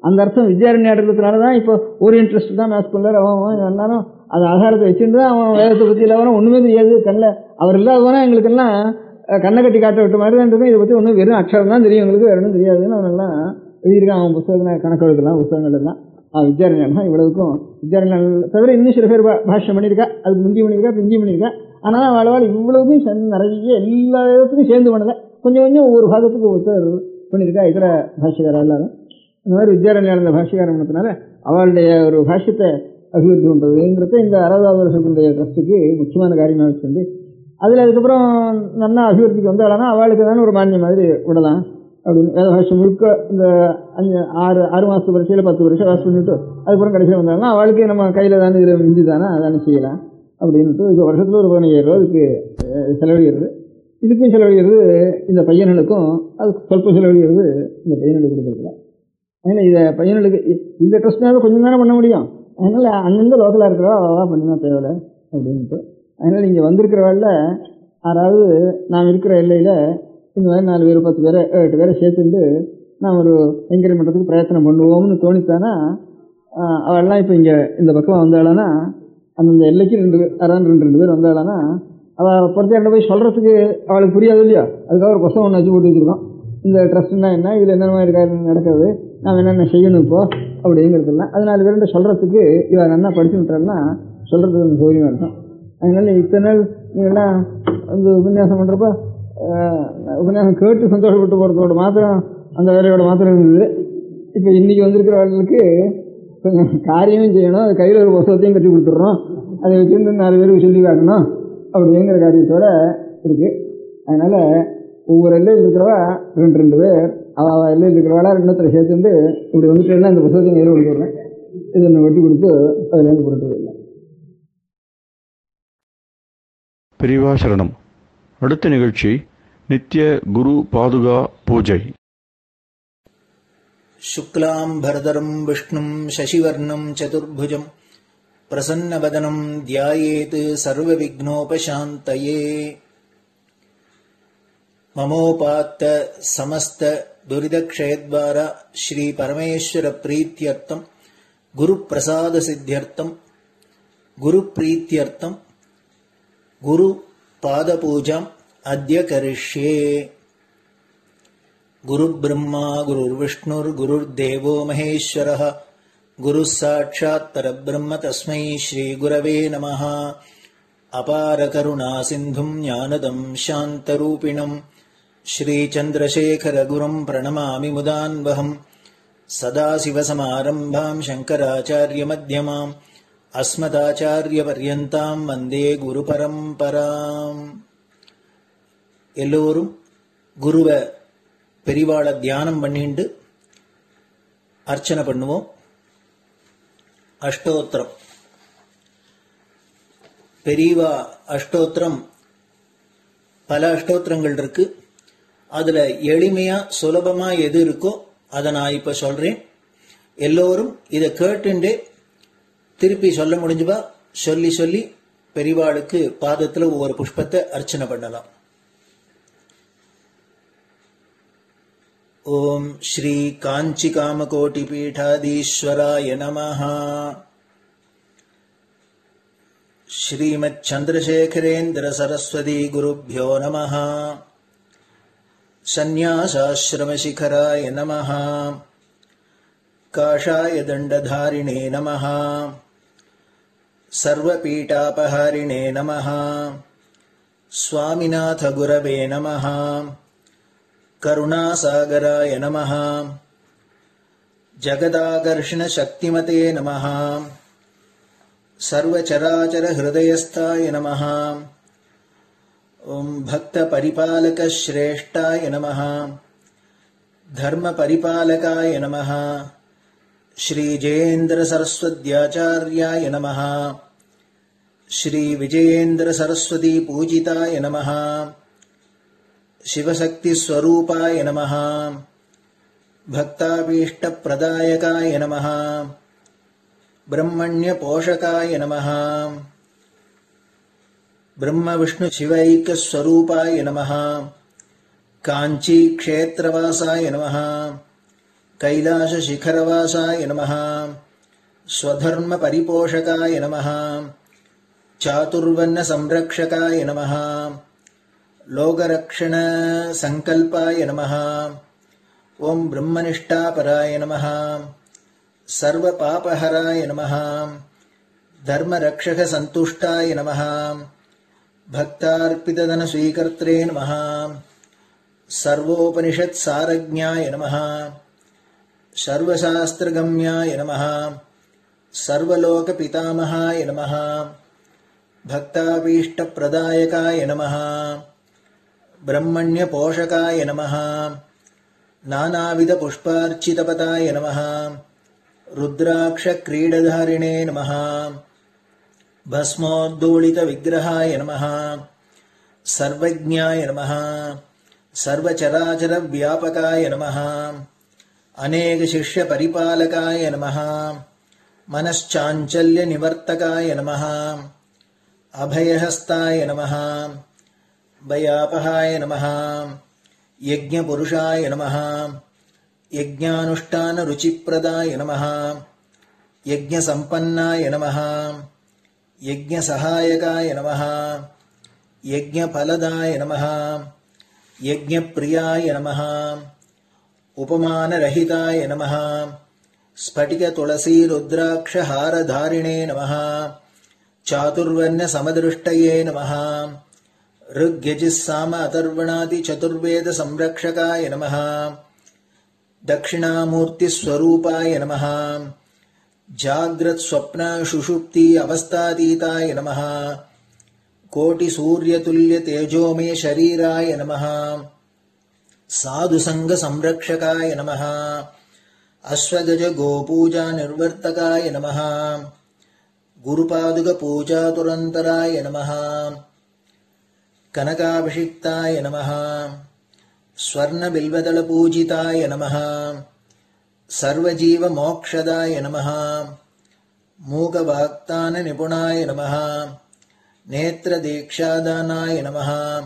அந்த அர்த்தம் வித்யாரண்யாடுறதுனால தான் இப்போ ஒரு இன்ட்ரெஸ்ட் தான் மேத்ஸ் பண்ணார் அவன் எல்லாரும் அது ஆதாரத்தை வச்சுட்டு தான் அவன் வேதத்தை பற்றி இல்லாமல் ஒன்றுமே தெரியாது. கண்ணில் அவர் இல்லாதவனா எங்களுக்கெல்லாம் கண்ணை கட்டி காட்ட விட்ட மாதிரி தான் இருக்கும். இதை பற்றி ஒன்றும் வெறும் அக்ஷரம் தான் தெரியும், எங்களுக்கு வேறு ஒன்றும் தெரியாதுன்னு அவனெல்லாம் எழுதியிருக்கான். அவன் புத்தகத்தில் கணக்கெழுக்கலாம் புத்தகங்கள் எல்லாம் வித்யாரண்யம் தான் இவ்வளவுக்கும். வித்யாரண்யம் தவிர இன்னும் சில பேர் பாஷ்யம் பண்ணியிருக்கா, அதுக்கு முந்தி பண்ணியிருக்கா, பிஞ்சி பண்ணியிருக்கா. ஆனால் அவளவாள் இவ்வளவுக்கும் நிறைய எல்லா விதத்துக்கும் சேர்ந்து பண்ணலை. கொஞ்சம் கொஞ்சம் ஒவ்வொரு பாகத்துக்கு ஒருத்தர் பண்ணியிருக்கா இதர பாஷ்யக்காரர் எல்லாரும். இந்த மாதிரி வித்யாரண்யம் இருந்த பாஷ்யக்காரம் பண்ணதுனால அவளுடைய ஒரு பாஷ்யத்தை அபிவிருத்தி பண்ணுறதுங்கிறத இந்த 60ஆவது வருஷத்துடைய ட்ரஸ்ட்டுக்கு முக்கியமான காரியமாக வச்சுருந்து அதில் அதுக்கப்புறம் நல்லா அபிவிருத்திக்கு வந்தாலும் அவளுக்கு தானே ஒரு மானியம் மாதிரி விடலாம் அப்படின்னு வேத பாஷ்யம் முழுக்க இந்த 6 மாதத்து பரீட்சையில் 10 வருஷம் வாஸ் பண்ணிவிட்டு அதுக்கப்புறம் கடைசியில் வந்தாலும் அவளுக்கு நம்ம கையில் தானே இதில் மிஞ்சி தானே அதானே செய்யலாம் அப்படின்ட்டு இது வருஷத்தில் ஒரு 15,000 ரூபா இதுக்கு செலவழிகிறது. இதுக்கும் செலவழிகிறது இந்த பையன்களுக்கும் அதுக்கு சொல்ப செலவழிகிறது இந்த பையன்களுக்கு கொடுக்குறதுல. அதனால் இதை பையன்களுக்கு இந்த ட்ரஸ்ட்னால கொஞ்சம் தானே பண்ண முடியும். அதனால் அங்கங்கே லோக்கலாக இருக்கிறவா அவள் பண்ணினா தேவையில்லை அப்படின்ட்டு. அதனால் இங்கே வந்திருக்கிறவாளில் யாராவது நாம் இருக்கிற எல்லையில் இந்த மாதிரி 4 பேர் 10 பேரை 8 பேரை சேர்த்துட்டு நாம் ஒரு கைங்கரியம் பண்ணுறதுக்கு பிரயத்தனம் பண்ணுவோம்னு தோணித்தானா அவள்லாம் இப்போ இங்கே இந்த பக்கம் வந்தாளானா அந்தந்த எல்லைக்கு 2 பேர் வந்தாளானா அவள் பொறுத்த போய் சொல்கிறதுக்கு அவளுக்கு புரியாது இல்லையா? அதுக்காக ஒரு புத்தகம் ஒன்று வச்சு போட்டு வச்சுருக்கோம். இந்த ட்ரஸ்ட்னா என்ன, இதில் என்னென்ன மாதிரி காரியம் நடக்கிறது, நாம் என்னென்ன செய்யணும் இப்போ அப்படிங்கிறதுலாம் அது 4 பேருண்ட சொல்கிறதுக்கு இவள் நல்லா படிச்சு விட்டாள்னா சொல்கிறதுக்கு கொஞ்சம் சௌகரியமாக இருக்கும். அதனால இத்தனை நாள் நீங்கள்லாம் வந்து உபன்யாசம் பண்ணுறப்ப உபன்யாசம் கேட்டு சந்தோஷப்பட்டு போகிறதோட மாத்திரம் அந்த வேலையோட மாத்திரம் இருந்தது. இப்போ இன்றைக்கி வந்திருக்கிறவர்களுக்கு கொஞ்சம் காரியமும் செய்யணும், அது கையில் ஒரு புத்தகத்தையும் கட்டி கொடுத்துட்றோம், அதை வச்சுருந்து 4 பேருக்கு சொல்லி காட்டணும் அப்படிங்கிற காரியத்தோடு இருக்குது. அதனால் ஒவ்வொரு எல்லையில் இருக்கிறவா 2 பேர் அவள் எல்லையில் இருக்கிறவாளா 2 சேர்த்துட்டு இப்படி வந்துட்டு இந்த புத்தகத்தை கையில் கொடுத்துட்றேன். இது ஒன்று வெட்டி கொடுத்து அதுலேருந்து பொருட்கள் இல்லை. பெரியவா சரணம். அடுத்த நிகழ்ச்சி நித்திய குரு பாதுகா பூஜை. சுக்லாம் பரதரம் விஷ்ணும் சசிவர்ணம் சதுர்புஜம் பிரசன்னவதனம் தியாயேத் சர்வவிக்னோபசாந்தயே. மமோபாத்த சமஸ்த துரிதக்ஷயத்வார ஸ்ரீ பரமேஸ்வர பிரீத்யர்த்தம் குரு பிரசாத சித்தியர்த்தம் குரு பிரீத்யர்த்தம் குரு பாத பூஜாம் அத்ய கரிஷ்யே. गुरुर्ब्रह्मा गुरुर्विष्णुर्गुरुर्देवो महेश्वरः गुरुः साक्षात् परब्रह्म तस्मै श्रीगुरवे नमः। अपारकरुणासिन्धुम् ज्ञानदम् शान्तरूपिणम् श्रीचन्द्रशेखरगुरुम् प्रणमामि मुदान्वहम्। सदाशिवसमारम्भाम् शङ्कराचार्यमध्यमाम् अस्मदाचार्यपर्यन्ताम् वन्दे गुरुपरम्पराम्। எல்லோரும் குருவை பெரிவாளை தியானம் பண்ணிண்டு அர்ச்சனை பண்ணுவோம். அஷ்டோத்திரம். பெரியவா அஷ்டோத்திரம் பல அஷ்டோத்திரங்கள் இருக்கு. அதுல எளிமையா சுலபமா எது இருக்கோ அதை நான் இப்ப சொல்றேன். எல்லோரும் இதை கேட்டுண்டே திருப்பி சொல்ல முடிஞ்சுபா சொல்லி சொல்லி பெரிவாளுக்கு பாதத்துல ஒவ்வொரு புஷ்பத்தை அர்ச்சனை பண்ணலாம். ஓம் ஸ்ரீ காஞ்சி காமகோட்டி பீடாதீஸ்வராய நமஹ. ஸ்ரீமத் சந்திரசேகரேந்திர சரஸ்வதி குருப்யோ நமஹ. சந்நியாசாஸ்ரமசிகராய நமஹ. காஷாய தண்டதாரிணே நமஹ. சர்வபீடாபஹாரிணே நமஹ. स्वामिनाथ गुरवे नमः. करुणासागराय नमः. जगदाकर्षण शक्तिमते नमः. सर्वचराचर हृदयस्थाय नमः. ओम भक्त परिपालक श्रेष्ठाय नमः. धर्म परिपालकाय नमः. श्री जयेन्द्र सरस्वत्याचार्याय नमः. श्री विजयेन्द्र सरस्वती पूजिताय नमः. शिवशक्ति स्वरूपाय नमः. भक्ताभीष्ट प्रदायकाय नमः. ब्रह्मण्य पोषकाय नमः. ब्रह्म विष्णु शिवैक स्वरूपाय नमः. कांची क्षेत्रवासाय नमः. कैलाश शिखरवासाय नमः. स्वधर्म परिपोषकाय नमः. चातुर्वर्ण संरक्षकाय नमः. लोकरक्षण संकल्पाय नमः. ओम ब्रह्मनिष्ठापराय नमः. सर्वपापहराय नमः. धर्मरक्षक संतुष्टाय नमः. भक्तार्पितधन स्वीकर्त्रे नमः. सर्वोपनिषत् सारज्ञाय नमः. सर्वशास्त्रगम्याय नमः. सर्वलोक पितामहाय नमः. भक्ताभीष्ट प्रदायकाय नमः. ब्रह्मण्य पोषकाय नमः. नानाविध पुष्पार्चितपताय नमः. रुद्राक्ष क्रीडधारिणे नमः. भस्मोद्दोलित विग्रहाय नमः. सर्वज्ञाय नमः. सर्वचराचर व्यापकाय नमः. अनेक शिष्य परिपालकाय नमः. मनश्चाञ्चल्य निवर्तकाय नमः. अभयहस्ताय नमः. भयापहाय नमः. यज्ञपुरुषाय नमः. यज्ञानुष्ठान रुचिप्रदाय नमः. यज्ञसम्पन्नाय नमः. यज्ञसहायकाय नमः. यज्ञफलदाय नमः. यज्ञप्रियाय नमः. उपमानरहिताय नमः. स्फटिक तुलसी रुद्राक्ष हारधारिणे नमः. चातुर्वर्ण समदृष्टये नमः. ऋग्यजुस्साम अथर्वणादि चतुर्वेद संरक्षकाय नमः. दक्षिणामूर्ति स्वरूपाय नमः. जाग्रत स्वप्न सुषुप्ति अवस्थातीताय नमः. कोटि सूर्यतुल्य तेजोमय शरीराय नमः. साधु संग संरक्षकाय नमः. अश्वगज गोपूजा निर्वर्तकाय नमः. गुरुपादुक पूजातुरन्तराय नमः. कनकाभिषिक्ताय नमः. स्वर्ण बिल्वदल पूजिताय नमः. सर्वजीव मोक्षदाय नमः. मूकवाक्तान निपुणाय नमः. नेत्र दीक्षादानाय नमः.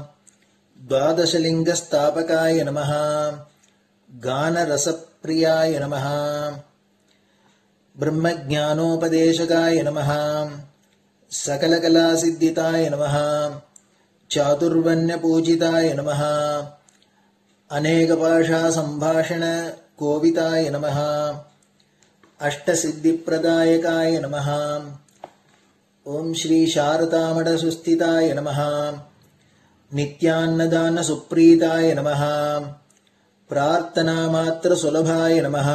द्वादशलिंग स्थापकाय नमः. गान रसप्रियाय नमः. ब्रह्मज्ञानोपदेशकाय नमः. सकलकलासिद्धिताय नमः. चातुर्वण्य पूजिताय नमः. अनेकभाषा संभाषण कोविताय नमः। अष्टसिद्धिप्रदायकाय नमः। ओम श्री शारदामठ सुस्थिताय नमः। नित्यान्नदान सुप्रीताय नमः। प्रार्थना मात्र सुलभाय नमः।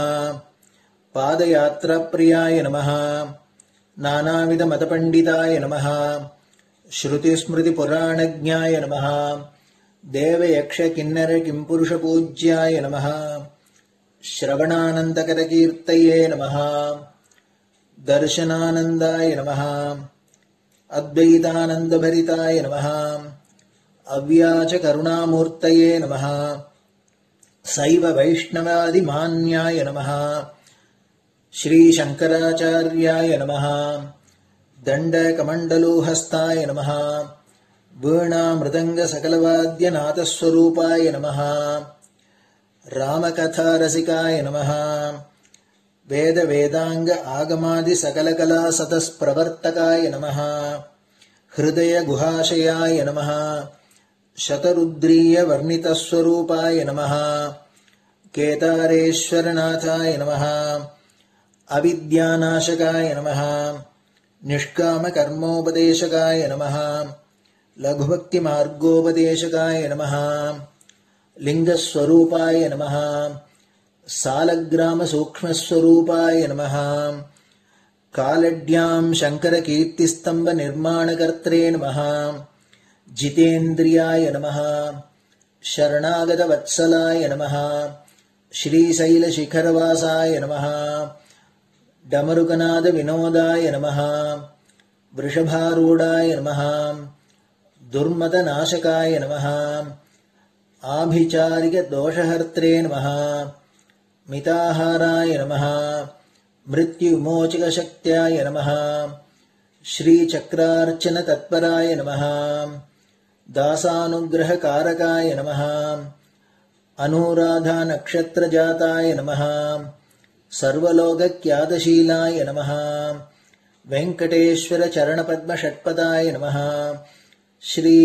पादयात्रा प्रियाय नमः। नानाविध मतपंडिताय नमः। श्रुति स्मृति पुराणज्ञाय नमः। देव यक्ष किन्नर किंपुरुष पूज्याय नमः। श्रवणानंदकर कीर्तये नमः। दर्शनानंदाय नमः। अद्वैतानंद भरिताय नमः। अव्याच करुणामूर्तये नमः। शैव वैष्णवादि मान्याय नमः। श्री शंकराचार्याय नमः। दंड कमंडलूहस्ताय नमः। वीणा मृदंग सकलवाद्य नाथस्वरूपाय नमः। रामकथा रसिकाय नमः। वेद वेदांग आगमादि सकलकला सतस्प्रवर्तकाय नमः। हृदय गुहाशयाय नमः। शतरुद्रीय वर्णितस्वरूपाय नमः। केदारेश्वरनाथाय नमः। अविद्यानाशकाय नमः। निष्काम कर्मोपदेशकाय नमः। लघुभक्ति मार्गोपदेशकाय नमः। लिंगस्वरूपाय नमः। सालग्राम सूक्ष्मस्वरूपाय नमः। कालड्यां शंकर कीर्तिस्तंभ निर्माणकर्त्रे नमः। जितेन्द्रियाय नमः। शरणागत वत्सलाय नमः। श्रीशैल शिखरवासाय नमः। डमरुकनाद विनोदाय नमः। वृषभारूढ़ाय नमः। दुर्मद नाशकाय नमः। आभिचारिक दोषहर्त्रे नमः। मिताहाराय नमः। मृत्युमोचक शक्त्याय नमः। श्रीचक्रार्चन तत्पराय नमः। दासानुग्रह कारकाय नमः। अनुराधा नक्षत्र जाताय नमः। सर्वलोक ख्यातशीलाय नमः। वेंकटेश्वर चरण पद्म षट्पदाय नमः। श्री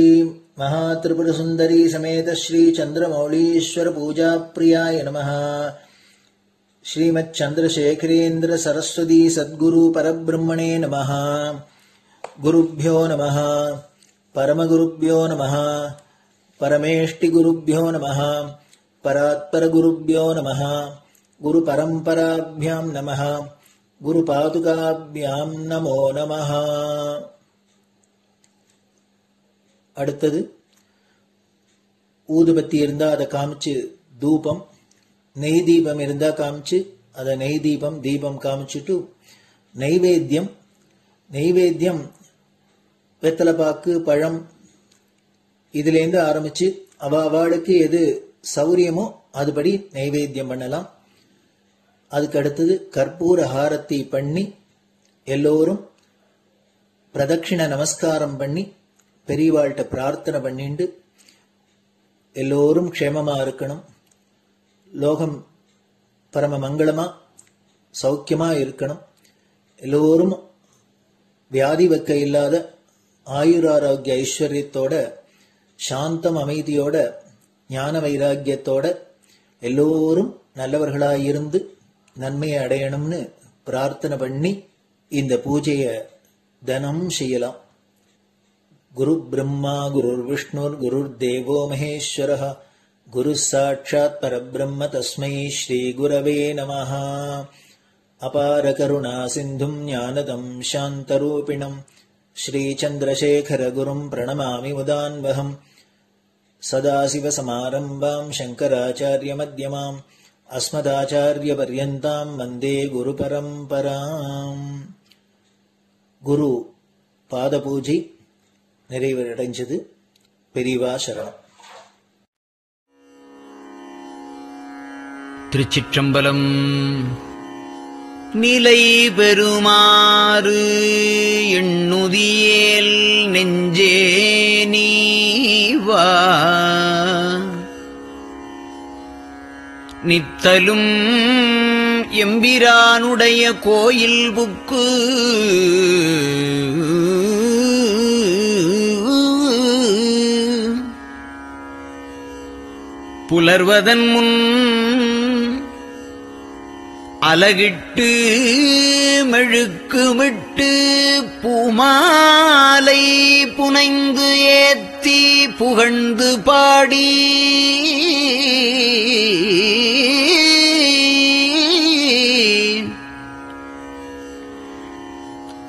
महात्रिपुर सुंदरी समेत श्री चंद्रमौलीश्वर पूजा प्रियाय नमः। श्रीमच्चंद्रशेखरेन्द्र सरस्वती सद्गुरु परब्रह्मणे नमः। गुरुभ्यो नमः। परमगुरुभ्यो नमः। परमेष्टिगुरुभ्यो नमः। परात्परगुरुभ्यो नमः। गुरुपरम्पराभ्यां नमः। गुरुपादुकाभ्यां नमो नमः। அடுத்தது ஊதுபத்தி இருந்தா அதை காமிச்சு தூபம், நெய் தீபம் இருந்தா காமிச்சு அதை நெய் தீபம் தீபம் காமிச்சுட்டு நைவேத்தியம் வெத்தலைப்பாக்கு பழம் இதுலேருந்து ஆரம்பிச்சு அவாளுக்கு எது சௌரியமோ அதுபடி நைவேத்தியம் பண்ணலாம். அதுக்கு அடுத்தது கற்பூர ஹாரத்தி பண்ணி எல்லோரும் பிரதட்சிண நமஸ்காரம் பண்ணி பெரியவாள்கிட்ட பிரார்த்தனை பண்ணிண்டு எல்லோரும் க்ஷேமமா இருக்கணும், லோகம் பரம மங்களமா சௌக்கியமா இருக்கணும், எல்லோரும் வியாதி வெக்க இல்லாத ஆயுராரோக்கிய ஐஸ்வர்யத்தோட சாந்தம் அமைதியோட ஞான வைராக்கியத்தோட எல்லோரும் நல்லவர்களாயிருந்து நன்மையை அடையணும்னு பிரார்த்தனை பண்ணி இந்த பூஜையை தினம் செய்யலாம். குரு பிரம்மா குருர் விஷ்ணுர் குருர் தேவோ மகேஸ்வரः குரு சாட்சாத் பரபிரம்ம தஸ்மை ஸ்ரீ குரவே நமः. அபார கருணா சிந்தும் ஞானதம் சாந்தரூபிணம் ஸ்ரீ சந்திரசேகர குரும் பிரணமாமி முதான்வகம். சதாசிவ சமாரம்பாம் சங்கராச்சாரிய மத்யமாம் அஸ்மதாச்சாரிய பர்யந்தாம் வந்தே குரு பரம்பராம். குரு பாத பூஜை நிறைவடைஞ்சது. பெரியவா சரணம். திருச்சிற்றம்பலம். நிலை பெறுமாறு எண்ணுதியேல் நெஞ்சே நீவா நித்தலும் எம்பிரானுடைய கோயில் புக்கு புலர்வதன் முன் அலகிட்டு மெழுக்குமிட்டு பூமாலை புனைந்து ஏத்தி புகழ்ந்து பாடி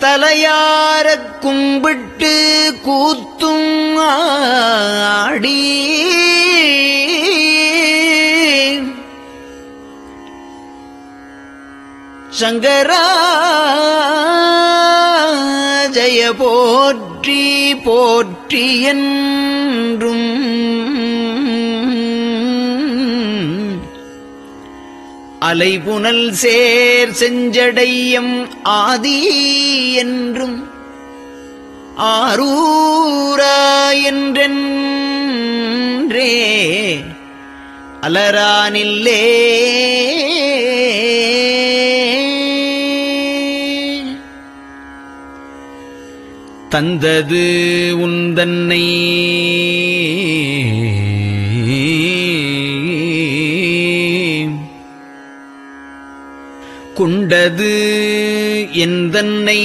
தலையாரக் கும்பிட்டு கூத்தும் ஆடி சங்கரா ஜய போற்றி போற்றி என்றும் அலைபுனல் சேர் செஞ்சடையம் ஆதி என்றும் ஆரூரா என்றென்றே அலரானில்லே தந்தது உந்தன்னை கொண்டது எந்தன்னை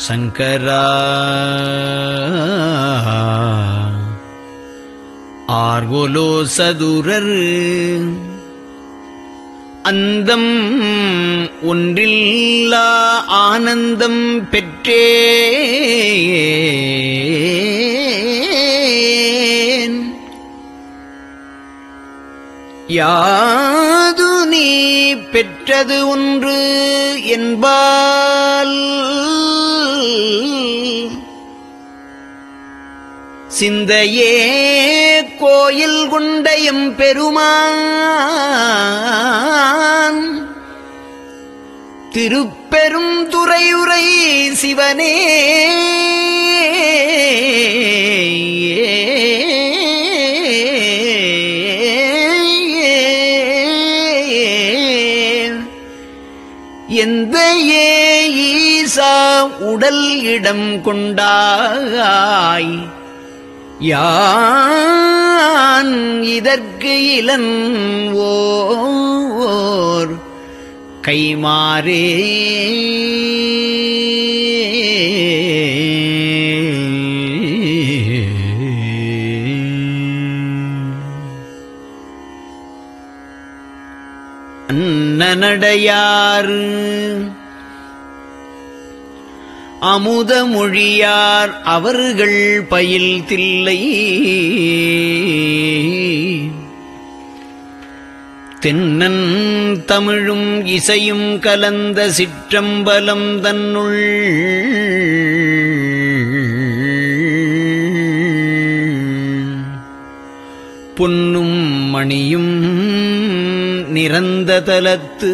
சங்கரா ஆர்கோலோ சதுரர் அந்தம் ஒன்றில்லா ஆனந்தம் பெற்றேன் யாது நீ பெற்றது ஒன்று என்பால் சிந்தையே கோயில் கொண்டயம் பெருமான் திருப்பெரும் துறையுரை சிவனே எந்த ஈசா உடல் இடம் கொண்டாய் யான் இதற்கு இலன் ஓர் கைமாறே அன்னநடையார் அமுத மொழியார் அவர்கள் பயில் தில்லை தென்னன் தமிழும் இசையும் கலந்த சிற்றம்பலம் தன்னுள் பொன்னும் மணியும் நிறந்த தலத்து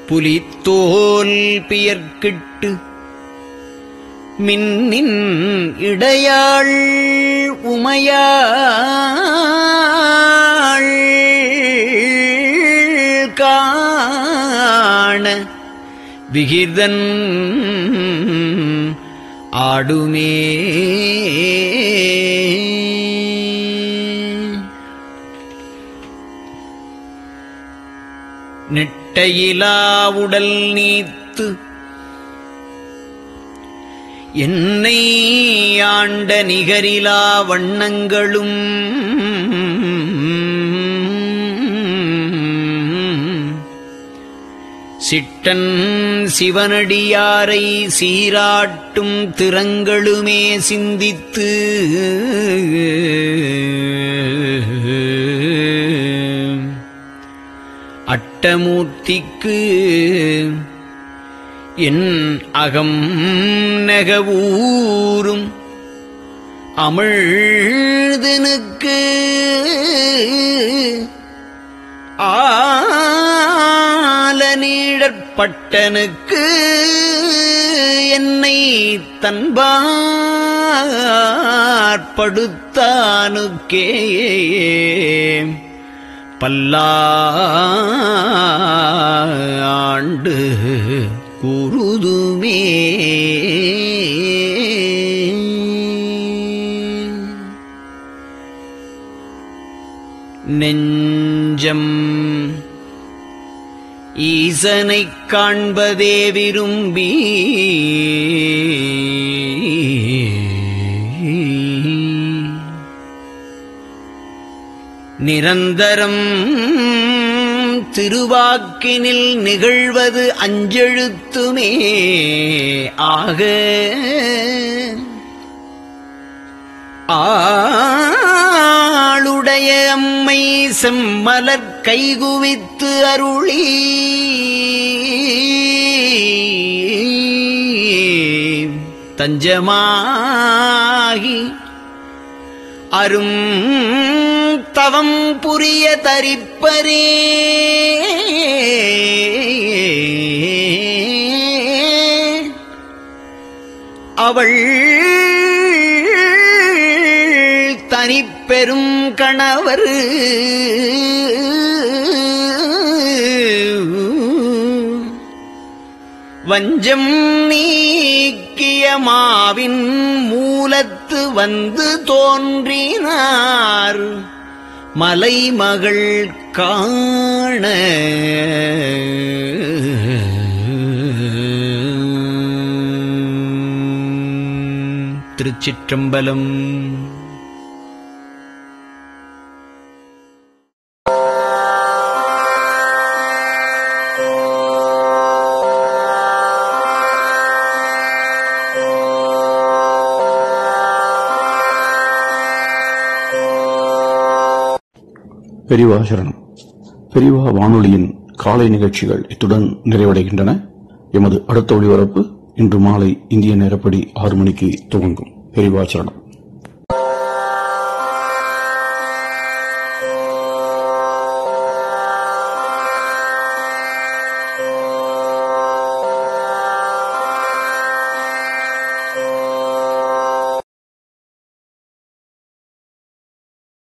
புலித்தோல் பியர்க்கிட்டு மின்னின் இடையாள் உமையாள் காண விகிதன் ஆடுமே நெட்டையிலா உடல் நீத்து என்னை ஆண்ட நிகரிலா வண்ணங்களும் சிட்டன் சிவனடியாரை சீராட்டும் திறங்களுமே சிந்தித்து அட்டமூர்த்திக்கு என் அகம் நெகவூரும் அமிழ்தனுக்கு ஆலநீழற்பட்டனுக்கு என்னை தன்பாற்படுத்தானுக்கே பல்லாண்டு குருதுமே நெஞ்சம் ஈசனைக் காண்பதே விரும்பி நிரந்தரம் திருவாக்கினில் நிகழ்வது அஞ்செழுத்துமே ஆக ஆளுடைய அம்மை செம்மலர் கைகுவித்து அருளி தஞ்சமாகி அரும் தவம் புரிய தரிப்பரே அவள் தனிப்பெரும் கணவர் வஞ்சம் நீக்கிய மாவின் மூலத்து வந்து தோன்றினார் மலைமகள் காண திருச்சிற்றம்பலம். பெரியவா சரணம். பெரியவா வானொலியின் காலை நிகழ்ச்சிகள் இத்துடன் நிறைவடைகின்றன. எமது அடுத்த ஒளிபரப்பு இன்று மாலை இந்திய நேரப்படி 6 மணிக்கு துவங்கும். பெரியவா சரணம்.